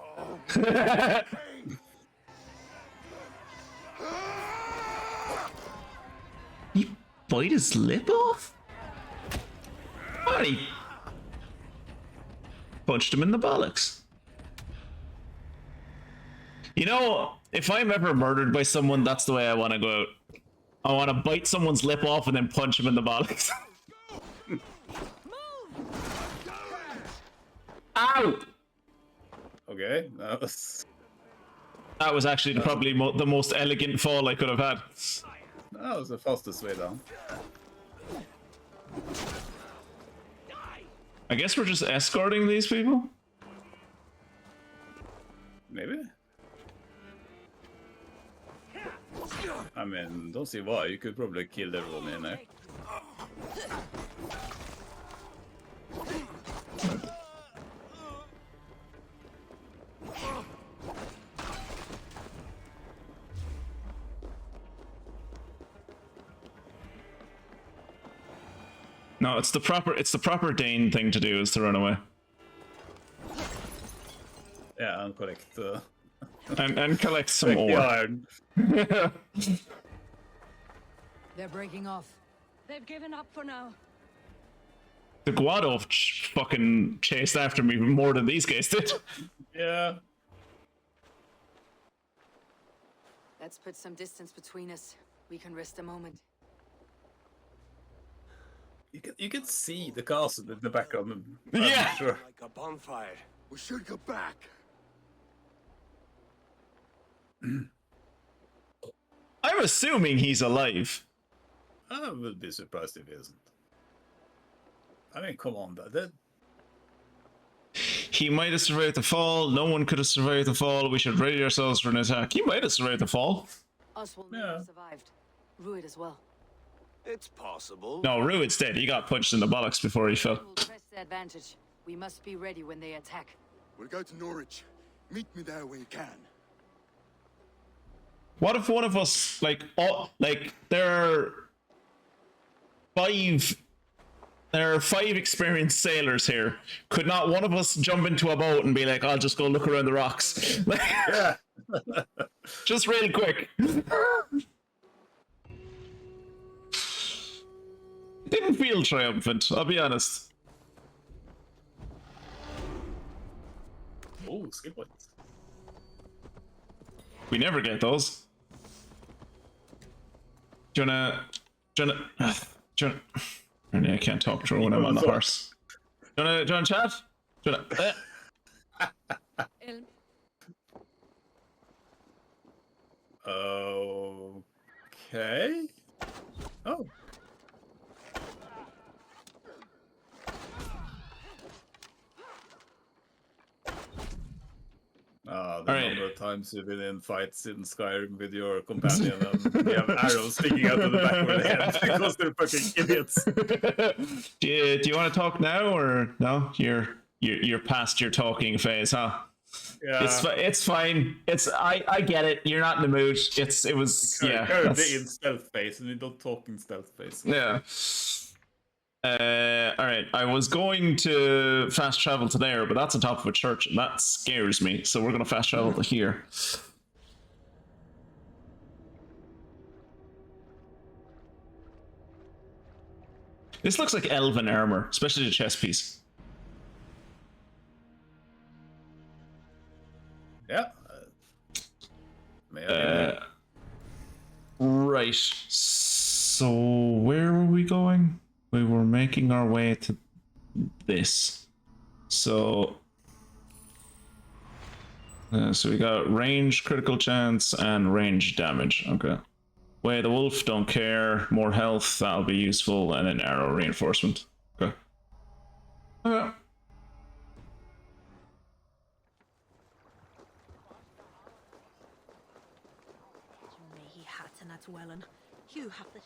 He bite his lip off? Oh, he punched him in the bollocks. You know, if I'm ever murdered by someone, that's the way I want to go out. I want to bite someone's lip off and then punch him in the bollocks. Ow! Okay, that was actually probably the most elegant fall I could have had. That was the fastest way down. I guess we're just escorting these people? Maybe? I mean, don't see why. You could probably kill everyone in there. No, it's the proper Dane thing to do is to run away. Yeah, and collect and collect some ore. Iron. They're breaking off. They've given up for now. The Guado fucking chased after me more than these guys did. Yeah. Let's put some distance between us. We can rest a moment. You can see the castle in the background. Yeah. Sure. Like a bonfire. We should go back. I'm assuming he's alive. I would be surprised if he isn't. I mean, come on, that He might have survived the fall. No one could have survived the fall. We should ready ourselves for an attack. He might have survived the fall. Oswald may have survived. Ruid as well. It's possible. No, Ruid's dead. He got punched in the bollocks before he fell. We'll press the advantage. We must be ready when they attack. We'll go to Norwich. Meet me there when you can. What if one of us, there are five experienced sailors here. Could not one of us jump into a boat and be like, I'll just go look around the rocks? Yeah. Just really quick. Didn't feel triumphant, I'll be honest. Oh, skill points. We never get those. Do you wanna I can't talk through when I'm on the horse. Do you wanna chat? Do you wanna, Okay. Oh. The number of times you've been in fights in Skyrim with your companion and you have arrows sticking out of the back of their head because they're fucking idiots. do you want to talk now or no? You're past your talking phase, huh? Yeah. It's fine. I get it. You're not in the mood. It was currently in stealth phase and we don't talk in stealth phase. Yeah. Alright, I was going to fast travel to there, but that's on top of a church, and that scares me, so we're going to fast travel to here. This looks like elven armor, especially the chest piece. Yeah. Right, so where were we going? We were making our way to this. So we got range, critical chance, and range damage. Okay. Way of the wolf, don't care. More health, that'll be useful, and an arrow reinforcement. Okay. Okay. He hat and that's well, and you have the.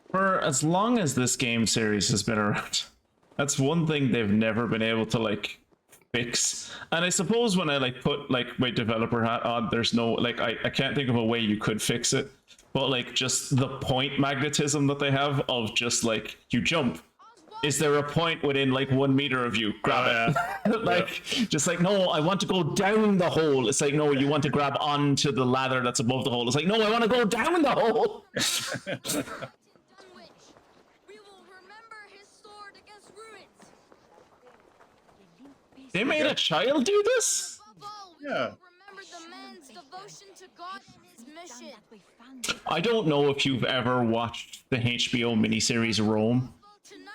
For as long as this game series has been around, that's one thing they've never been able to fix. And I suppose when I put my developer hat on, there's no I can't think of a way you could fix it. But just the point magnetism that they have of just you jump. Is there a point within 1 meter of you? Grab it. Just no, I want to go down the hole. It's no, you want to grab onto the ladder that's above the hole. It's no, I want to go down the hole. They made a child do this? Yeah. I don't know if you've ever watched the HBO miniseries Rome,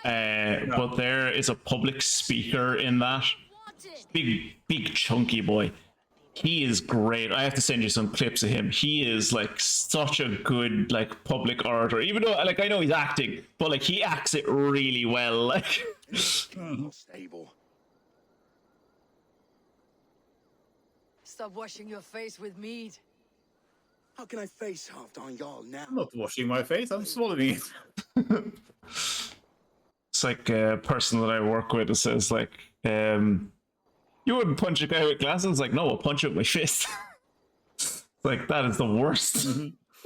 but there is a public speaker in that. Big chunky boy. He is great. I have to send you some clips of him. He is such a good public orator. Even though I know he's acting, but he acts it really well. Stable. Stop washing your face with mead. How can I face Halfdan Jarl now? I'm not washing my face, I'm swallowing it. It's a person that I work with that says you wouldn't punch a guy with glasses? No, I'll punch you with my fist. That is the worst.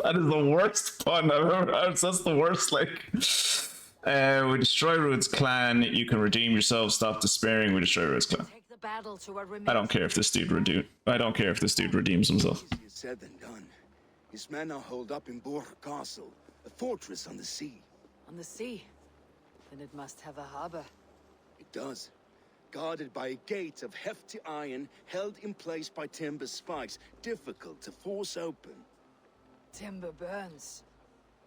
That is the worst pun I've ever heard. That's the worst We destroy Rued's clan. You can redeem yourself. Stop despairing. We destroy Rued's clan. Take the battle to what remains. I don't care if this dude redeems himself. Easier said than done. His men are holed up in Borg Castle, a fortress on the sea. On the sea? Then it must have a harbor. It does. Guarded by a gate of hefty iron, held in place by timber spikes, difficult to force open. Timber burns.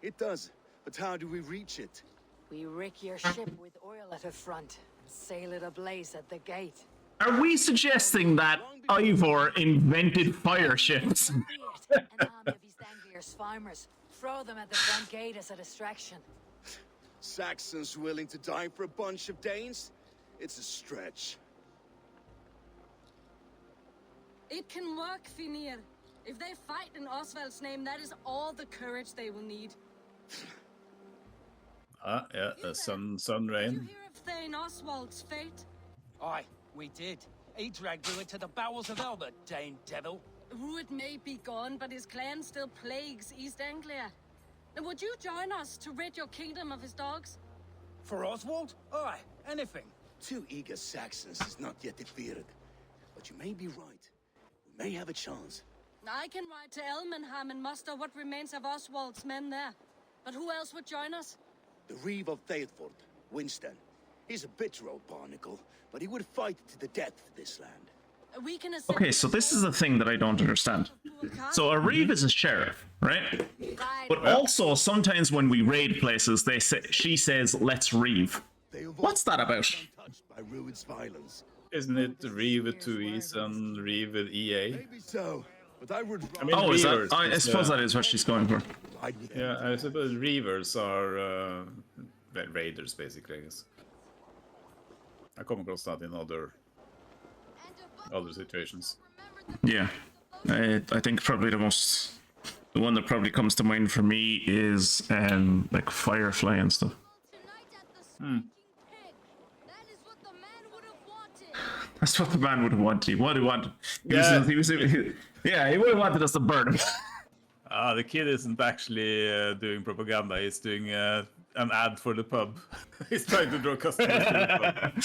It does, but how do we reach it? We rig your ship with oil at the front, and sail it ablaze at the gate. Are we suggesting that Ivor invented fire ships? An army of East Anglia's farmers. Throw them at the front gate as a distraction. Saxons willing to die for a bunch of Danes? It's a stretch. It can work, Finir. If they fight in Oswald's name, that is all the courage they will need. Yeah, sun Did rain. you hear of Thane Oswald's fate? Aye, we did. He dragged Rued to the bowels of Albert, Dane devil. Rued may be gone, but his clan still plagues East Anglia. Now, would you join us to rid your kingdom of his dogs? For Oswald? Aye, anything. 2 eager Saxons is not yet defeated. But you may be right. We may have a chance. I can ride to Elmenham and muster what remains of Oswald's men there. But who else would join us? The Reeve of Thetford, Winston. He's a bitter old barnacle, but he would fight to the death for this land. We can Okay, so this is the thing that I don't understand. So a reeve is a sheriff, right? But also sometimes when we raid places, she says, "Let's reeve." What's that about? By Rued's violence. Isn't it Reeve with 2 E's and Reeve with EA? Maybe so, but I would. I mean, Oh, is that? Reavers I is, suppose that is what she's going for. Yeah, I suppose Reavers are raiders, basically, I guess. I come across that in other situations. Yeah, I think probably the one that probably comes to mind for me is like Firefly and stuff. That's what the man would have wanted. What he wanted. Yeah. He would have wanted us to burn him. The kid isn't actually doing propaganda. He's doing an ad for the pub. He's trying to draw customers to the pub.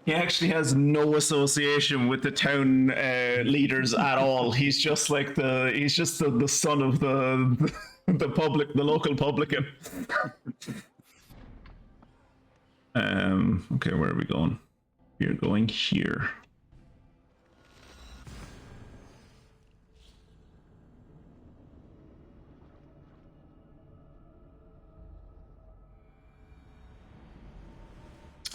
He actually has no association with the town leaders at all. He's just like the son of the local publican. Okay, where are we going? We're going here.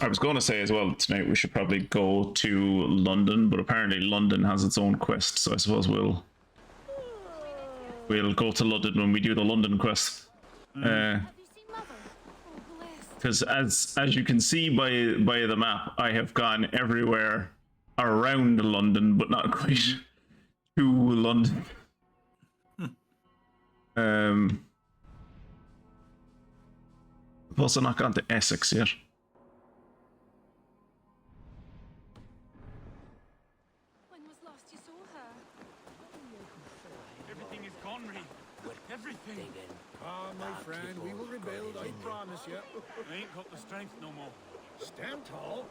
I was going to say as well tonight we should probably go to London, but apparently London has its own quest, so I suppose we'll go to London when we do the London quest. Because as you can see by the map, I have gone everywhere around London, but not quite to London. I've also not gone to Essex yet. Everything is gone, Reeve. Everything. Ah, my friend, we will rebuild, I promise you. I ain't got the strength no more. Stand tall.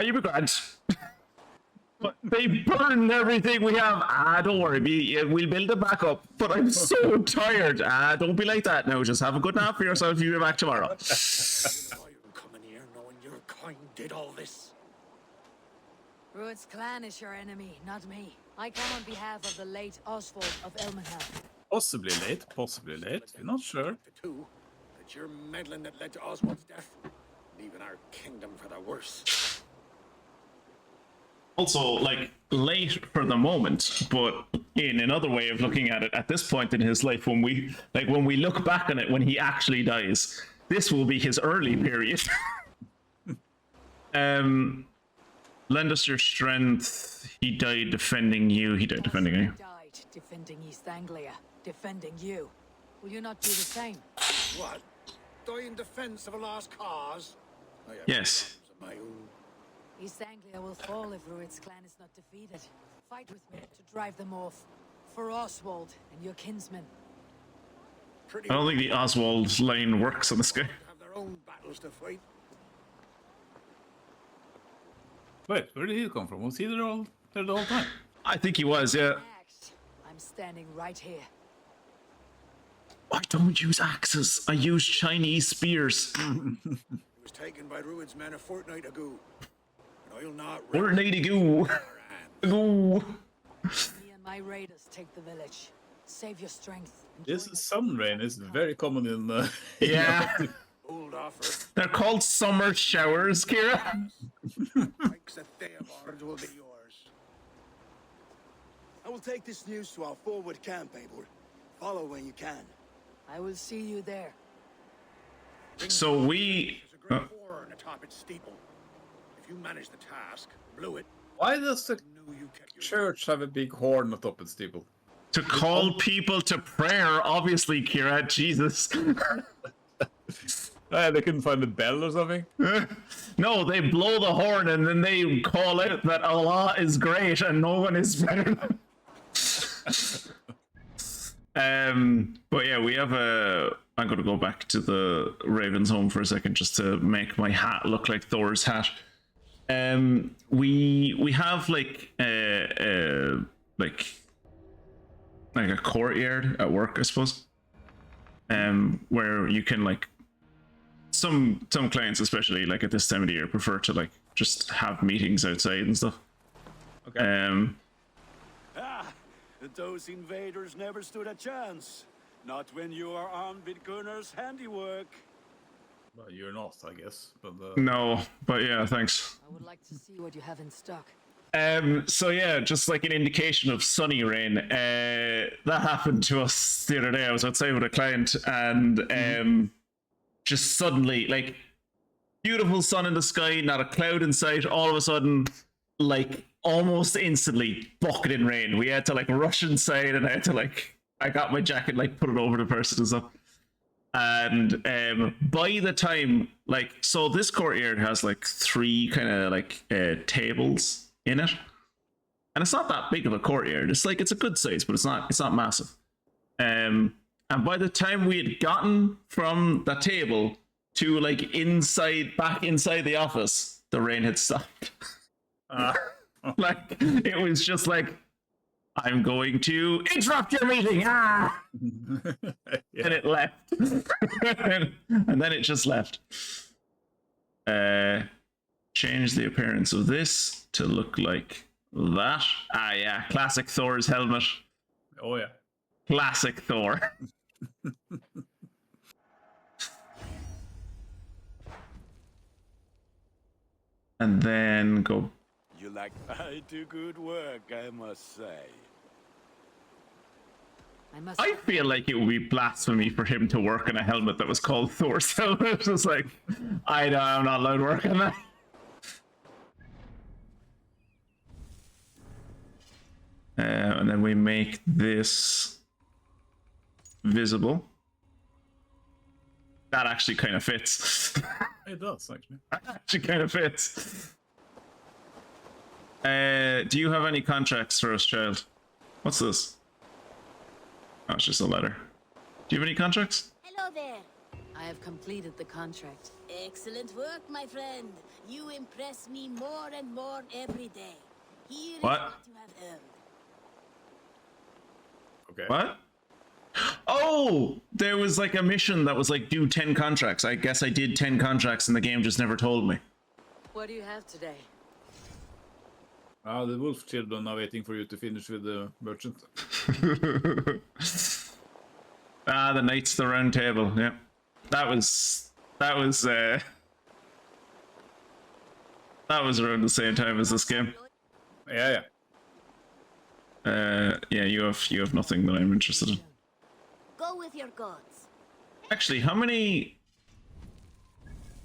You be grand. But they burned everything we have. Don't worry, we'll build it back up. But I'm so tired. Don't be like that now. Just have a good nap for yourself. You'll be back tomorrow. Coming here knowing your kind did all this. Rued's clan is your enemy, not me. I come on behalf of the late Oswald of Elmenham. Possibly late. We're not sure. Too, that your meddling that led to Oswald's death, leaving our kingdom for the worse. Also, like, late for the moment, but in another way of looking at it, at this point in his life, when we look back on it, when he actually dies, this will be his early period. Lend us your strength. He died defending you. He died defending you. Died defending East Anglia, defending you. Will you not do the same? What? Die in defense of a lost cause? Yes. My own. East Anglia will fall if Rued's clan is not defeated. Fight with me to drive them off. For Oswald and your kinsmen. pretty I don't think the Oswald line works on this guy. have their own battles to fight. Wait, where did he come from? Was he there the whole time? I think he was, yeah. I'm standing right here. I don't use axes. I use Chinese spears. He was taken by Rued's men a fortnight ago. And I'll not Fortnight ago. Me and my raiders take the village. Save your strength. This sun rain is very common in. Yeah. Old offer. They're called summer showers, Kira. Likes a Theobald will be yours. I will take this news to our forward camp, Abel. Follow when you can. I will see you there. So we... There's a great horn atop its steeple. If you manage the task, blew it. Why does the church have a big horn atop its steeple? To call people to prayer, obviously, Kira. Jesus. They couldn't find the bell or something? No, they blow the horn and then they call out that Allah is great and no one is better. But yeah, we have a... I'm going to go back to the Raven's home for a second just to make my hat look like Thor's hat. We have like a courtyard at work, I suppose. Where you can like some clients, especially like at this time of the year, prefer to like just have meetings outside and stuff. Okay. Those invaders never stood a chance. Not when you are armed with Gunnar's handiwork. Well, you're not, I guess. But No, but yeah, thanks. I would like to see what you have in stock. So yeah, just like an indication of sunny rain. That happened to us the other day. I was outside with a client and just suddenly, like, beautiful sun in the sky, not a cloud in sight. All of a sudden, like, almost instantly, bucketing rain. We had to like rush inside, and I had to like, I got my jacket, like, put it over the person and stuff. And by the time, like, so this courtyard has like 3 kind of like tables in it, and it's not that big of a courtyard. It's like, it's a good size, but it's not massive. And by the time we had gotten from the table to like back inside the office, the rain had stopped. Like, it was just like, I'm going to interrupt your meeting. Yeah. And it left. And then it just left. Change the appearance of this to look like that. Ah, yeah. Classic Thor's helmet. Oh, yeah. Classic Thor. And then go. You like I do good work, I must say. I feel like it would be blasphemy for him to work on a helmet that was called Thor's helmet. It's like, I'm not allowed to work on that. And then we make this visible. That actually kind of fits. It does, actually. That actually kind of fits. Do you have any contracts for us, child? What's this? Oh, it's just a letter. Do you have any contracts? Hello there. I have completed the contract. Excellent work, my friend. You impress me more and more every day. Here is What? what you have earned. Okay. What? Oh, there was like a mission that was like, do 10 contracts. I guess I did 10 contracts and the game just never told me. What do you have today? The wolf children are waiting for you to finish with the merchant. The Knights of the Round Table. Yeah, that was around the same time as this game. Yeah. Yeah, you have nothing that I'm interested in. Go with your gods. Actually, how many?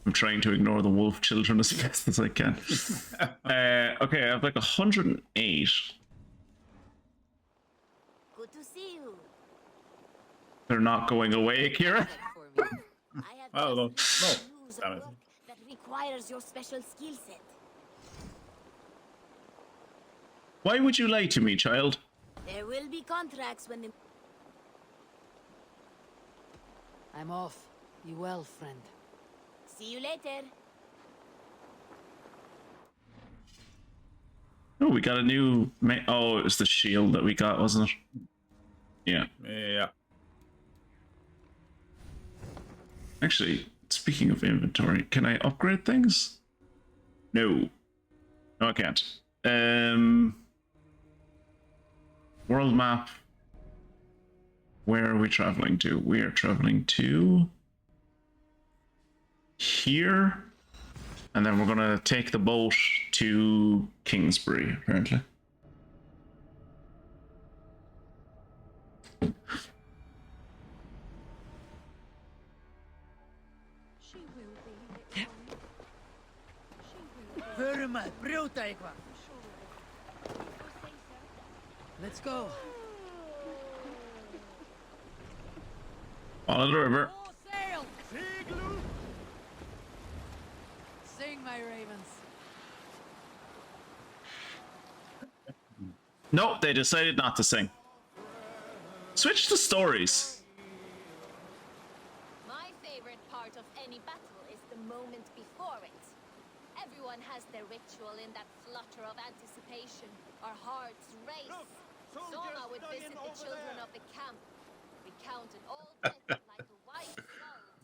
I'm trying to ignore the wolf children as best as I can. Okay, I have like 108. Good to see you. They're not going away, Kira. Oh, no. Use a work that requires your special skill set. Why would you lie to me, child? There will be contracts when the... I'm off. Be well, friend. See you later. Oh, we got a new... Oh, it was the shield that we got, wasn't it? Yeah. Yeah. Actually, speaking of inventory, can I upgrade things? No. No, I can't. World map. Where are we traveling to? We are traveling to... here. And then we're gonna take the boat to Kingsbury, apparently. Let's go. Follow the river. Sail! Sing, my ravens. No, they decided not to sing. Switch to stories. My favorite part of any battle is the moment before it. Everyone has their ritual in that flutter of anticipation. Our hearts race. Soma would visit the children of the camp, recounted all death like a wise skald.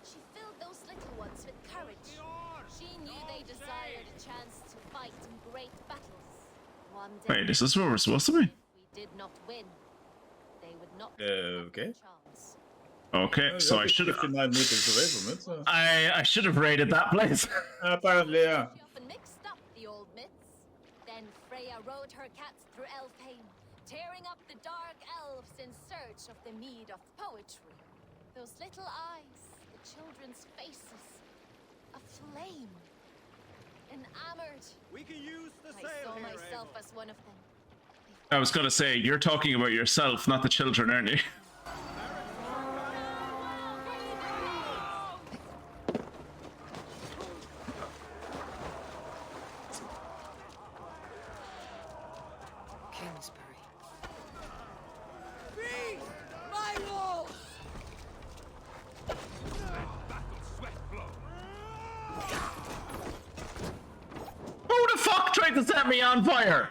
She filled those little ones with courage. She knew they desired a chance to fight in great battles. One day, Wait, is this where we're supposed to be? we did not win. They would not Okay. chance. Okay, so I should have... 59 meters away from it, so... I should have raided that place. Apparently, yeah. She often mixed up the old myths. Then Freya rode her cats through Elfheim, tearing up the dark elves in search of the mead of poetry. Those little eyes, the children's faces, aflame, enamored. We can use the I sail saw here, myself as one of them. I was gonna say, you're talking about yourself, not the children, aren't you? Kingsbury. Beast! My wolves! Who the fuck tried to set me on fire?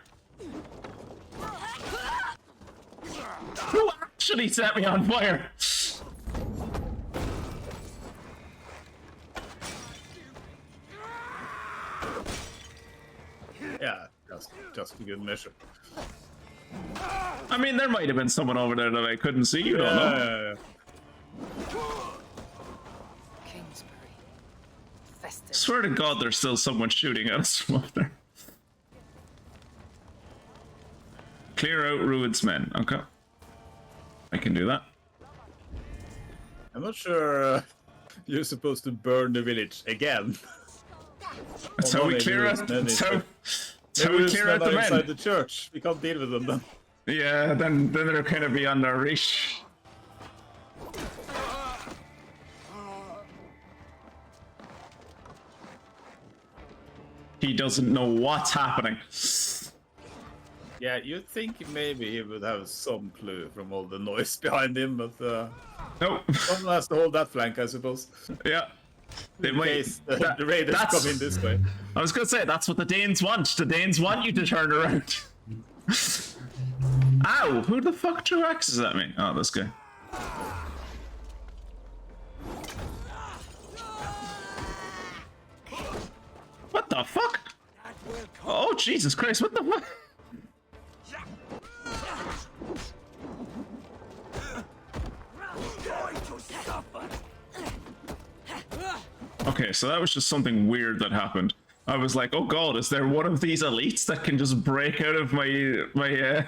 Who actually set me on fire? Yeah, just a good measure. I mean, there might have been someone over there that I couldn't see, you don't know. Kingsbury. Festive. Swear to God, there's still someone shooting at us from up there. Clear out Rued's men. Okay. I can do that. I'm not sure you're supposed to burn the village again. That's how we clear out. That's how we clear out the men. Inside the church. We can't deal with them then. Yeah, then they're kind of beyond our reach. He doesn't know what's happening. Yeah, you'd think maybe he would have some clue from all the noise behind him, but nope. Someone has to hold that flank, I suppose. Yeah. In case the raiders come in this way. I was gonna say, that's what the Danes want. The Danes want you to turn around. Ow! Who the fuck threw axes at me? Oh, this guy. What the fuck? Oh, Jesus Christ, what the fuck? Okay, so that was just something weird that happened. I was like, oh god, is there one of these elites that can just break out of my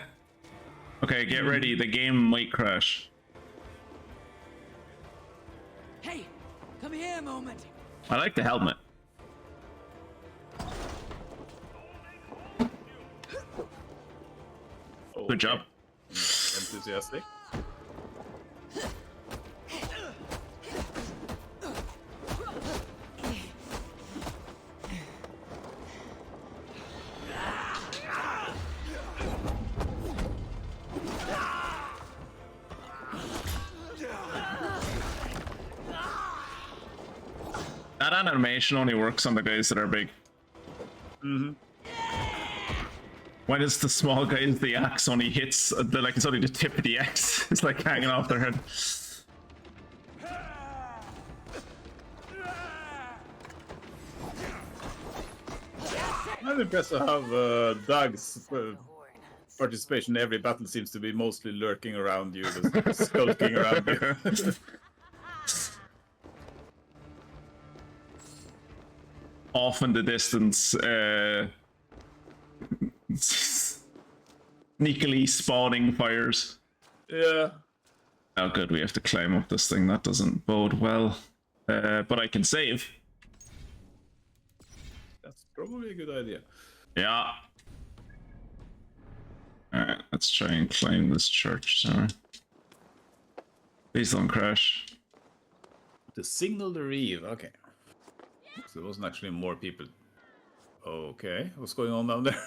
Okay, get ready, the game might crash. Hey, come here a moment. I like the helmet. Good job. Enthusiastic. That animation only works on the guys that are big. Mm-hmm. When it's the small guys, the axe only hits, like it's only the tip of the axe. It's like hanging off their head. I'm impressed to have Doug's participation in every battle seems to be mostly lurking around you, just skulking around you. Off in the distance, sneakily spawning fires. Yeah. Oh good, we have to climb up this thing. That doesn't bode well. But I can save. That's probably a good idea. Yeah. Alright, let's try and climb this church. Sorry. Please don't crash. To signal the reeve, okay. So there wasn't actually more people. Okay, what's going on down there?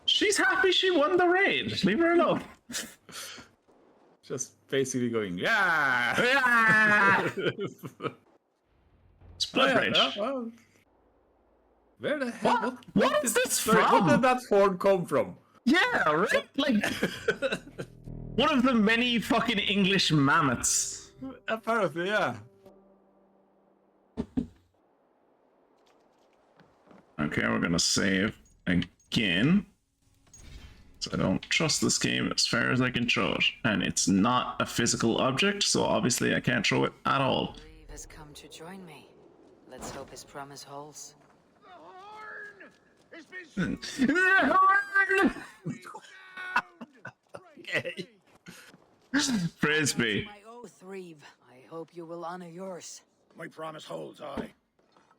She's happy she won the raid. Leave her alone. Just basically going, yeah! Split range. Well, where the hell? What is this sorry, from? Where did that horn come from? Yeah, right? Like, one of the many fucking English mammoths. Apparently, yeah. Okay, we're gonna save again. So I don't trust this game as far as I can throw it. And it's not a physical object, so obviously I can't throw it at all. Reeve has come to join me. Let's hope his promise holds. Okay. Frisbee. My oath, Reeve. I hope you will honor yours. My promise holds, aye.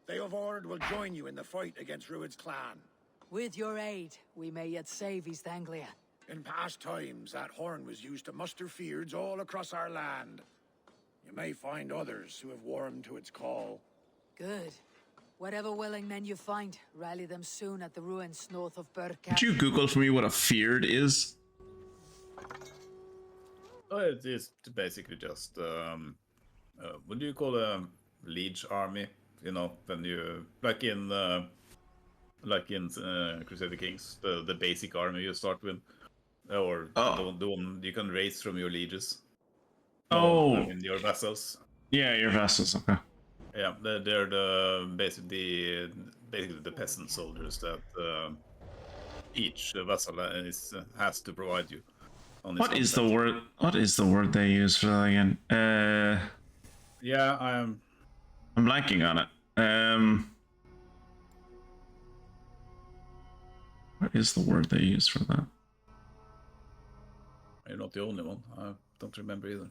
They of Ord will join you in the fight against Rued's clan. With your aid, we may yet save East Anglia. In past times, that horn was used to muster fyrds all across our land. You may find others who have warmed to its call. Good. Whatever willing men you find, rally them soon at the ruins north of Burka. Could you Google for me what a feared is? Oh, it is basically just, what do you call a liege army? You know, when you, like in Crusader Kings, the basic army you start with. Or the one you can raise from your lieges. Oh. I mean, your vassals. Yeah, your vassals, okay. Yeah, they're the basically the peasant soldiers that each vassal has to provide you. What is the word? What is the word they use for that again? Yeah, I'm blanking on it. What is the word they use for that? You're not the only one. I don't remember either.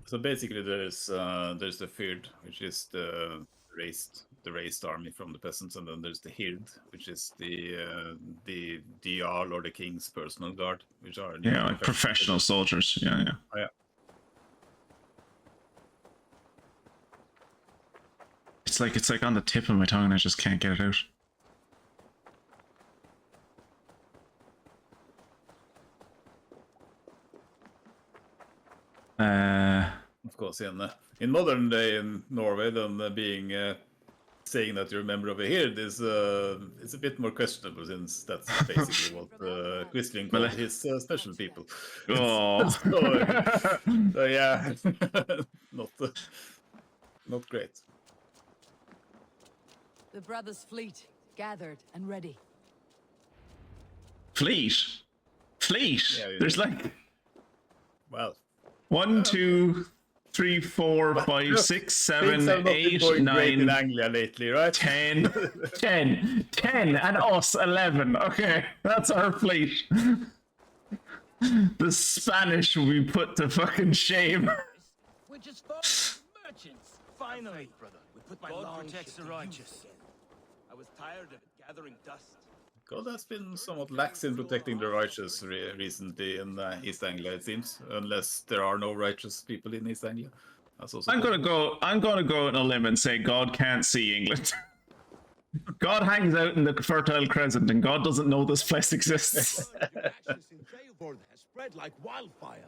So basically, there's the Fyrd, which is the raised army from the peasants, and then there's the Hird, which is the Jarl or the king's personal guard, which are like professional soldiers. Yeah. Oh, yeah. It's like on the tip of my tongue, and I just can't get it out. Of course, in modern day in Norway, then saying that you're a member of a Hird is it's a bit more questionable, since that's basically what Quisling called his special people. Oh, so yeah, not great. The brothers' fleet, gathered and ready. Fleet? Yeah, there's like... Well... 1, 2, 3, 4, 5, 6, 7, 8, 9... in Anglia lately, right? 10, and us, 11. Okay, that's our fleet. The Spanish will be put to fucking shame. We're just merchants. Finally, brother, we put my God protects the righteous. I was tired of it gathering dust. God has been somewhat lax in protecting the righteous recently in East Anglia, it seems, unless there are no righteous people in East Anglia. That's also I'm gonna go on a limb and say God can't see England. God hangs out in the Fertile Crescent, and God doesn't know this place exists. Ashes in VoD has spread like wildfire.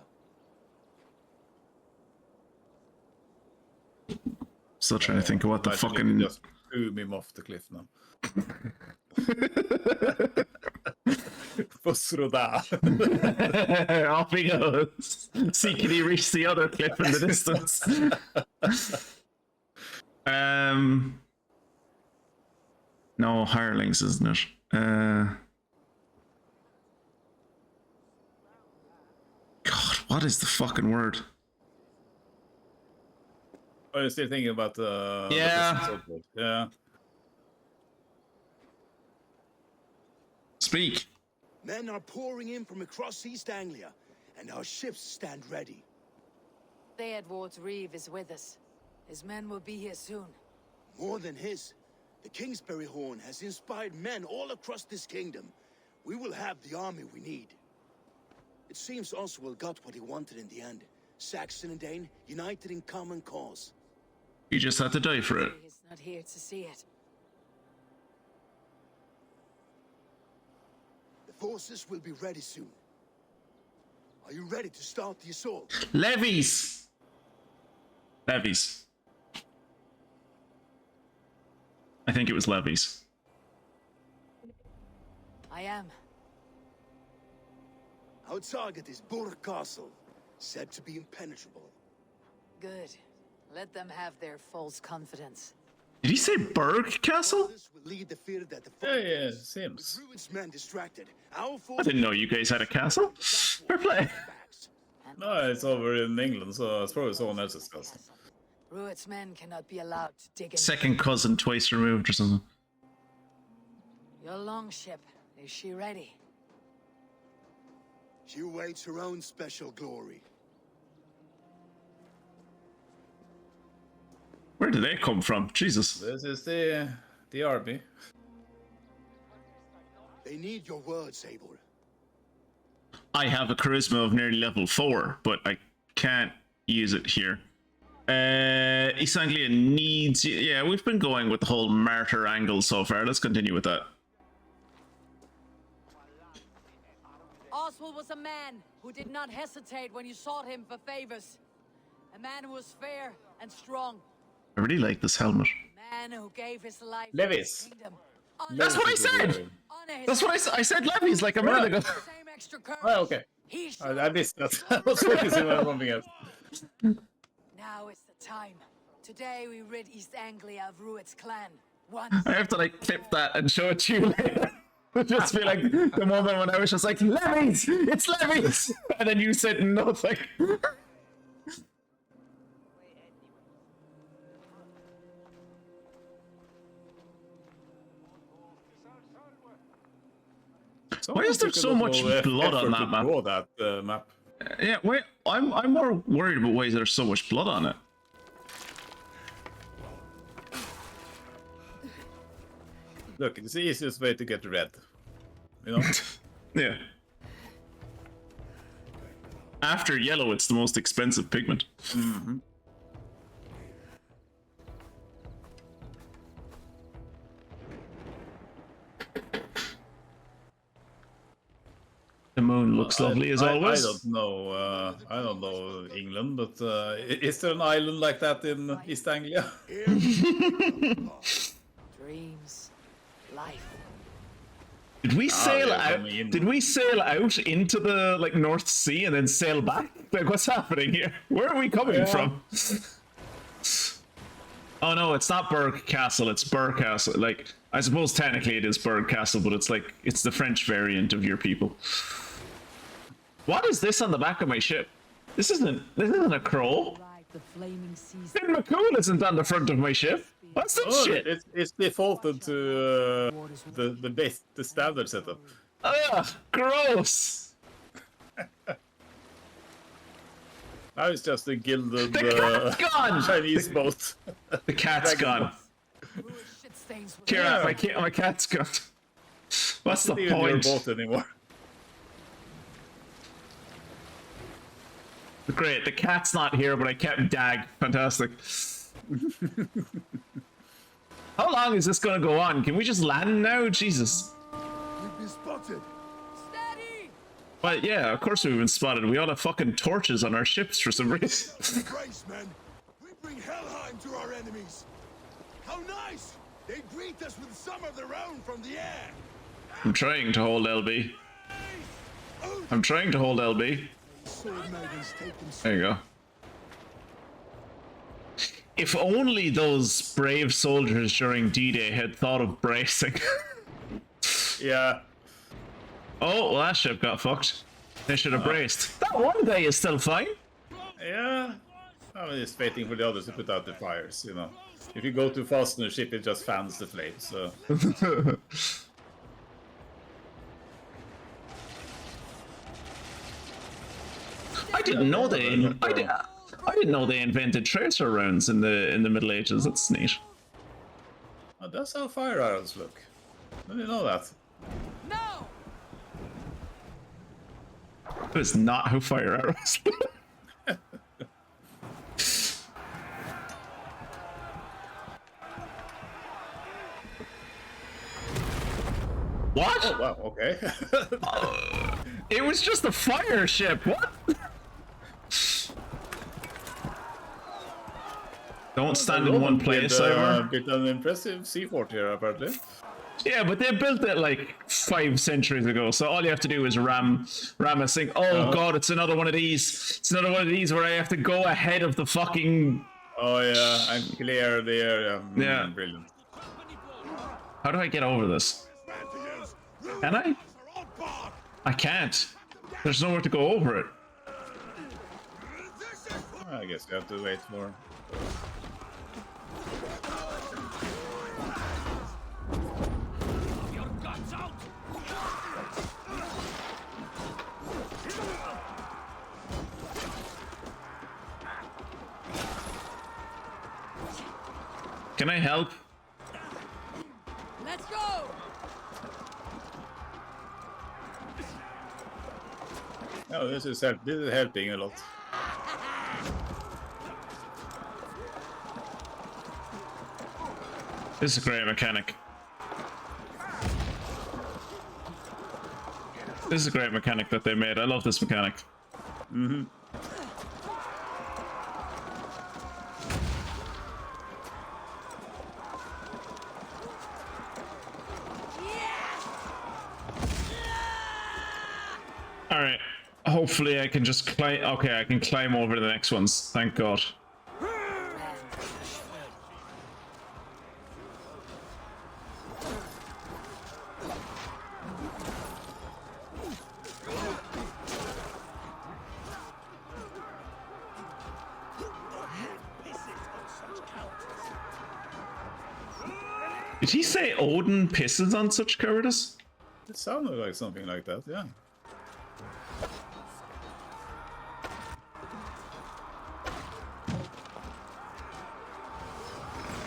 Still trying to think of what the Imagine if fucking... you just boom him off the cliff now. Fosroda. Off he goes. See, can he reach the other cliff in the distance? No, hirelings, isn't it? God, what is the fucking word? Are you still thinking about Yeah. the sword? Yeah. Speak. Men are pouring in from across East Anglia, and our ships stand ready. Theodward's Reeve is with us. His men will be here soon. More than his, the Kingsbury Horn has inspired men all across this kingdom. We will have the army we need. It seems Oswald got what he wanted in the end. Saxon and Dane united in common cause. You just had to die for it. He's not here to see it. The forces will be ready soon. Are you ready to start the assault? Levies! Levies. I think it was levies. I am. Our target is Burg Castle, said to be impenetrable. Good. Let them have their false confidence. Did he say Berg Castle? This will lead the fear that the Yeah, seems. Druid's men distracted. Our I didn't know you guys had a castle. Fair play. No, it's over in England, so it's probably someone else's castle. Rued's men cannot be allowed to dig in. Second cousin twice removed or something. Your longship, is she ready? She awaits her own special glory. Where did they come from? Jesus. This is the army. They need your words, Eivor. I have a charisma of nearly level 4, but I can't use it here. East Anglia needs... Yeah, we've been going with the whole martyr angle so far. Let's continue with that. Oswald was a man who did not hesitate when you sought him for favors. A man who was fair and strong. I really like this helmet. A man who gave his life Levis. for the kingdom. That's what I said! That's what I said levies like a minute ago. Same extra courage. Oh, okay. I missed that. I was focusing on something else. Now is the time. Today we rid East Anglia of Rued's clan. Once. I have to like clip that and show it to you later. Just be like the moment when I was just like, levies! It's levies! And then you said nothing. Why is there so much blood on that map? Map. Yeah, wait. I'm more worried about why there's so much blood on it. Look, it's the easiest way to get red. You know? Yeah. After yellow, it's the most expensive pigment. Mm-hmm. The moon looks lovely as always. I don't know England, but is there an island like that in East Anglia? Dreams, life. Did we sail yeah, out? Did we sail out into the like North Sea and then sail back? Like, what's happening here? Where are we coming from? Oh no, it's not Berg Castle. It's Burg Castle. Like, I suppose technically it is Berg Castle, but it's like it's the French variant of your people. What is this on the back of my ship? This isn't a crow. The flaming seas. Finn McCool isn't on the front of my ship. What's that shit? It's defaulted to the standard setup. Ugh, gross. Now it's just a gilded The cat's gone! Chinese boat. The cat's gone. Kira, my cat's gone. What's the It's not even your point? boat anymore. Great, the cat's not here, but I kept Dag. Fantastic. How long is this gonna go on? Can we just land now? Jesus. We've been spotted. But yeah, of course we've been spotted. We all have fucking torches on our ships for some reason. Grace, men. We bring Helheim to our enemies. How nice! They greet us with some of their own from the air. I'm trying to hold LB. I'm trying to hold LB. There you go. If only those brave soldiers during D-Day had thought of bracing. Yeah. Oh, well, that ship got fucked. They should have braced. That one guy is still fine. Yeah. I'm just waiting for the others to put out the fires, you know. If you go too fast in the ship, it just fans the flames, so... I didn't know I didn't know they invented tracer rounds in the Middle Ages. That's neat. Oh, that's how fire arrows look. I didn't know that. No! That is not how fire arrows look. What? Oh, wow, okay. It was just a fire ship. What? Don't stand in one place, Ivor. Bit an impressive sea fort here, apparently. Yeah, but they built it like 5 centuries ago, so all you have to do is ram a sink. Oh god, it's another one of these. It's another one of these where I have to go ahead of the fucking... Oh yeah, and clear the area. Yeah. Brilliant. How do I get over this? Can I? I can't. There's nowhere to go over it. I guess we have to wait for... Can I help? Let's go! Oh, this is helping a lot. This is a great mechanic. This is a great mechanic that they made. I love this mechanic. Mm-hmm. Alright. Hopefully I can just climb. Okay, I can climb over the next ones. Thank God. Did he say Odin pisses on such cowardice? It sounded like something like that, yeah.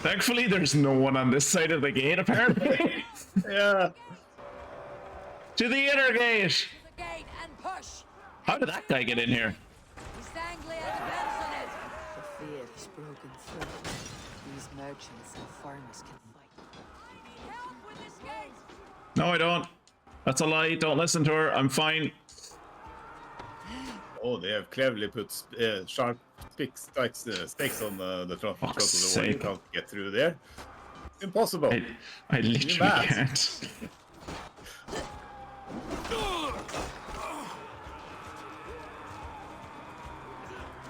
Thankfully, there's no one on this side of the gate, apparently. Yeah. To the inner gate! The gate and push! How did that guy get in here? East Anglia depends on it! The fear is broken through. These merchants and farmers can fight. Help with this gate! No, I don't. That's a lie. Don't listen to her. I'm fine. Oh, they have cleverly put sharp stakes on the front of the wall. You can't get through there. Impossible. I literally can't.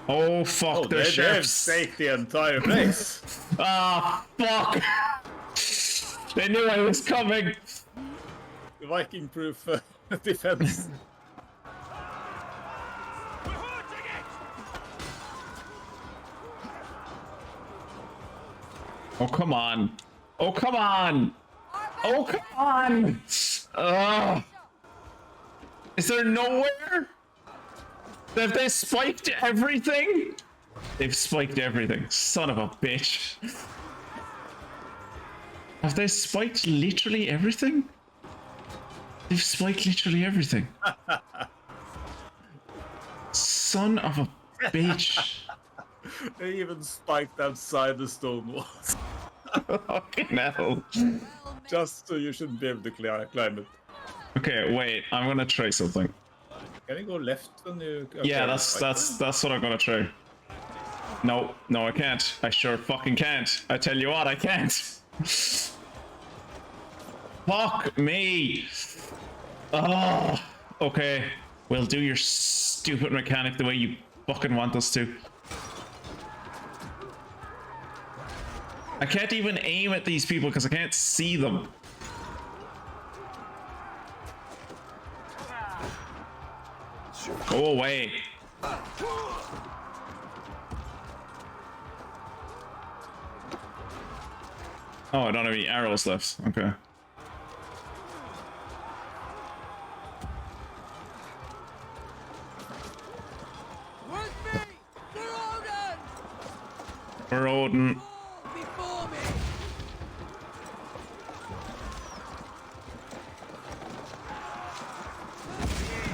Oh fuck, they're they've staked the entire place. Ah, fuck! They knew I was coming! Viking-proof defense. Oh, come on. Oh, come on! Oh, come on! Ugh! Is there nowhere? Have they spiked everything? They've spiked everything. Son of a bitch. Have they spiked literally everything? They've spiked literally everything. Son of a bitch. They even spiked outside the stone walls. Fucking hell. Just so you shouldn't be able to climb it. Okay, wait. I'm gonna try something. Can you go left when you... Yeah, that's what I'm gonna try. No, I can't. I sure fucking can't. I tell you what, I can't. Fuck me. Oh, okay. We'll do your stupid mechanic the way you fucking want us to. I can't even aim at these people because I can't see them. Go away. Oh, I don't have any arrows left. Okay. For Odin.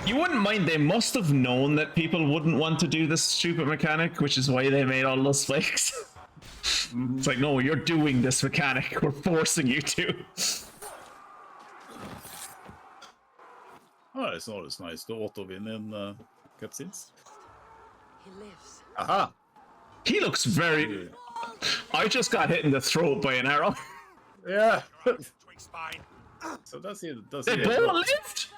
You wouldn't mind, they must have known that people wouldn't want to do this stupid mechanic, which is why they made all those spikes. It's like, no, you're doing this mechanic, we're forcing you to. Oh, it's always nice to auto-win in cutscenes. He lives. Aha! He looks very... I just got hit in the throat by an arrow. Yeah. So does he... They both lived?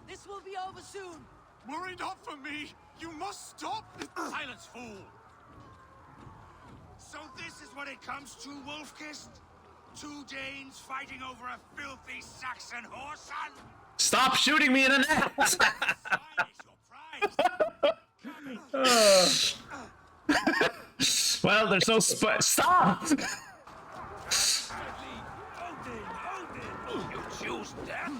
This will be over soon. Worry not for me. You must stop. Silence, fool! So this is what it comes to, Wolfkist? 2 Danes fighting over a filthy Saxon whoreson? Stop shooting me in the neck! Well, there's no stop! You choose death?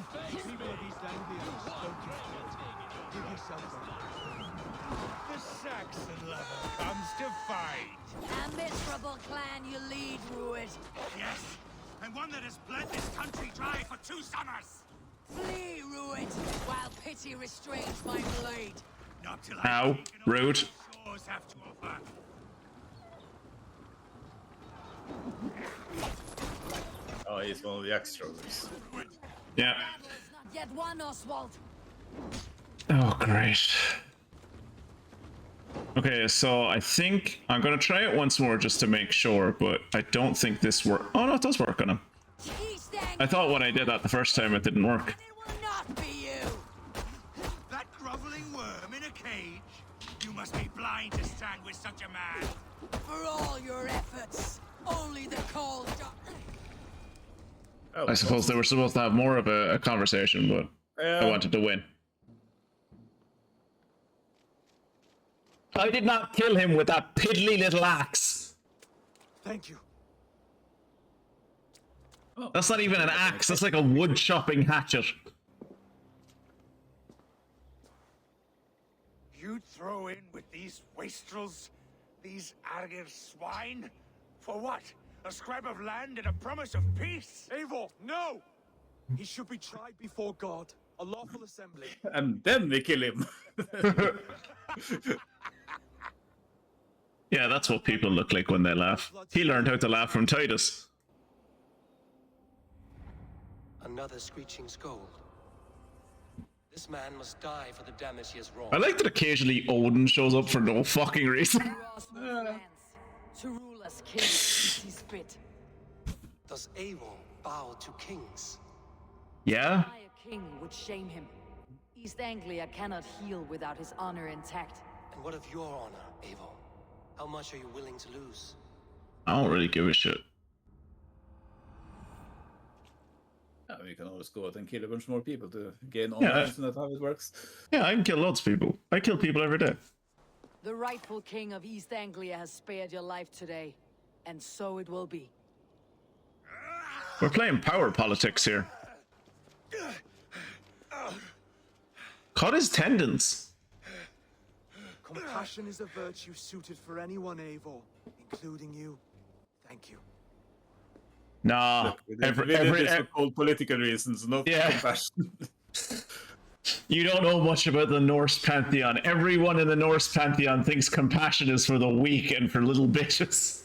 The Saxon lover comes to fight. A miserable clan you lead, Ruid. Yes, and one that has bled this country dry for 2 summers. Flee, Ruid, while pity restrains my blade. Not till Ow, rude. shores have to offer. Oh, he's one of the extras. Yeah. Not yet won, Oswald. Oh, great. Okay, so I think I'm gonna try it once more just to make sure, but I don't think this works. Oh no, it does work on him. I thought when I did that the first time it didn't work. That groveling worm in a cage? You must be blind to stand with such a man. For all your efforts, only the cold I suppose they were supposed to have more of a conversation, but I wanted to win. I did not kill him with that piddly little axe. Thank you. That's not even an axe, that's like a wood chopping hatchet. You'd throw in with these wastrels? These Argir swine? For what? A scrap of land and a promise of peace? Eivor, no! He should be tried before God, a lawful assembly. And then we kill him. Yeah, that's what people look like when they laugh. He learned how to laugh from Titus. Another screeching scold. This man must die for the damage he has wrought. I like that occasionally Odin shows up for no fucking reason. to rule as king as he sees fit. Does Eivor bow to kings? Yeah? A king would shame him. East Anglia cannot heal without his honor intact. And what of your honor, Eivor? How much are you willing to lose? I don't really give a shit. We can always go out and kill a bunch more people to gain honor, isn't that how it works? Yeah, I can kill loads of people. I kill people every day. The rightful king of East Anglia has spared your life today, and so it will be. We're playing power politics here. Cut his tendons. Compassion is a virtue suited for anyone, Eivor, including you. Thank you. Nah, we did this for cold political reasons, not compassion. You don't know much about the Norse pantheon. Everyone in the Norse pantheon thinks compassion is for the weak and for little bitches.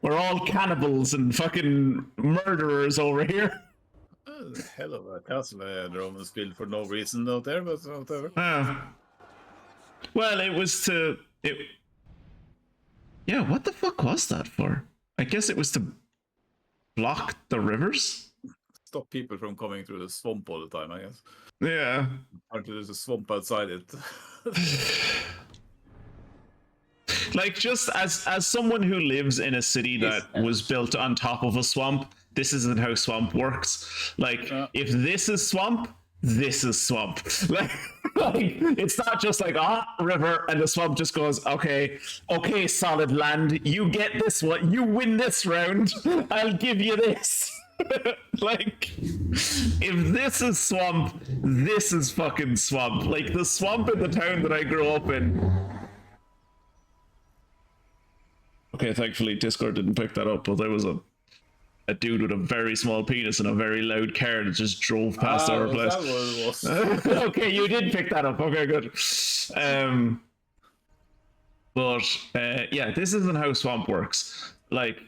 We're all cannibals and fucking murderers over here. Hell of a castle the Romans built for no reason out there, but whatever. Well, it was to... Yeah, what the fuck was that for? I guess it was to block the rivers? Stop people from coming through the swamp all the time, I guess. Yeah. Apparently there's a swamp outside it. Like, just as someone who lives in a city that was built on top of a swamp, this isn't how swamp works. Like, if this is swamp, this is swamp. Like, it's not just like, river, and the swamp just goes, okay, solid land, you get this one, you win this round, I'll give you this. Like, if this is swamp, this is fucking swamp. Like, the swamp in the town that I grew up in. Okay, thankfully Discord didn't pick that up, but there was a dude with a very small penis and a very loud car that just drove past our place. That was it was. Okay, you did pick that up. Okay, good. Yeah, this isn't how swamp works. Like,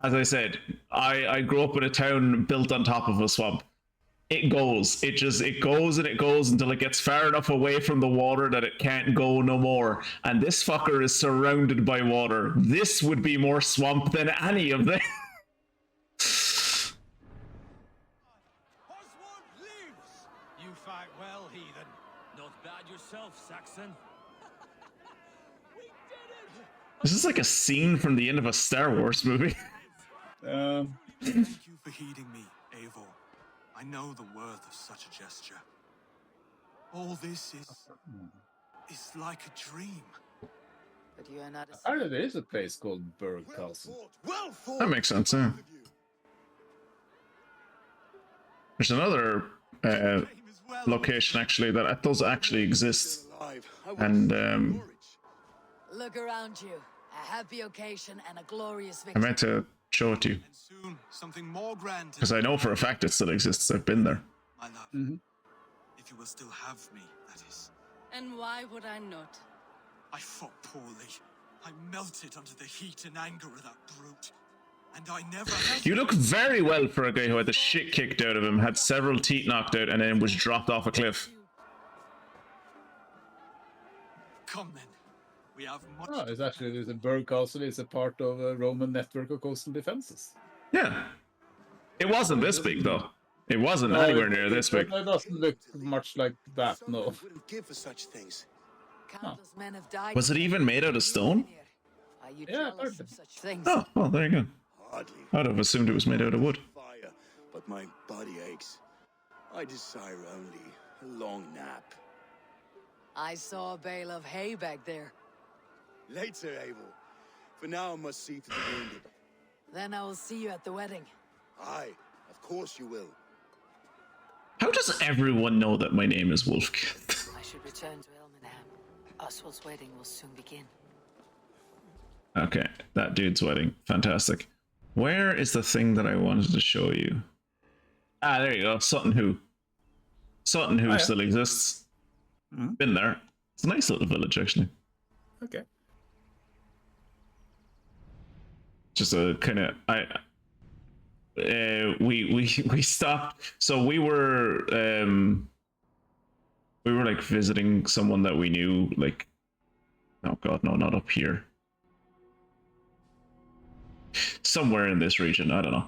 as I said, I grew up in a town built on top of a swamp. It goes. It goes and it goes until it gets far enough away from the water that it can't go no more. And this fucker is surrounded by water. This would be more swamp than any of them. You fight well, heathen. Not bad yourself, Saxon. This is like a scene from the end of a Star Wars movie. Thank you for heeding me, Eivor. I know the worth of such a gesture. All this is like a dream. But you are not a... Apparently there is a place called Berg Castle. That makes sense, yeah. There's another location actually that does actually exist. And Look around you. A happy occasion and a glorious I victory. meant to show it to you. Soon, something more grand. Because I know for a fact it still exists. I've been there. My love. If you will still have me, that is. And why would I not? I fought poorly. I melted under the heat and anger of that brute. And I never You look very well for a guy who had the shit kicked out of him, had several teeth knocked out, and then was dropped off a cliff. Come then. We have much. Oh, there's a Berg Castle. It's a part of a Roman network of coastal defenses. Yeah. It wasn't this big, though. It wasn't anywhere near this big. It doesn't look much like that, no. Wouldn't give for such things. Countless men have died. Was it even made out of stone? Are you jealous of such things? Oh, well, there you go. Hardly. I'd have assumed it was made out of wood. Fire, but my body aches. I desire only a long nap. I saw a bale of hay back there. Later, Eivor. For now, I must see to the wounded. Then I will see you at the wedding. Aye, of course you will. How does everyone know that my name is Wolfkith? I should return to Elmenham. Oswald's wedding will soon begin. Okay, that dude's wedding. Fantastic. Where is the thing that I wanted to show you? Ah, there you go. Sutton Hoo. Sutton Hoo still exists. Been there. It's a nice little village, actually. Okay. Just a kind of we stopped. So we were like visiting someone that we knew. Like, oh god, no, not up here. Somewhere in this region, I don't know.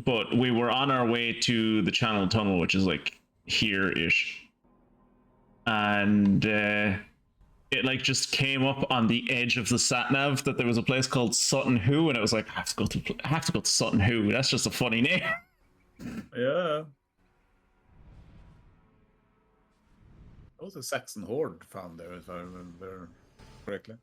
But we were on our way to the Channel Tunnel, which is like here-ish, and it like just came up on the edge of the sat nav that there was a place called Sutton Hoo, and I was like, I have to go to Sutton Hoo. That's just a funny name. Yeah. There was a Saxon horde found there, if I remember correctly.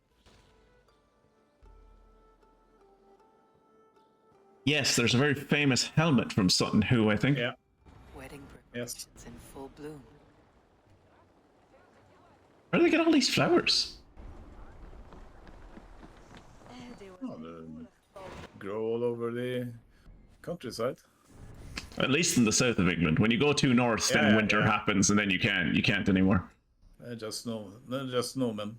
Yes, there's a very famous helmet from Sutton Hoo, I think. Yeah. Wedding preparations in full bloom. Where do they get all these flowers? Oh, they grow all over the countryside. At least in the south of England. When you go too north, then winter happens, and then you can't anymore. Just snowmen.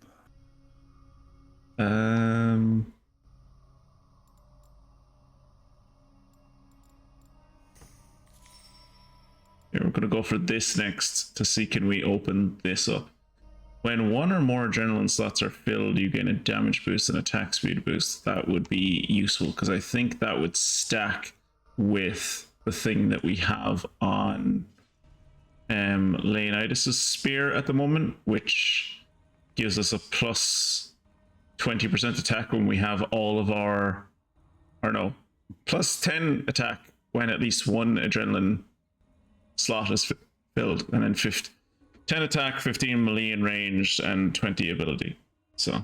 Okay, we're gonna go for this next to see can we open this up. When one or more adrenaline slots are filled, you gain a damage boost and attack speed boost. That would be useful because I think that would stack with the thing that we have on Leonidas' spear at the moment, which gives us a plus 20% attack when we have all of our, or no, plus 10 attack when at least one adrenaline slot is filled, and then 10 attack, 15 melee in range, and 20 ability. So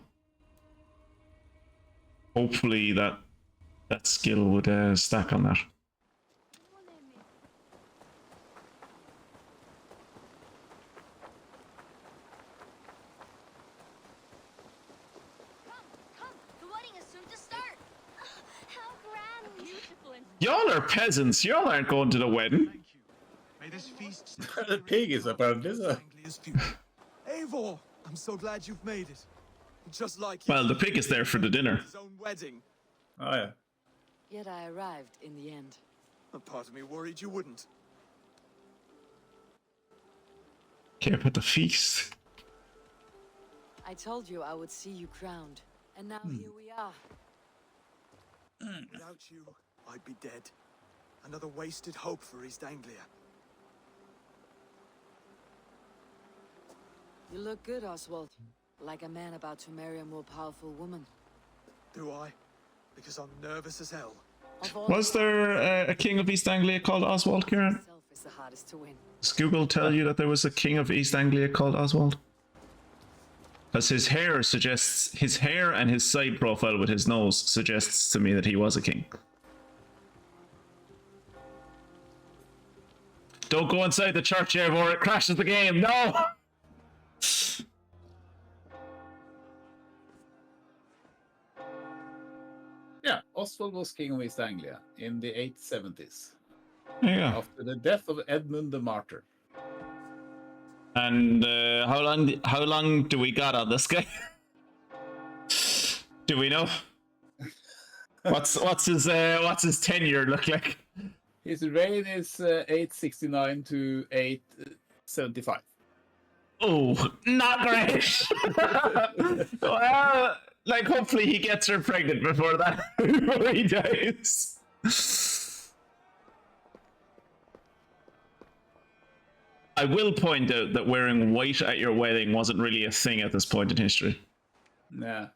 hopefully that skill would stack on that. Y'all are peasants. Y'all aren't going to the wedding. May this feast The pig is apparently so. Eivor, I'm so glad you've made it. Just like Well, the pig is there for the dinner. his own wedding. Oh yeah. Yet I arrived in the end. A part of me worried you wouldn't. Care about the feast. I told you I would see you crowned, and now here we are. Without you, I'd be dead. Another wasted hope for East Anglia. You look good, Oswald. Like a man about to marry a more powerful woman. Do I? Because I'm nervous as hell. Was there a king of East Anglia called Oswald, Kieran? Is the hardest to win. Does Google tell you that there was a king of East Anglia called Oswald? Because his hair and his side profile with his nose suggests to me that he was a king. Don't go inside the church, Eivor, it crashes the game, no! Yeah, Oswald was king of East Anglia in the 870s. Yeah. After the death of Edmund the Martyr. And how long do we got on this guy? Do we know? What's his tenure look like? His reign is 869 to 875. Oh, not great. Well, like hopefully he gets her pregnant before that before he dies. I will point out that wearing white at your wedding wasn't really a thing at this point in history. Nah.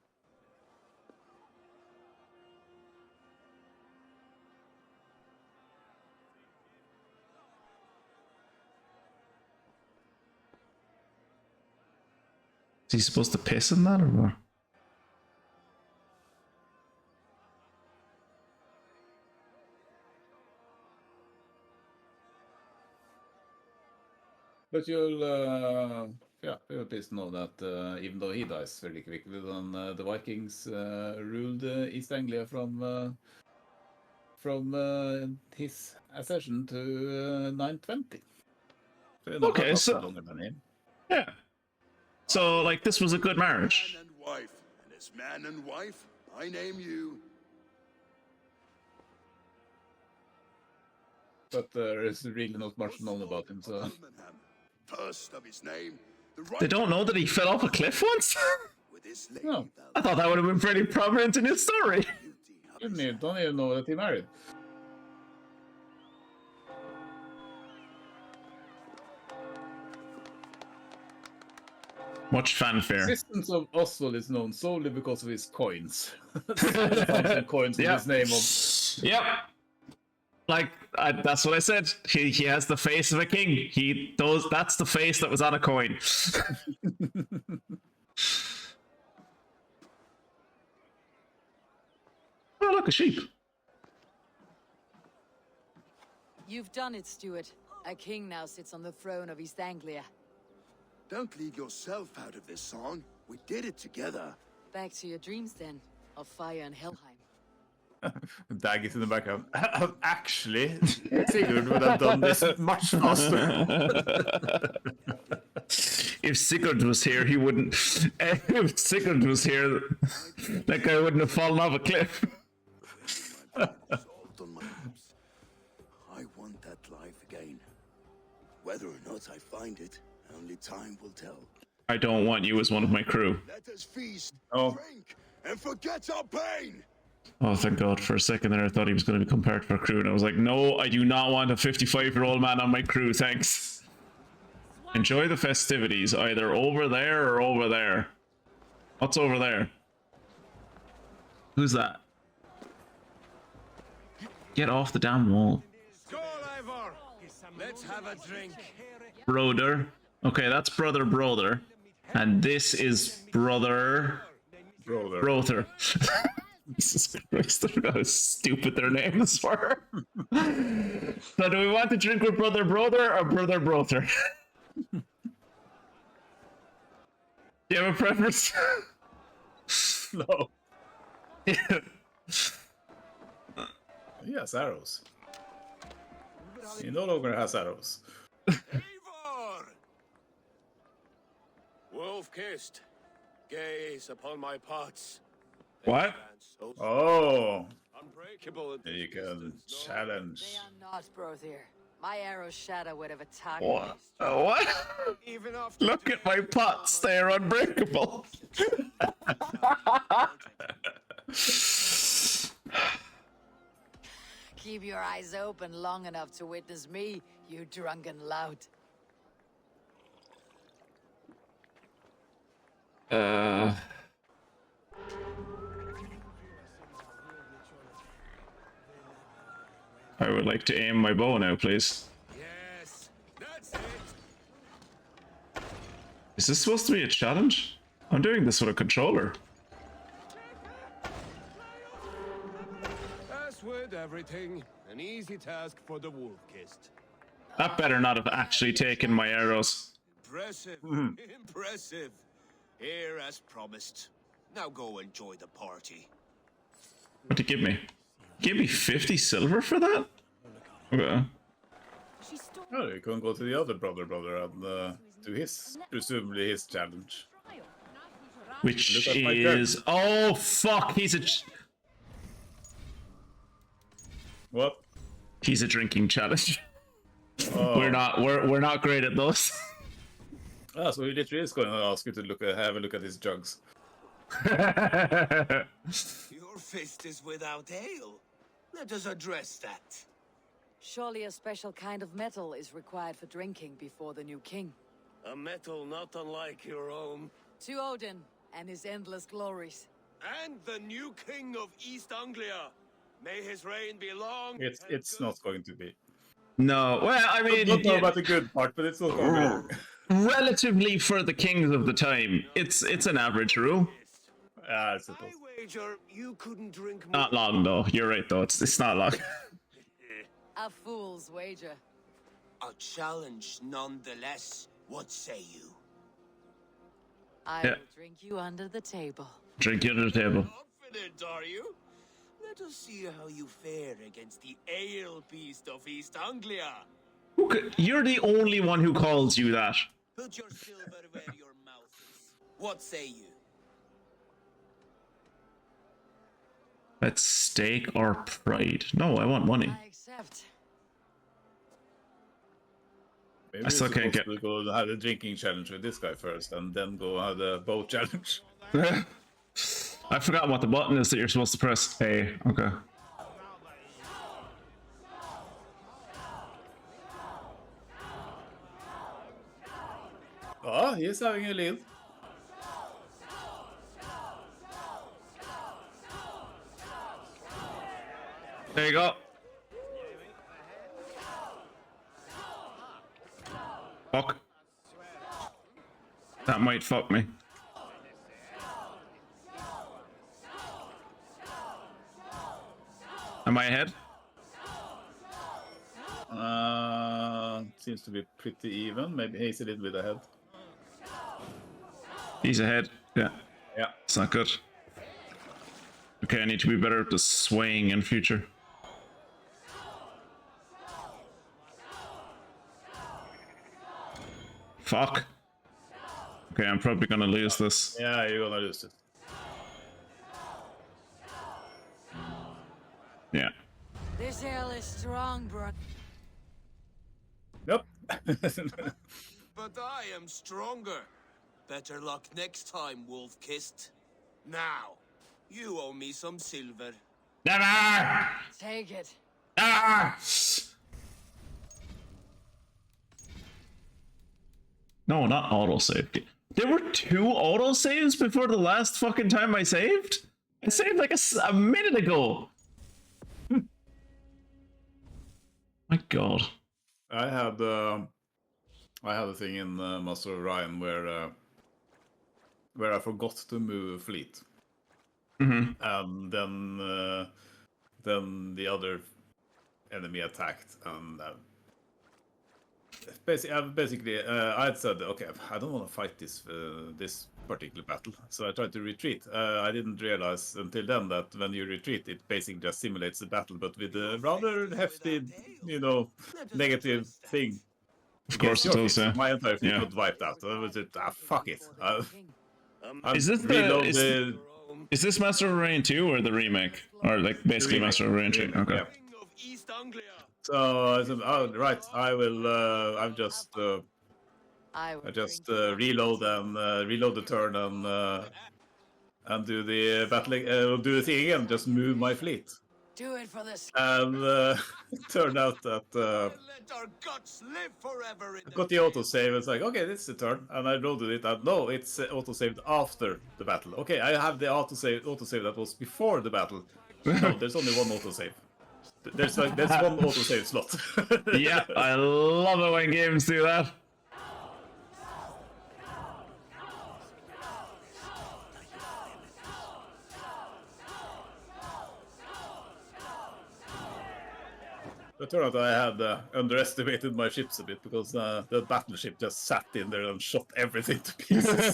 Is he supposed to piss in that or what? But you'll please know that even though he dies very quickly, then the Vikings ruled East Anglia from his accession to 920. So Okay, so longer than him. yeah. So like this was a good marriage. Man and wife, and as man and wife, I name you. But there is really not much known about him, so. First of his name, the right They don't know that he fell off a cliff once? with his lady No, I thought that would have been pretty prominent in his story. don't even know that he married. Much fanfare. The existence of Oswald is known solely because of his coins. Some coins with Yep. his name on. Yep. Like that's what I said. He has the face of a king. That's the face that was on a coin. Oh look, a sheep. You've done it, Stuart. A king now sits on the throne of East Anglia. Don't leave yourself out of this song. We did it together. Back to your dreams then, of fire and Helheim. Dag is in the background. Actually, Sigurd would have done this much faster. If Sigurd was here, he wouldn't. If Sigurd was here, that guy wouldn't have fallen off a cliff. Salt on my lips. I want that life again. Whether or not I find it, only time will tell. I don't want you as one of my crew. Let us feast, Oh. drink, and forget our pain! Oh, thank God. For a second there, I thought he was going to become part of our crew. And I was like, no, I do not want a 55-year-old man on my crew, thanks. Enjoy the festivities, either over there or over there. What's over there? Who's that? Get off the damn wall. Let's have a drink. Brother. Okay, that's brother. And this is brother. Brother. Jesus Christ, I forgot how stupid their names were. So do we want to drink with brother or brother? Do you have a preference? No. He has arrows. He no longer has arrows. Wolf-kissed, gaze upon my pots. What? Oh. Unbreakable. You can challenge. They are not Brother. My arrow shadow would have attacked What? What? Look at my pots, they're unbreakable. Keep your eyes open long enough to witness me, you drunken lout. I would like to aim my bow now, please. Yes, that's it. Is this supposed to be a challenge? I'm doing this with a controller. As with everything, an easy task for the wolf-kissed. That better not have actually taken my arrows. Impressive, impressive. Here as promised. Now go enjoy the party. What did you give me? Give me 50 silver for that? Okay. Oh, you can go to the other brother and do his, presumably his challenge. Which Look at my is... Oh, fuck! He's a... What? He's a drinking challenge. Oh. We're not great at those. Ah, so he literally is going to ask you to have a look at his jugs. Your fist is without ale. Let us address that. Surely a special kind of metal is required for drinking before the new king. A metal not unlike your own. To Odin and his endless glories. And the new king of East Anglia. May his reign be long. It's not going to be. No, well, I mean... I don't know about the good part, but it's not going to be. Relatively for the kings of the time, it's an average rule. I suppose. I wager you couldn't drink more. Not long though. You're right though. It's not long. A fool's wager. A challenge nonetheless. What say you? I Yeah. will drink you under the table. Drink you under the table. Confident, are you? Let us see how you fare against the ale beast of East Anglia. You're the only one who calls you that. Put your silver where your mouth is. What say you? Let's stake or pride. No, I want money. I accept. Maybe I still we're can't supposed to go have the drinking challenge with this guy first, and then go have the boat challenge. I forgot what the button is that you're supposed to press. A. Okay. Oh, he's having a lead. There you go. Fuck. That might fuck me. Am I ahead? Seems to be pretty even. Maybe he's a little bit ahead. He's ahead. Yeah. Yeah. It's not good. Okay, I need to be better at the swaying in future. Fuck. Okay, I'm probably gonna lose this. Yeah, you're gonna lose it. Yeah. This ale is strong, bro. Yep, But I am stronger. Better luck next time, Wolf-Kissed. Now, you owe me some silver. Never! Take it. Ah! No, not autosave. There were 2 autosaves before the last fucking time I saved? I saved like a minute ago. My god. I had a thing in Master of Orion where I forgot to move fleet, and then the other enemy attacked, and basically I had said, okay, I don't want to fight this particular battle, so I tried to retreat. I didn't realize until then that when you retreat, it basically just simulates the battle, but with a rather hefty, negative thing. Of course it does, yeah. My entire fleet got wiped out. I was just, fuck it. Is this Master of Orion 2 or the remake? Or like basically Master of Orion 2? Okay. Yeah. So I said, oh right, I will. I just reload the turn and do the battling. Do the thing again. Just move my fleet. Do it for this. And it turned out that Let our guts live forever. I got the autosave. It's like, okay, this is the turn, and I loaded it. And no, it's autosaved after the battle. Okay, I have the autosave that was before the battle. No, there's only one autosave. There's one autosave slot. Yeah, I love it when games do that. It turned out I had underestimated my ships a bit because the battleship just sat in there and shot everything to pieces.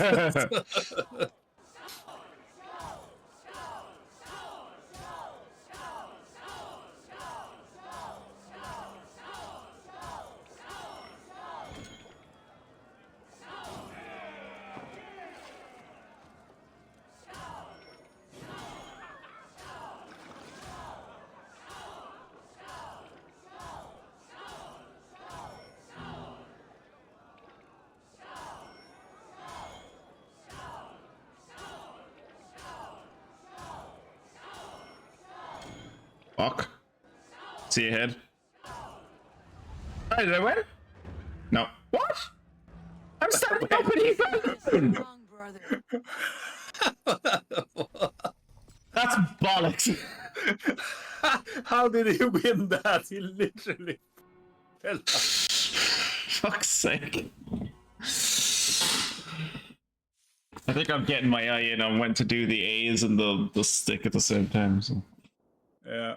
Fuck. See you ahead. Did I win? No. What? I'm starting up an even. That's bollocks. How did he win that? He literally fell out. Fuck's sake. I think I'm getting my eye in on when to do the A's and the stick at the same time. So. Yeah.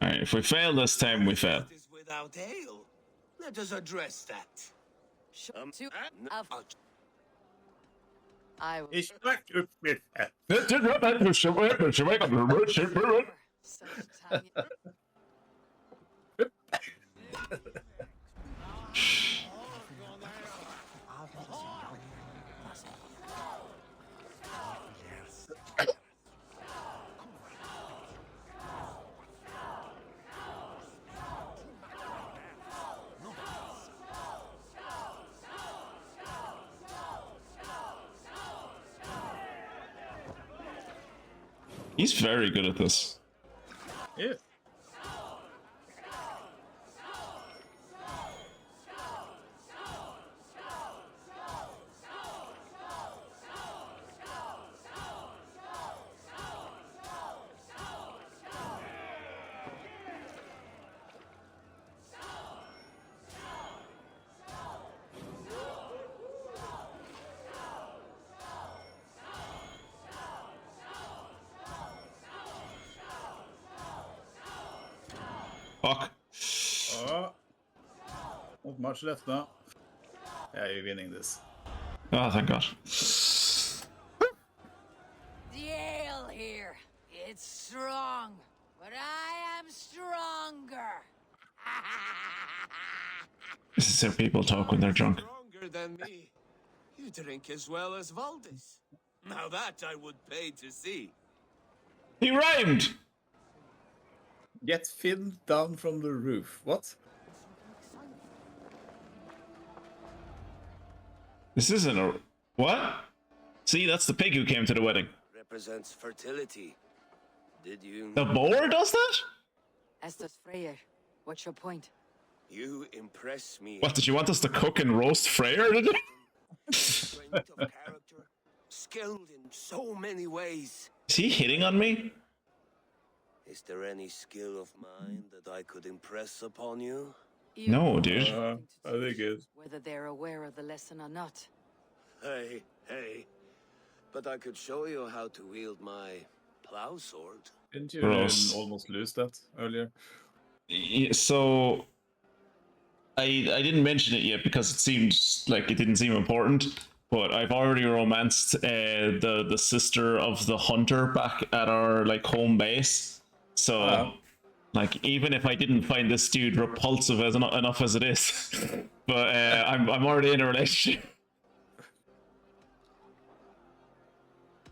Alright, if we fail this time, we fail. Without ale. Let us address that. I will. Ich mag mit. He's very good at this. Yeah. Fuck. Oh. Not much left now. Yeah, you're winning this. Oh, thank God. The ale here. It's strong, but I am stronger. This is how people talk when they're drunk. Stronger than me. You drink as well as Valdis. Now that I would pay to see. He rhymed! Get Finn down from the roof. What? This isn't a... What? See, that's the pig who came to the wedding. Represents fertility. Did you... The boar does that? Estes Freyr, what's your point? You impress me. What, did you want us to cook and roast Freyr, did you? Strength of character, skilled in so many ways. Is he hitting on me? Is there any skill of mine that I could impress upon you? No, dude. I think it's... Whether they're aware of the lesson or not. Hey. But I could show you how to wield my plow sword. Didn't you Gross. almost lose that earlier? Yeah, so... I didn't mention it yet because it seemed like it didn't seem important, but I've already romanced the sister of the hunter back at our like home base. So like even if I didn't find this dude repulsive as enough as it is, but I'm already in a relationship.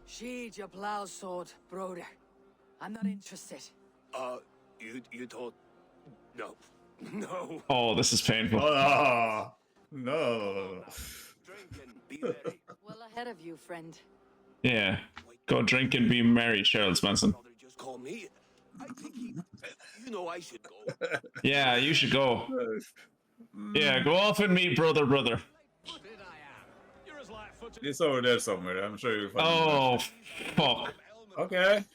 Sheathe your plow sword, brother. I'm not interested. You thought... No. No. Oh, this is painful. Oh, no. Well ahead of you, friend. Yeah. Go drink and be merry, Charles Manson. Just call me. I think you know I should go. Yeah, you should go. Yeah, go off and meet brother. He's over there somewhere. I'm sure you'll find him. Oh, fuck. Okay.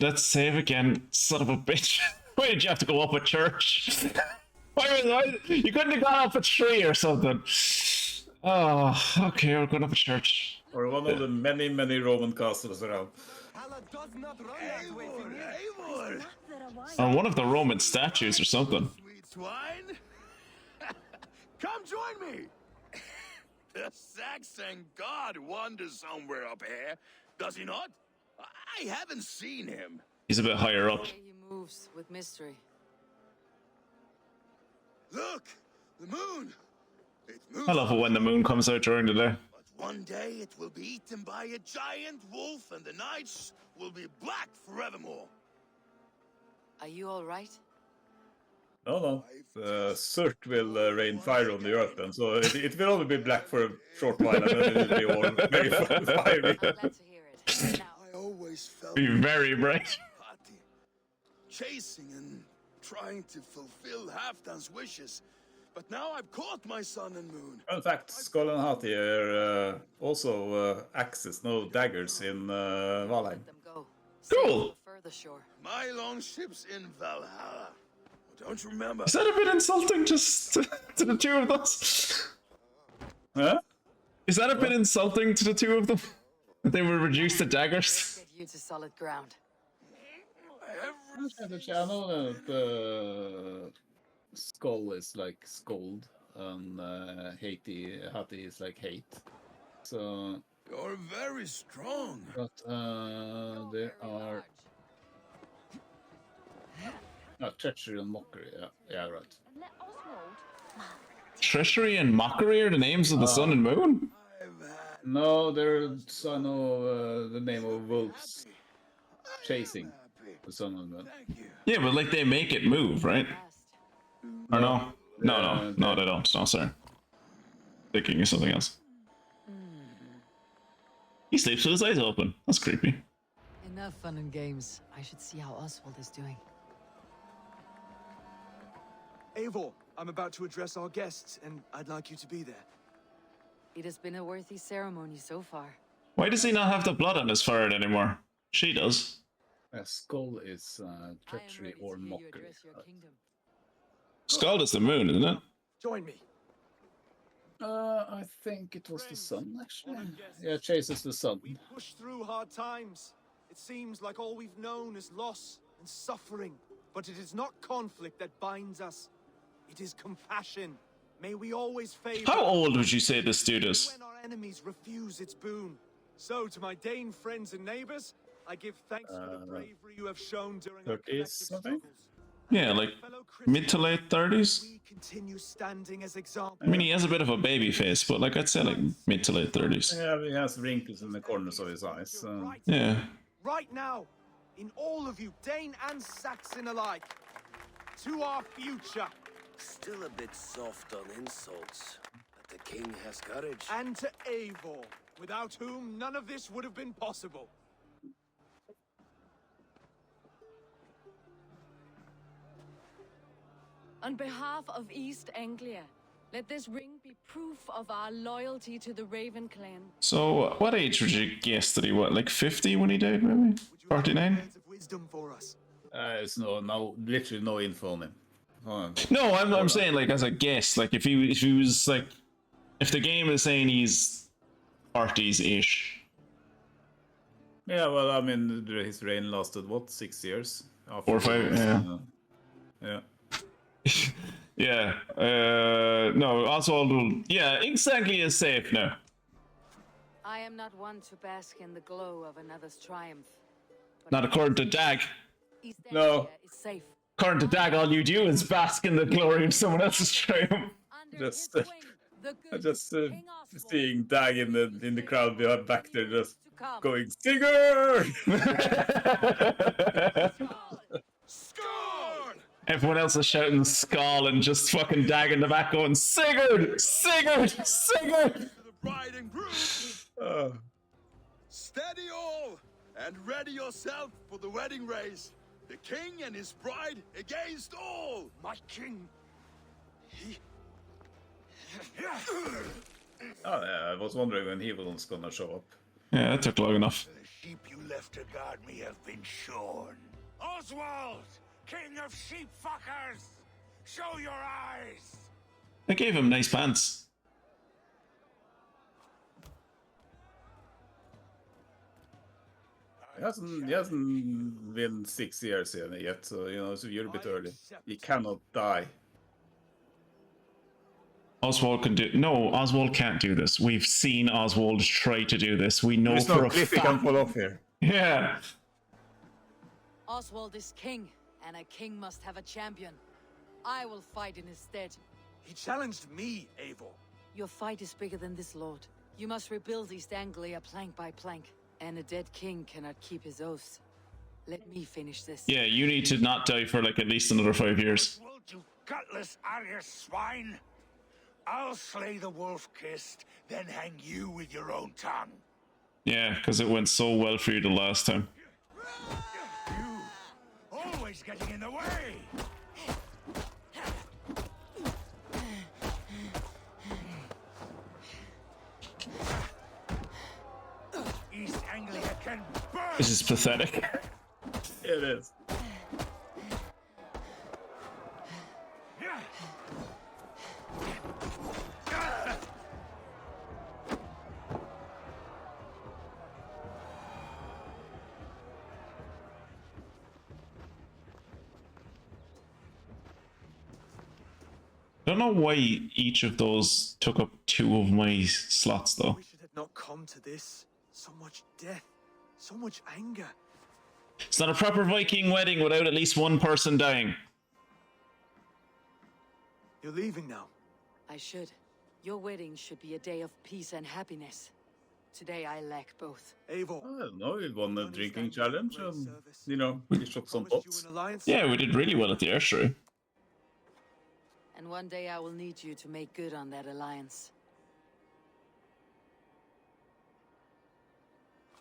Let's save again. Son of a bitch. Why did you have to go up a church? You couldn't have gone up a tree or something. Oh, okay, we're going up a church. Or one of the many, many Roman castles around. Or one of the Roman statues or something. Sweet swine. Come join me. The Saxon god wanders somewhere up here, does he not? I haven't seen him. He's a bit higher up. He moves with mystery. Look, the moon. It moves. I love it when the moon comes out during the day. But one day it will be eaten by a giant wolf, and the nights will be black forevermore. Are you all right? No. Surt will rain fire on the earth, and so it will only be black for a short while, and then it will be all very fiery. Glad to hear it. Now, I always felt Be very bright. chasing and trying to fulfill Halfdan's wishes. But now I've caught my sun and moon. In fact, Skull and Hati are also axes, no daggers in Valheim. Cool. further shore. My longship's in Valhalla. Don't you remember? Is that a bit insulting to the two of us? Huh? Is that a bit insulting to the two of them? That they were reduced to daggers? Get you to solid ground. I know that Skull is like scold, and Hati is like hate. So... You're very strong. But there are... treachery and mockery, yeah, right. Treachery and mockery are the names of the sun and moon? No, there's I know the name of wolves chasing the sun and moon. Yeah, but like they make it move, right? Or no? No, they don't. No, sorry. Thinking of something else. He sleeps with his eyes open. That's creepy. Enough fun and games. I should see how Oswald is doing. Eivor, I'm about to address our guests, and I'd like you to be there. It has been a worthy ceremony so far. Why does he not have the blood on his forehead anymore? She does. Skull is treachery or mockery. Skull is the moon, isn't it? Join me. I think it was the sun, actually. Yeah, chases the sun. We push through hard times. It seems like all we've known is loss and suffering. But it is not conflict that binds us. It is compassion. May we always favor... How old would you say this dude is? When our enemies refuse its boon. So, to my Dane friends and neighbors, I give thanks for the bravery you have shown during our collective struggles. Yeah, like mid to late 30s? We continue standing as examples. I mean, he has a bit of a baby face, but like I'd say like mid to late 30s. Yeah, he has wrinkles in the corners of his eyes. Yeah. Right now, In all of you, Dane and Saxon alike. To our future. Still a bit soft on insults, but the king has courage. And to Eivor, without whom none of this would have been possible. On behalf of East Anglia, let this ring be proof of our loyalty to the Raven clan. So, what age would you guess that he was? Like 50 when he died, maybe? 49? Wisdom for us. It's literally no info on him. No, I'm saying like as a guess, like if he was like, if the game is saying he's 40s-ish. Yeah, well, I mean, his reign lasted what, 6 years? 4 or 5, yeah. Yeah. Yeah. No, Oswald will. Yeah, East Anglia is safe now. I am not one to bask in the glow of another's triumph. Not according to Dag. East No. Anglia is safe. According to Dag, all you do is bask in the glory of someone else's triumph. Just seeing Dag in the crowd behind back there, just going Sigurd. Everyone else is shouting Skull and just fucking Dag in the back going Sigurd! Sigurd! Sigurd! Bride and groom. Steady all, and ready yourself for the wedding race. The king and his bride against all. My king. Oh, yeah, I was wondering when he was gonna show up. Yeah, that took long enough. The sheep you left to guard me have been shorn. Oswald, king of sheep fuckers, show your eyes. I gave him nice pants. He hasn't been 6 years yet, so so you're a bit early. He cannot die. Oswald can do. No, Oswald can't do this. We've seen Oswald try to do this. We know There's for no a cliff he can fact. pull off here. Yeah. Oswald is king, and a king must have a champion. I will fight in his stead. He challenged me, Eivor. Your fight is bigger than this, Lord. You must rebuild East Anglia plank by plank, and a dead king cannot keep his oaths. Let me finish this. Yeah, you need to not die for like at least another 5 years. Oswald, you gutless Arya swine. I'll slay the wolf-kissed, then hang you with your own tongue. Yeah, because it went so well for you the last time. You, always getting in the way. East Anglia can burn. This is pathetic. It is. I don't know why each of those took up 2 of my slots though. Wish it had not come to this. So much death, so much anger. It's not a proper Viking wedding without at least one person dying. You're leaving now. I should. Your wedding should be a day of peace and happiness. Today I lack both. Eivor. I don't know, he won the drinking challenge and, he shot some pots. Yeah, we did really well at the airstream. And one day I will need you to make good on that alliance.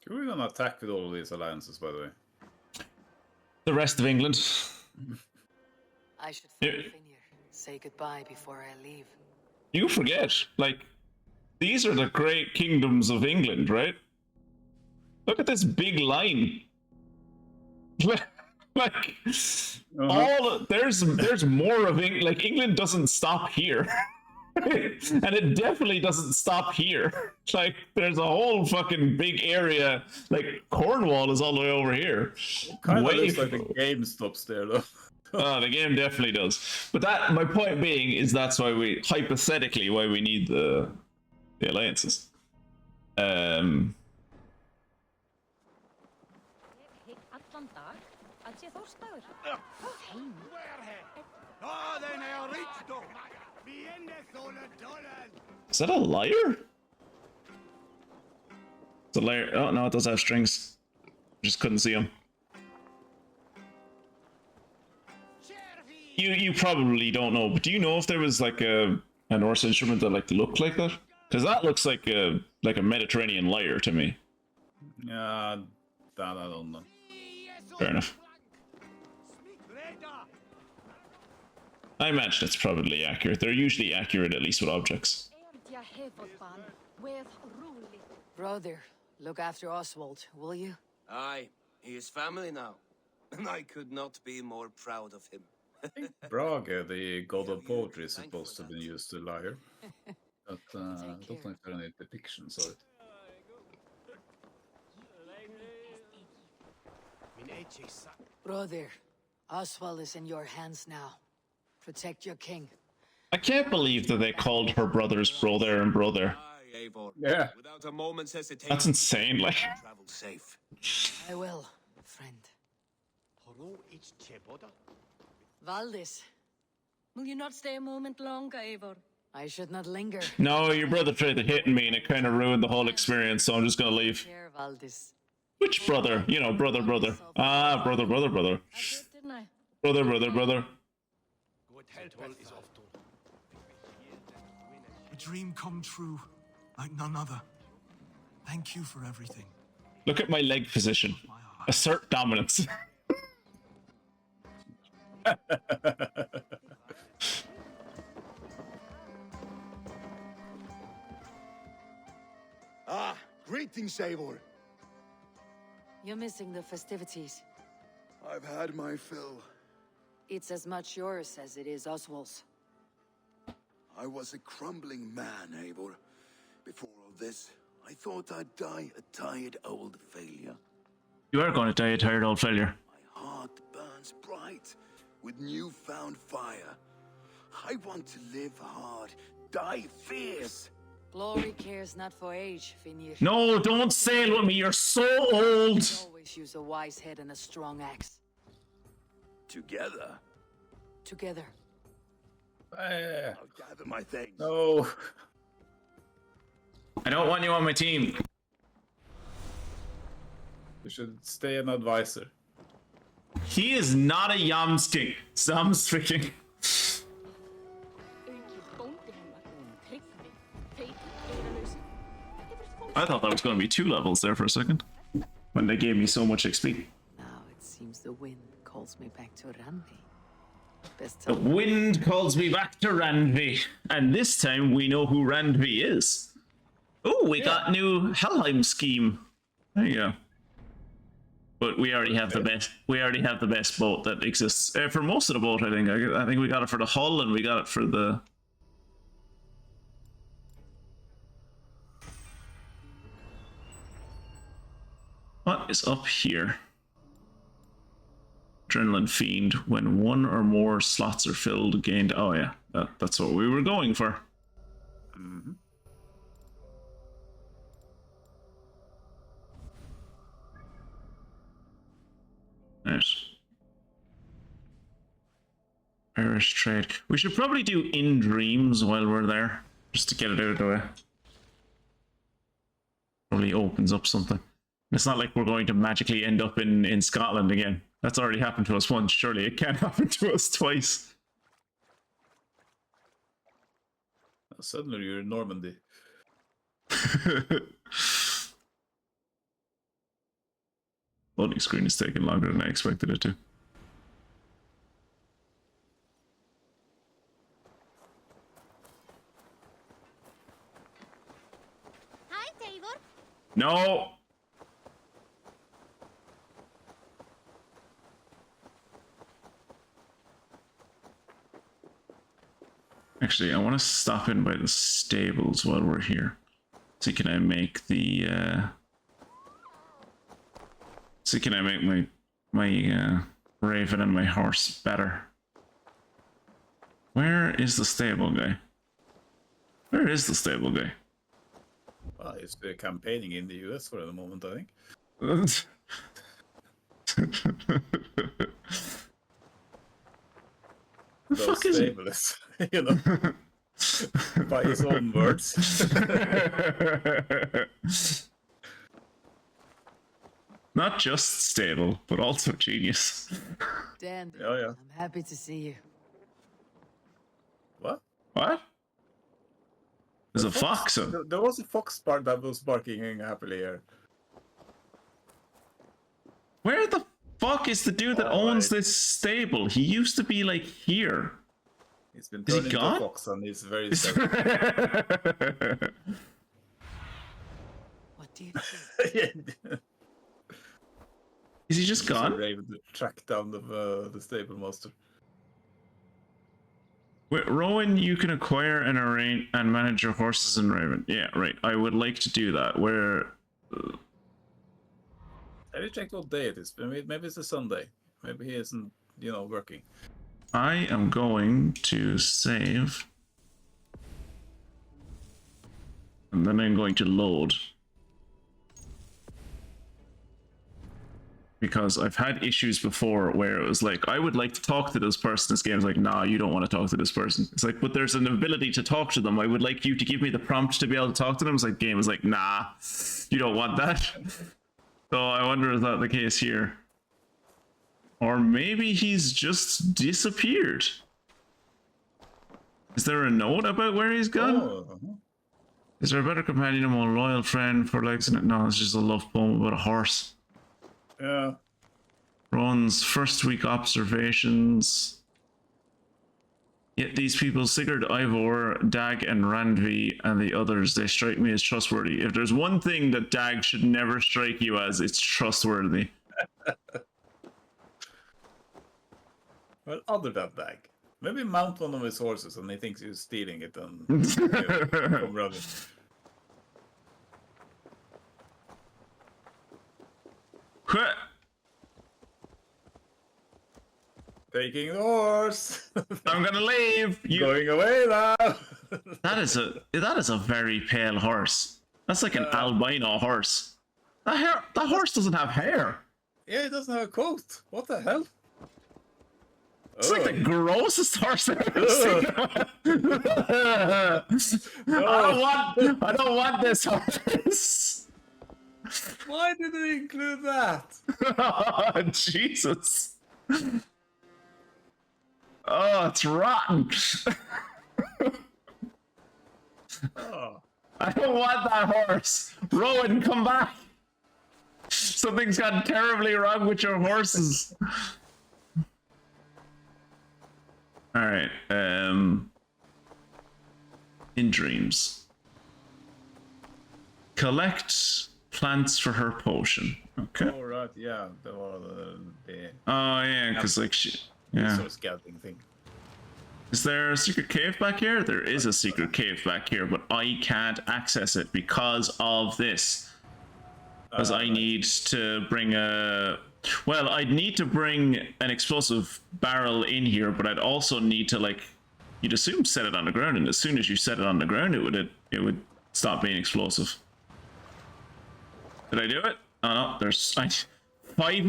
Who are we gonna attack with all of these alliances, by the way? The rest of England. I should find Finir. Say goodbye before I leave. You forget, like, these are the great kingdoms of England, right? Look at this big line. Like, there's more of England. Like, England doesn't stop here. And it definitely doesn't stop here. Like, there's a whole fucking big area. Like, Cornwall is all the way over here. Kind of looks like the game stops there, though. Oh, the game definitely does. But my point being is that's why we, hypothetically, why we need the alliances. Is that a lyre? It's a lyre. Oh no, it does have strings. Just couldn't see them. you probably don't know, but do you know if there was like a Norse instrument that like looked like that? Because that looks like a Mediterranean lyre to me. Yeah, that I don't know. Fair enough. I imagine it's probably accurate. They're usually accurate, at least with objects. Brother, look after Oswald, will you? Aye, he is family now, and I could not be more proud of him. Brage, the god of poetry, is supposed to be used to lyre. But I don't know if there are any depictions of it. Brother, Oswald is in your hands now. Protect your king. I can't believe that they called her brothers brother and brother. Yeah. Without a moment's hesitation. That's insane, like. Travel safe. I will, friend. Valdis. Will you not stay a moment longer, Eivor? I should not linger. No, your brother tried to hit me and it kind of ruined the whole experience, so I'm just gonna leave. Here, Valdis. Which brother? You know, brother. Ah, brother. Didn't I? Brother. A dream come true, like none other. Thank you for everything. Look at my leg position. Assert dominance. Ah, greetings, Eivor. You're missing the festivities. I've had my fill. It's as much yours as it is Oswald's. I was a crumbling man, Eivor. Before all this, I thought I'd die a tired old failure. You are going to die a tired old failure. My heart burns bright with newfound fire. I want to live hard, die fierce. Glory cares not for age, Finir. No, don't sail with me. You're so old. Always use a wise head and a strong axe. Together. Together. I'll gather my things. No. I don't want you on my team. You should stay an advisor. He is not a Yamsking. Samsviking. I thought that was going to be 2 levels there for a second. When they gave me so much XP. Now it seems the wind calls me back to Randvi. The wind calls me back to Randvi. And this time we know who Randvi is. Oh, we got new Helheim scheme. There you go. But we already have the best. We already have the best boat that exists for most of the boat. I think. I think we got it for the hull, and we got it for the. What is up here? Adrenaline Fiend. When 1 or more slots are filled, gained. Oh yeah, that's what we were going for. Mm-hmm. Nice. Irish trade. We should probably do in dreams while we're there, just to get it out of the way. Probably opens up something. It's not like we're going to magically end up in Scotland again. That's already happened to us once. Surely it can't happen to us twice. Suddenly you're in Normandy. Loading screen is taking longer than I expected it to. Hi, Davor. No! Actually, I want to stop in by the stables while we're here. See, can I make the, See, can I make my raven and my horse better? Where is the stable guy? Where is the stable guy? Well, he's campaigning in the US for the moment, I think. The fuck is it? You know, by his own words. Not just stable, but also genius. Dan, yeah. I'm happy to see you. What? There's a fox. There was a fox that was barking happily here. Where the fuck is the dude that owns this stable? He used to be like here. He's been Is he turned into gone? a fox and he's very sad. What do you think? Is he just He's gone? able to track down the stable master. Wait, Rowan, you can acquire and arrange and manage your horses in Raven. Yeah, right. I would like to do that. Where? Have you checked what day it is? Maybe it's a Sunday. Maybe he isn't, working. I am going to save. And then I'm going to load. Because I've had issues before where it was like, I would like to talk to this person. This game's like, nah, you don't want to talk to this person. It's like, but there's an ability to talk to them. I would like you to give me the prompt to be able to talk to them. It's like, game is like, nah, you don't want that. So I wonder, is that the case here? Or maybe he's just disappeared. Is there a note about where he's gone? Oh. Is there a better companion, a more loyal friend for likes in it? No, it's just a love poem about a horse. Yeah. Ron's first week observations. Yet these people, Sigurd, Ivor, Dag, and Randvi, and the others, they strike me as trustworthy. If there's one thing that Dag should never strike you as, it's trustworthy. Well, other than Dag. Maybe mount one of his horses and he thinks you're stealing it and come running. Taking the horse. I'm gonna leave. Going away now. That is a very pale horse. That's like an albino horse. That horse doesn't have hair. Yeah, it doesn't have a coat. What the hell? It's like the grossest horse I've ever seen. I don't want this horse. Why did they include that? Oh, Jesus. Oh, it's rotten. Oh. I don't want that horse. Rowan, come back. Something's gone terribly wrong with your horses. All right. In dreams. Collect plants for her potion. Okay. Oh, right, yeah. The Oh, yeah, because like she... Yeah. Sort of scouting thing. Is there a secret cave back here? There is a secret cave back here, but I can't access it because of this. Because I need to bring a... Well, I'd need to bring an explosive barrel in here, but I'd also need to, like... You'd assume set it on the ground, and as soon as you set it on the ground, it would stop being explosive. Did I do it? Oh no, there's 5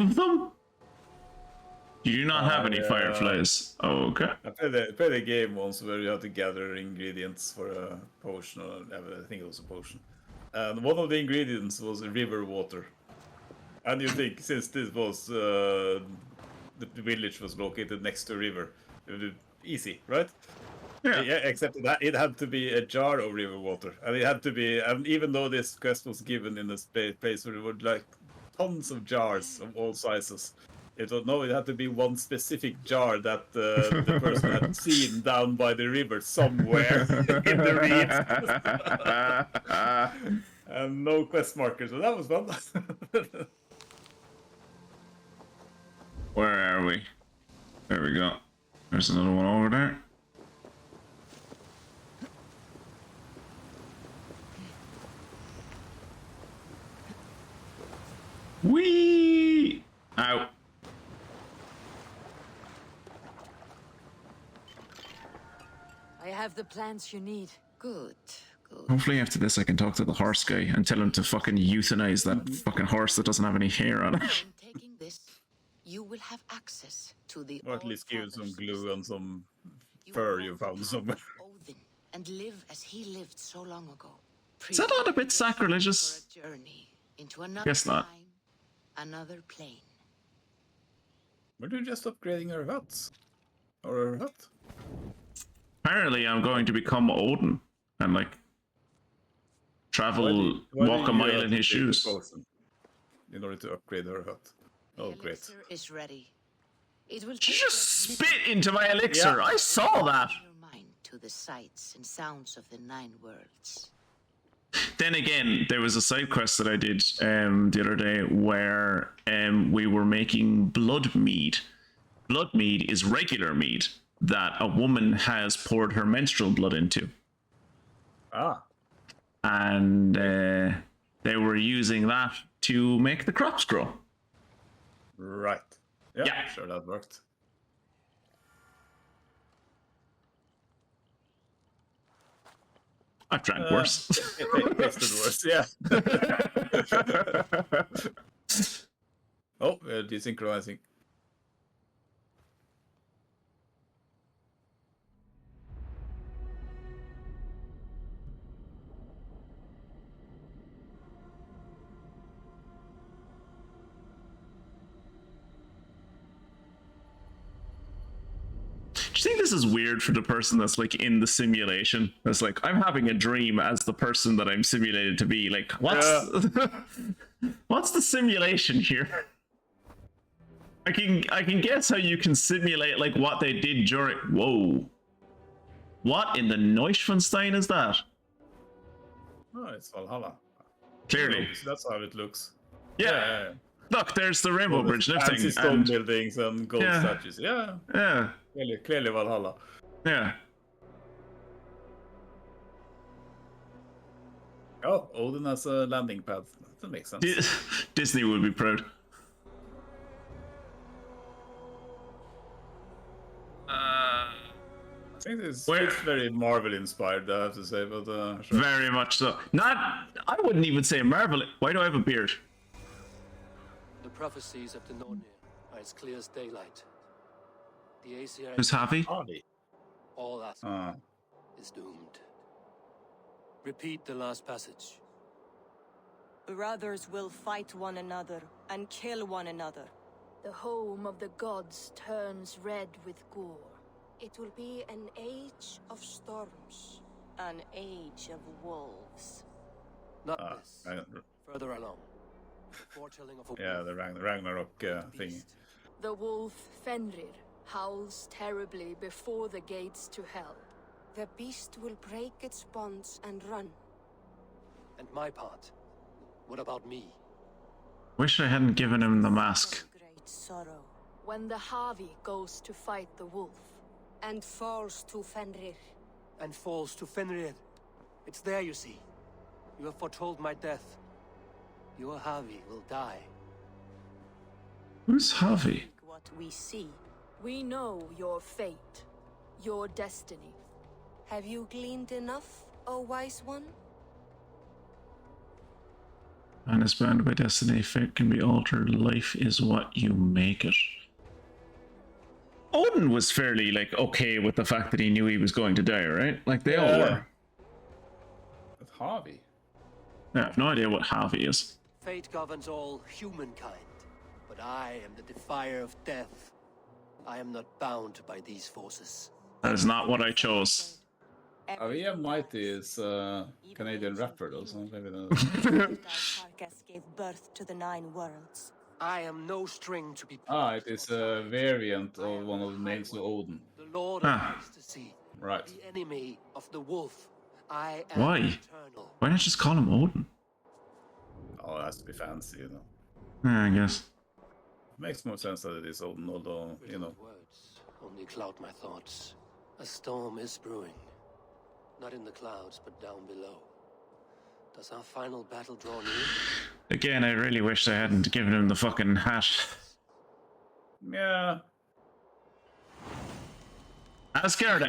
of them? You do not have any fireflies. Oh, okay. I played a game once where you had to gather ingredients for a potion, or I think it was a potion. And one of the ingredients was river water. And you think, since this was the village was located next to a river, it would be easy, right? Yeah. Except that it had to be a jar of river water, and it had to be. And even though this quest was given in a place where there were like tons of jars of all sizes, it had to be one specific jar that the person had seen down by the river somewhere in the reeds. And no quest markers, so that was fun. Where are we? There we go. There's another one over there. Whee! Ow. I have the plants you need. Good. Hopefully after this I can talk to the horse guy and tell him to fucking euthanize that fucking horse that doesn't have any hair on it. Taking this, you will have access to the Or at least give some glue and some fur you found somewhere. and live as he lived so long ago. Is that not a bit sacrilegious? Journey into another Guess not. time, another plane. Were you just upgrading her huts? Or her hut? Apparently, I'm going to become Odin and like travel, walk a mile in his shoes. In order to upgrade her hut. Oh, great. Elixir is ready. It will She just spit into my elixir. I saw that. your mind to the sights and sounds of the 9 worlds. Then again, there was a side quest that I did the other day where we were making blood mead. Blood mead is regular mead that a woman has poured her menstrual blood into. Ah. And they were using that to make the crops grow. Right. Yeah. Sure, that worked. I've drank worse. It tasted worse, yeah. Oh, desynchronizing. Do you think this is weird for the person that's like in the simulation? That's like, I'm having a dream as the person that I'm simulated to be. Like, what's what's the simulation here? I can guess how you can simulate like what they did during. Whoa, what in the Neuschwanstein is that? Oh, it's Valhalla. Clearly, that's how it looks. Yeah. Look, there's the Rainbow Bridge and everything. Fancy stone buildings and gold statues. Yeah. Yeah. Clearly Valhalla. Yeah. Oh, Odin has a landing pad. That makes sense. Disney would be proud. I think it's very Marvel inspired, I have to say, but sure. Very much so. I wouldn't even say Marvel. Why do I have a beard? The prophecies of the Nornir are as clear as daylight. The Aesir Who's happy? All Asgard is doomed. Repeat the last passage. Brothers will fight one another and kill one another. The home of the gods turns red with gore. It will be an age of storms. An age of wolves. Not this. Further along. Foretelling of a yeah, the Ragnarok thing. The wolf Fenrir howls terribly before the gates to hell. The beast will break its bonds and run. And my part? What about me? Wish I hadn't given him the mask. Great sorrow. When the Havi goes to fight the wolf. And falls to Fenrir. And falls to Fenrir. It's there, you see. You have foretold my death. Your Havi will die. Who's Havi? What we see. We know your fate. Your destiny. Have you gleaned enough, O wise one? Man is bound by destiny. Fate can be altered. Life is what you make it. Odin was fairly like okay with the fact that he knew he was going to die, right? Like they all were. With Havi. I have no idea what Havi is. Fate governs all humankind, but I am the defier of death. I am not bound by these forces. That is not what I chose. Avia Mighty is a Canadian rapper, though, so maybe Tarkas gave birth to the 9 worlds. I am no string to be. It is a variant of one of the names of Odin. The Lord of Ecstasy. Right. The enemy of the wolf. I am Why? eternal. Why not just call him Odin? Oh, it has to be fancy, you know. Yeah, I guess. Makes more sense that it is Odin, although, you know. Words only cloud my thoughts. A storm is brewing. Not in the clouds, but down below. Does our final battle draw near? Again, I really wish I hadn't given him the fucking hat. Yeah. Asgard,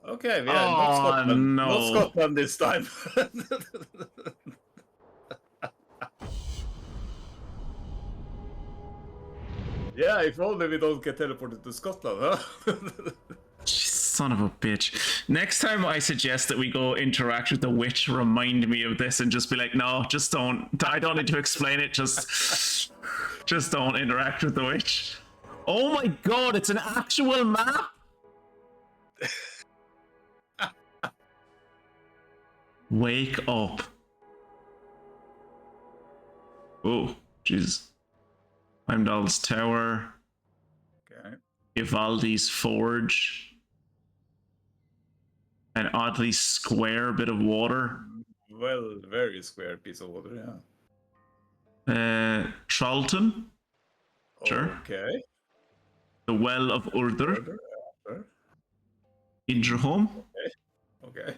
Okay, yeah, not Scotland. No. Not Scotland this time. Yeah, if only we don't get teleported to Scotland, huh? Son of a bitch. Next time I suggest that we go interact with the witch, remind me of this and just be like, no, just don't. I don't need to explain it. Just don't interact with the witch. Oh my god, it's an actual map? Wake up. Oh, jeez. Heimdall's Tower. Okay. Ivaldi's Forge. An oddly square bit of water. Well, very square piece of water, yeah. Charlton. Sure. Okay. The Well of Urdur. Sure. Idrehom. Okay.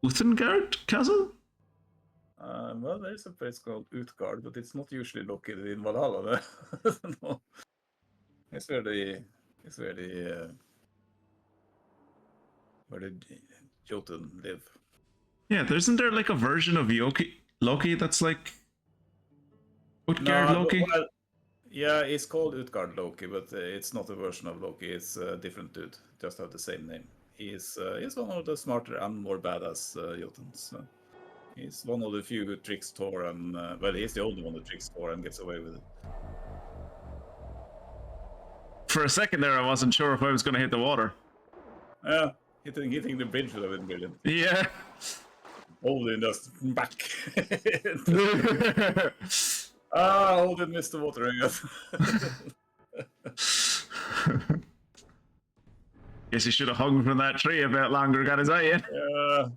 Uthengard Castle? Well, there's a place called Utgard, but it's not usually located in Valhalla. No. It's where the Jotun live. Yeah, isn't there like a version of Loki that's like Utgard Loki? Well, yeah, it's called Utgard Loki, but it's not a version of Loki. It's a different dude. Just have the same name. He's one of the smarter and more badass Jotuns. So he's one of the few who tricks Thor, and well, he's the only one who tricks Thor and gets away with it. For a second there, I wasn't sure if I was going to hit the water. Yeah, hitting the bridge would have been brilliant. Yeah. Odin just back. Odin missed the water, I guess. Guess he should have hung from that tree a bit longer, got his eye in. Yeah.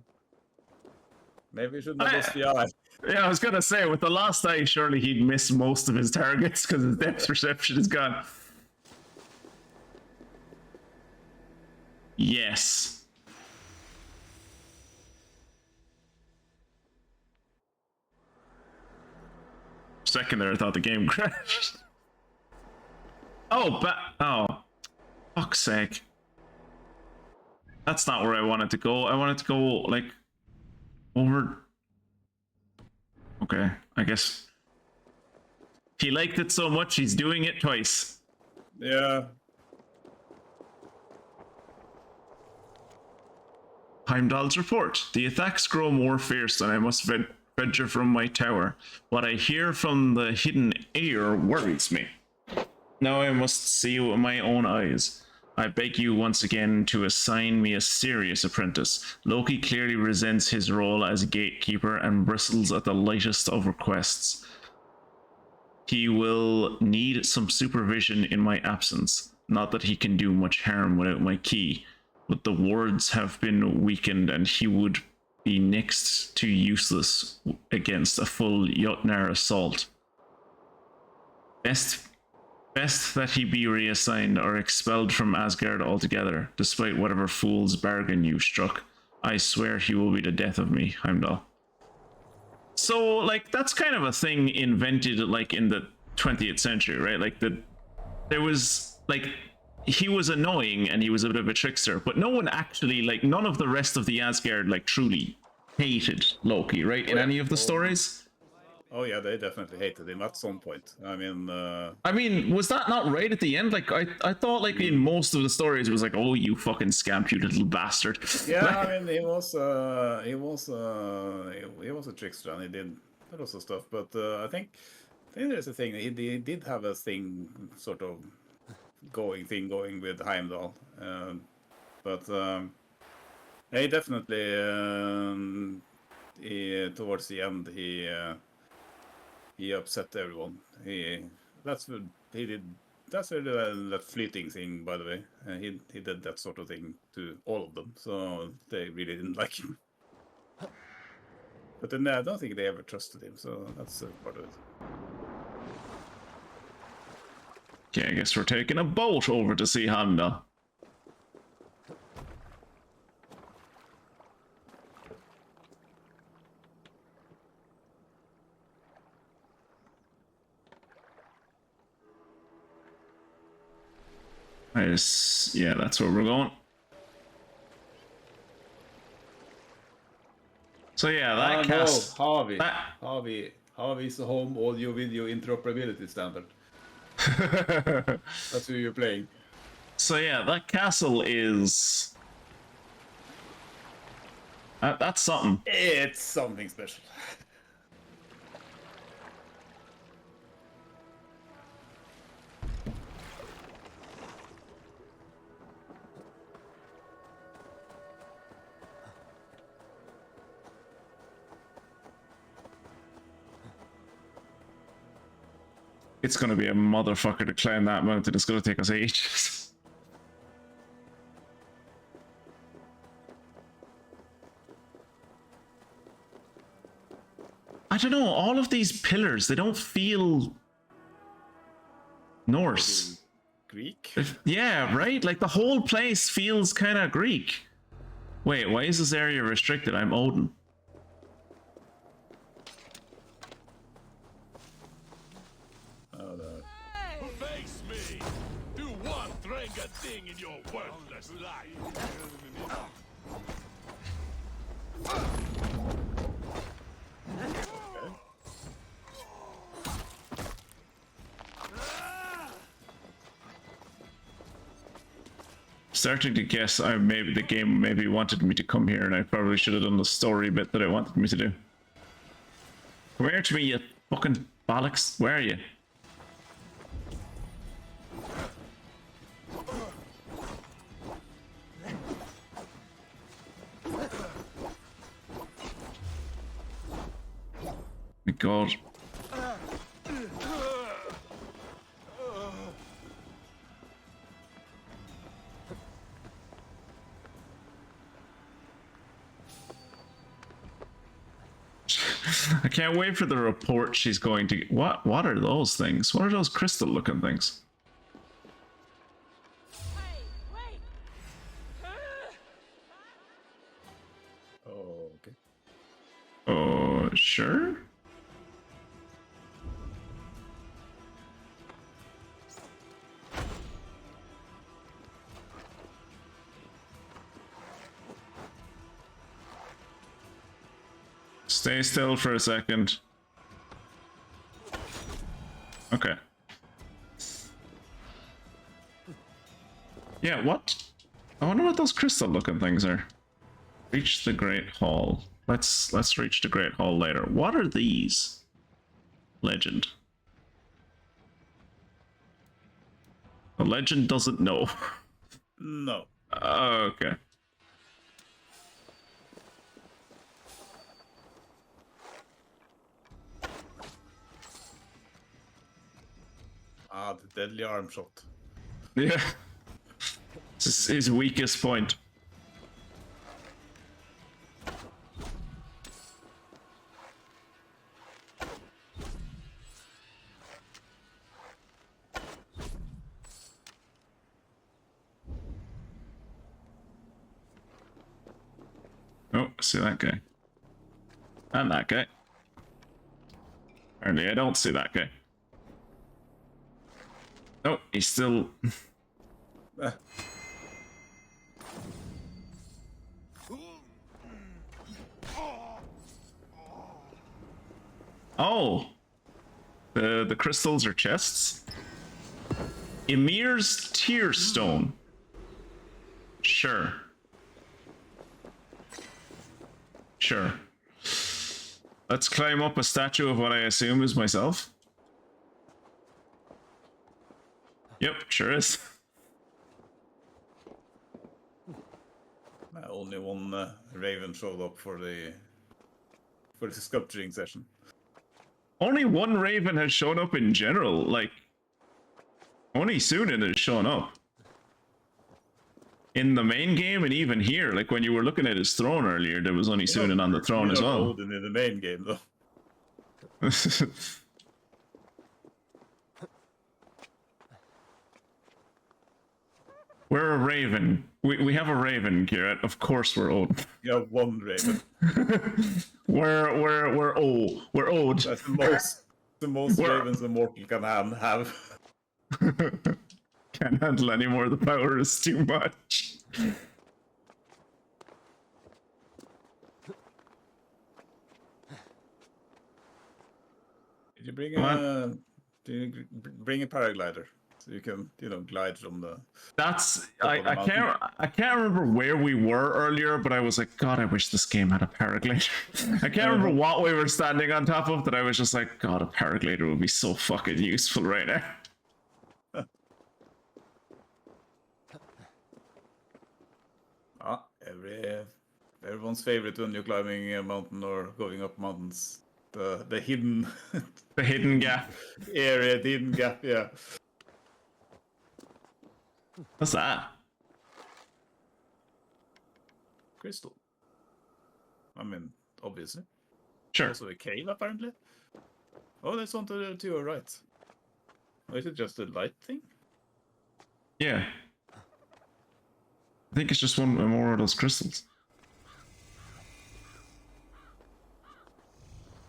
Maybe he shouldn't have lost the eye. Yeah, I was going to say, with the lost eye, surely he'd miss most of his targets because his depth perception is gone. Yes. Second there, I thought the game crashed. Oh, fuck's sake. That's not where I wanted to go. I wanted to go, like, over... Okay, I guess... He liked it so much, he's doing it twice. Yeah. Heimdall's report. The attacks grow more fierce and I must venture from my tower. What I hear from the hidden air worries me. Now I must see with my own eyes. I beg you once again to assign me a serious apprentice. Loki clearly resents his role as gatekeeper and bristles at the lightest of requests. He will need some supervision in my absence. Not that he can do much harm without my key, but the wards have been weakened and he would be next to useless against a full Jotnar assault. Best that he be reassigned or expelled from Asgard altogether, despite whatever fool's bargain you struck. I swear he will be the death of me, Heimdall. So, like, that's kind of a thing invented, like, in the 20th century, right? Like, there was, like, he was annoying and he was a bit of a trickster, but no one actually, like, none of the rest of the Asgard, like, truly hated Loki, right? In any of the stories? Oh yeah, they definitely hated him at some point. I mean, was that not right at the end? Like, I thought, like, in most of the stories, it was like, oh, you fucking scamp, you little bastard. Yeah, I mean, he was a trickster and he did lots of stuff. But I think there's a thing. He did have a thing, sort of going with Heimdall, but he definitely towards the end he upset everyone. That's really that fleeting thing, by the way. He did that sort of thing to all of them, so they really didn't like him. But then I don't think they ever trusted him, so that's part of it. Okay, I guess we're taking a boat over to see Heimdall. Yeah, that's where we're going. So yeah, that cast... Harvey's the home audio-video interoperability standard. That's who you're playing. So yeah, that castle is... that's something. It's something special. It's gonna be a motherfucker to climb that mountain. It's gonna take us ages. I don't know, all of these pillars, they don't feel Norse. Greek? Yeah, right? Like the whole place feels kind of Greek. Wait, why is this area restricted? I'm Odin. Oh, no. Face me! Do one drinker thing in your worthless life! Starting to guess maybe the game maybe wanted me to come here, and I probably should have done the story bit that it wanted me to do. Come here to me, you fucking bollocks. Where are you? My God. I can't wait for the report she's going to get. What are those things? What are those crystal looking things? Oh, okay. Oh, sure. Stay still for a second. Okay. Yeah, what? I wonder what those crystal looking things are. Reach the Great Hall. Let's reach the Great Hall later. What are these? Legend. The legend doesn't know. No. Okay. Ah, the deadly arm shot. Yeah. This is his weakest point. Oh, I see that guy. And that guy. Apparently I don't see that guy. Oh, he's still... Oh! The crystals are chests? Emir's Tear Stone. Sure. Sure. Let's climb up a statue of what I assume is myself. Yep, sure is. Only one raven showed up for the sculpturing session. Only one raven has shown up in general. Like, only Sunan has shown up. In the main game and even here, like when you were looking at his throne earlier, there was only Sunan on the throne as well. Odin in the main game though. We're a raven. We have a raven, Garrett. Of course we're Odin. You have one raven. We're Ode. That's the most ravens a mortal can have. Can't handle any more. The power is too much. Did you bring a paraglider so you can, glide from the? That's I can't remember where we were earlier, but I was like, God, I wish this game had a paraglider. I can't remember what we were standing on top of, but I was just like, God, a paraglider would be so fucking useful right now. Everyone's favorite when you're climbing a mountain or going up mountains. The hidden the hidden gap area, the hidden gap. Yeah. What's that? Crystal. I mean, obviously. Sure. Also a cave, apparently. Oh, there's one to your right. Or is it just a light thing? Yeah. I think it's just one more of those crystals.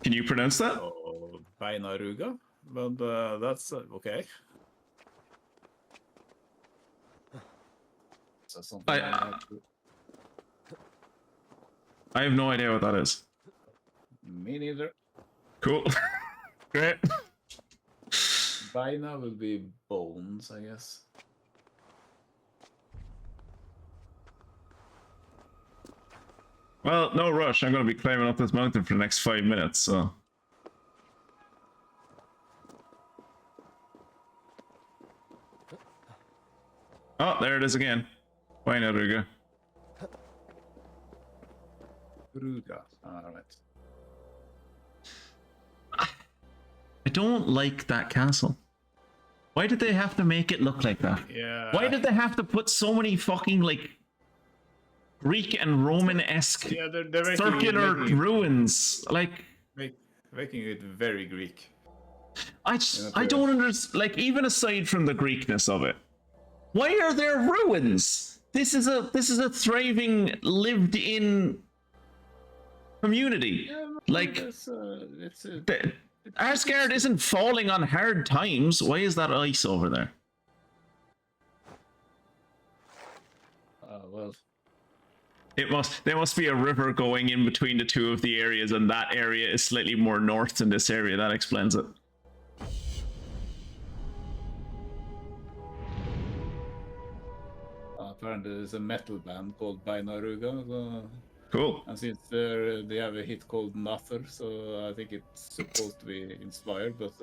Can you pronounce that? Oh, Bainaruga? But that's okay. So something I have no idea what that is. Me neither. Cool. Great. Baina will be bones, I guess. Well, no rush. I'm going to be climbing up this mountain for the next 5 minutes, so... Oh, there it is again. Why not, Ruga? Ruga, alright. I don't like that castle. Why did they have to make it look like that? Yeah. Why did they have to put so many fucking, like, Greek and Roman-esque they're circular ruins? Like... Making it very Greek. I don't understand, like, even aside from the Greekness of it, why are there ruins? This is a thriving, lived-in community. Yeah, like, Asgard isn't falling on hard times. Why is that ice over there? Well, there must be a river going in between the two of the areas, and that area is slightly more north than this area. That explains it. Apparently there's a metal band called Bainaruga. So... Cool. And since they have a hit called Nather, so I think it's supposed to be inspired. But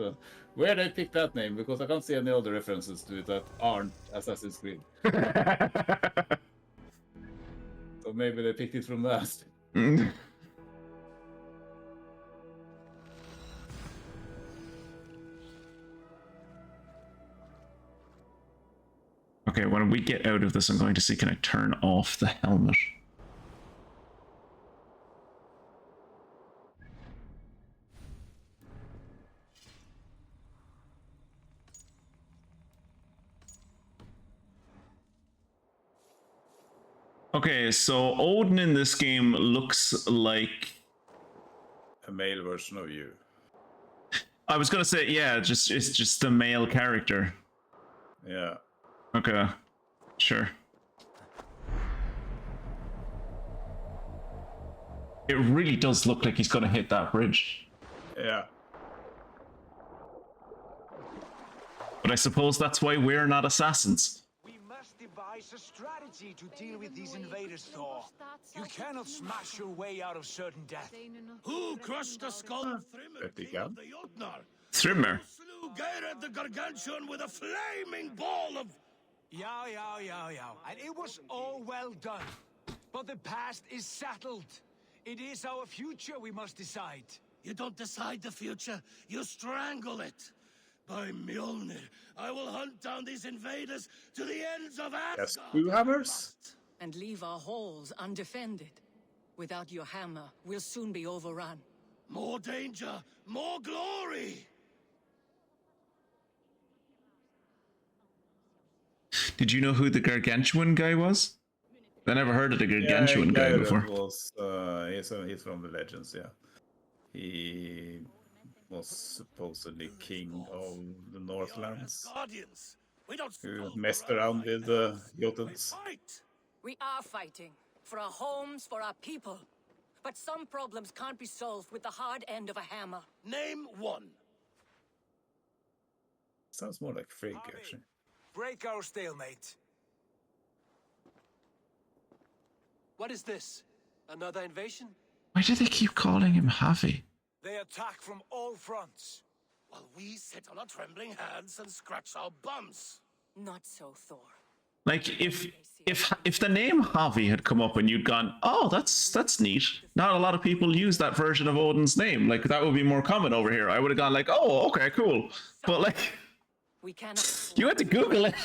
where they picked that name, because I can't see any other references to it that aren't Assassin's Creed. So maybe they picked it from that. Okay, when we get out of this, I'm going to see, can I turn off the helmet? Okay, so Odin in this game looks like a male version of you. I was gonna say, yeah, it's just the male character. Yeah. Okay, sure. It really does look like he's gonna hit that bridge. Yeah. But I suppose that's why we're not assassins. Devise a strategy to deal with these invaders, Thor. You cannot smash your way out of certain death. Who crushed the skull of Thrymr, king of the Jotnar? Thrymr? Slew Geirrod the Gargantuan with a flaming ball of... Yeah. And it was all well done. But the past is settled. It is our future we must decide. You don't decide the future, you strangle it. By Mjolnir, I will hunt down these invaders to the ends of Asgard. Yes, two hammers. And leave our halls undefended. Without your hammer, we'll soon be overrun. More danger, more glory. Did you know who the Gargantuan guy was? I never heard of the Gargantuan guy before. Was, he's from the legends, yeah. He was supposedly king of the Northlands, who messed around with the Jotuns. We are fighting for our homes, for our people. But some problems can't be solved with the hard end of a hammer. Name one. Sounds more like Frigg, actually. Break our stalemate. What is this? Another invasion? Why do they keep calling him Havi? They attack from all fronts. While we sit on our trembling hands and scratch our bums. Not so, Thor. Like if the name Javi had come up and you'd gone, oh, that's neat. Not a lot of people use that version of Odin's name. Like that would be more common over here. I would have gone like, oh, okay, cool. But like, you had to Google it.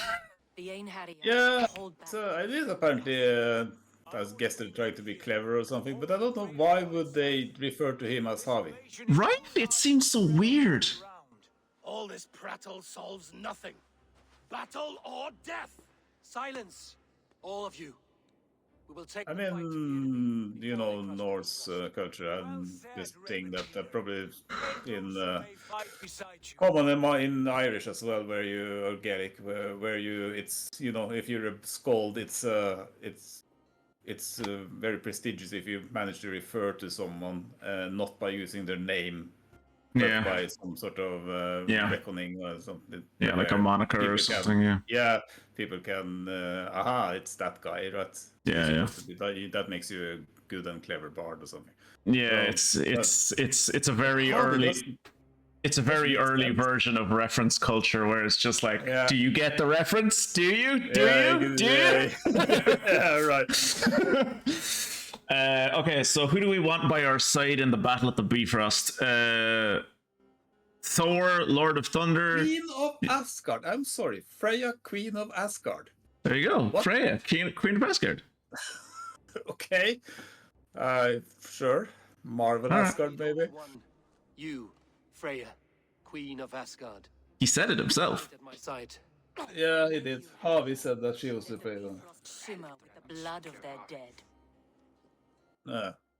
Yeah, so I did apparently. I guess they're trying to be clever or something, but I don't know why would they refer to him as Javi. Right? It seems so weird. All this prattle solves nothing. Battle or death. Silence, all of you. We will take. I mean, you know, Norse culture and this thing that probably in common in Irish as well, where you or Gaelic, where you it's you know if you're a skald, it's very prestigious if you manage to refer to someone not by using their name, but by some sort of reckoning or something. Yeah, like a moniker or something. Yeah, people can. Aha, it's that guy, right? Yeah. That makes you a good and clever bard or something. Yeah, So, it's a very early. It's a very early version of reference culture where it's just like, do you get the reference? Do you? Do you? Yeah, right. Okay, so who do we want by our side in the battle at the Bifrost? Thor, Lord of Thunder. Queen of Asgard. I'm sorry, Freya, Queen of Asgard. There you go, What? Freya, Queen of Asgard. Okay. Sure. Marvel Asgard, maybe. You, Freya, Queen of Asgard. He said it himself. At my side. Yeah, he did. Harvey said that she was the Freya. Shimmer with the blood of their dead.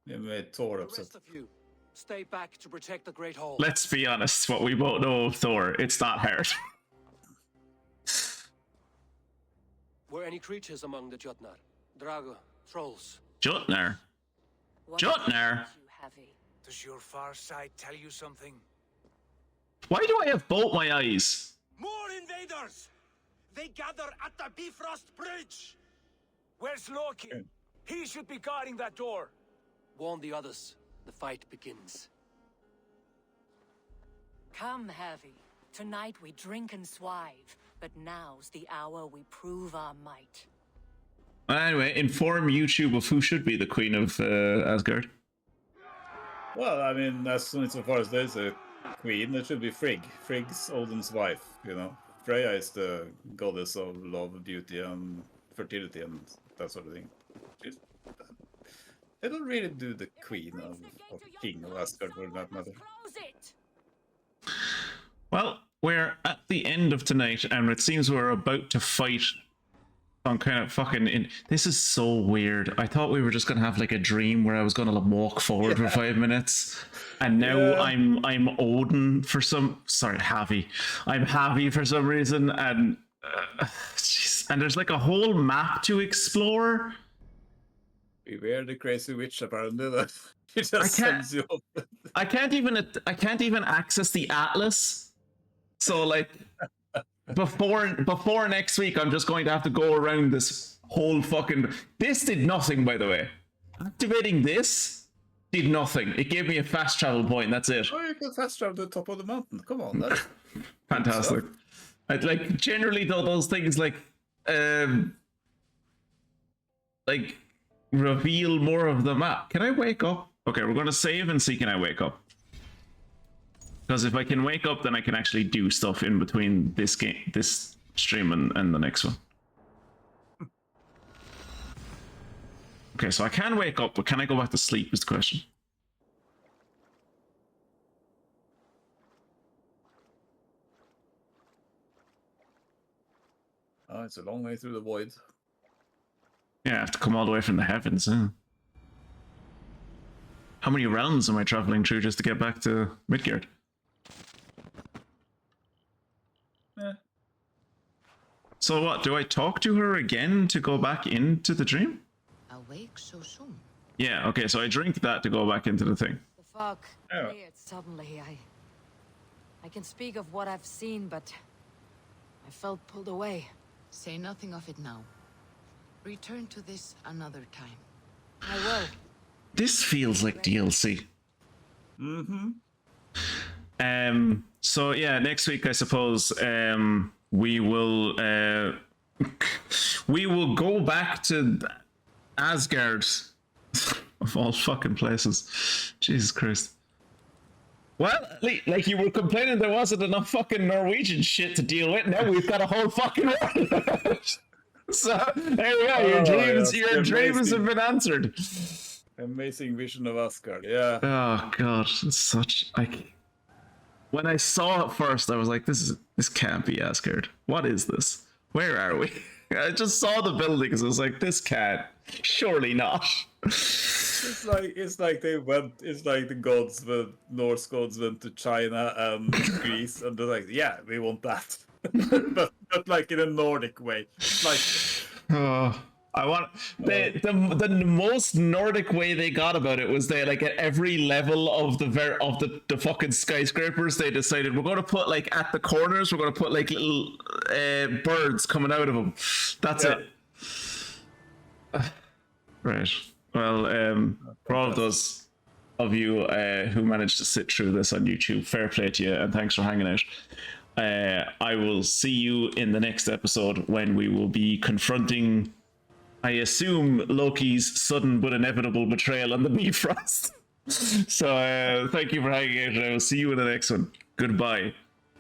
He made Thor The upset. rest of you, stay back to protect the Great Hall. Let's be honest, what we both know of Thor, it's not hard. Were any creatures among the Jotnar? Drago, trolls? Jotnar? Jotnar? Does your far side tell you something? Why do I have both my eyes? More invaders! They gather at the Bifrost Bridge! Where's Loki? He should be guarding that door. Warn the others. The fight begins. Come, Harvey. Tonight we drink and swive, but now's the hour we prove our might. Anyway, inform YouTube of who should be the Queen of Asgard. Well, I mean, as soon as far as there's a queen, it should be Frigg. Frigg's Odin's wife, you know. Freya is the goddess of love, beauty, and fertility, and that sort of thing. They don't really do the queen of king of Asgard for that matter. Well, we're at the end of tonight, and it seems we're about to fight on kind of fucking... This is so weird. I thought we were just gonna have like a dream where I was gonna walk forward for 5 minutes, and now I'm Odin for some... Sorry, Javi. I'm Javi for some reason, and... and there's like a whole map to explore. Beware the crazy witch, apparently. That she just sends you off. I can't even access the atlas. So like before next week, I'm just going to have to go around this whole fucking. This did nothing, by the way. Activating this did nothing. It gave me a fast travel point. That's it. Oh, you can fast travel to the top of the mountain. Come on, that's fantastic. Like generally though, those things like reveal more of the map. Can I wake up? Okay, we're gonna save and see can I wake up. Because if I can wake up, then I can actually do stuff in between this game, this stream, and the next one. Okay, so I can wake up, but can I go back to sleep is the question. Oh, it's a long way through the void. Yeah, I have to come all the way from the heavens. Huh? How many realms am I traveling through just to get back to Midgard? So what, do I talk to her again to go back into the dream? Awake so soon? Yeah, okay, so I drink that to go back into the thing. The fog cleared suddenly. I can speak of what I've seen, but I felt pulled away. Say nothing of it now. Return to this another time. I will. This feels like DLC. So yeah, next week I suppose we will We will go back to Asgard, of all fucking places. Jesus Christ. Well, like you were complaining there wasn't enough fucking Norwegian shit to deal with. Now we've got a whole fucking world. So there you go. Your dreams have been answered. Amazing vision of Asgard. Yeah. Oh god, it's such like. When I saw it first, I was like, "This can't be Asgard. What is this? Where are we?" I just saw the buildings. I was like, "This can't. Surely not." It's like they went. It's like the Norse gods went to China and Greece, and they're like, "Yeah, we want that," but like in a Nordic way. It's like, I want the most Nordic way they got about it was they like at every level of the fucking skyscrapers they decided we're going to put like at the corners we're going to put like little birds coming out of them. That's it. Right. Well, for all of those of you who managed to sit through this on YouTube, fair play to you and thanks for hanging out. I will see you in the next episode when we will be confronting, I assume, Loki's sudden but inevitable betrayal on the Bifrost. So thank you for hanging out and I will see you in the next one. Goodbye.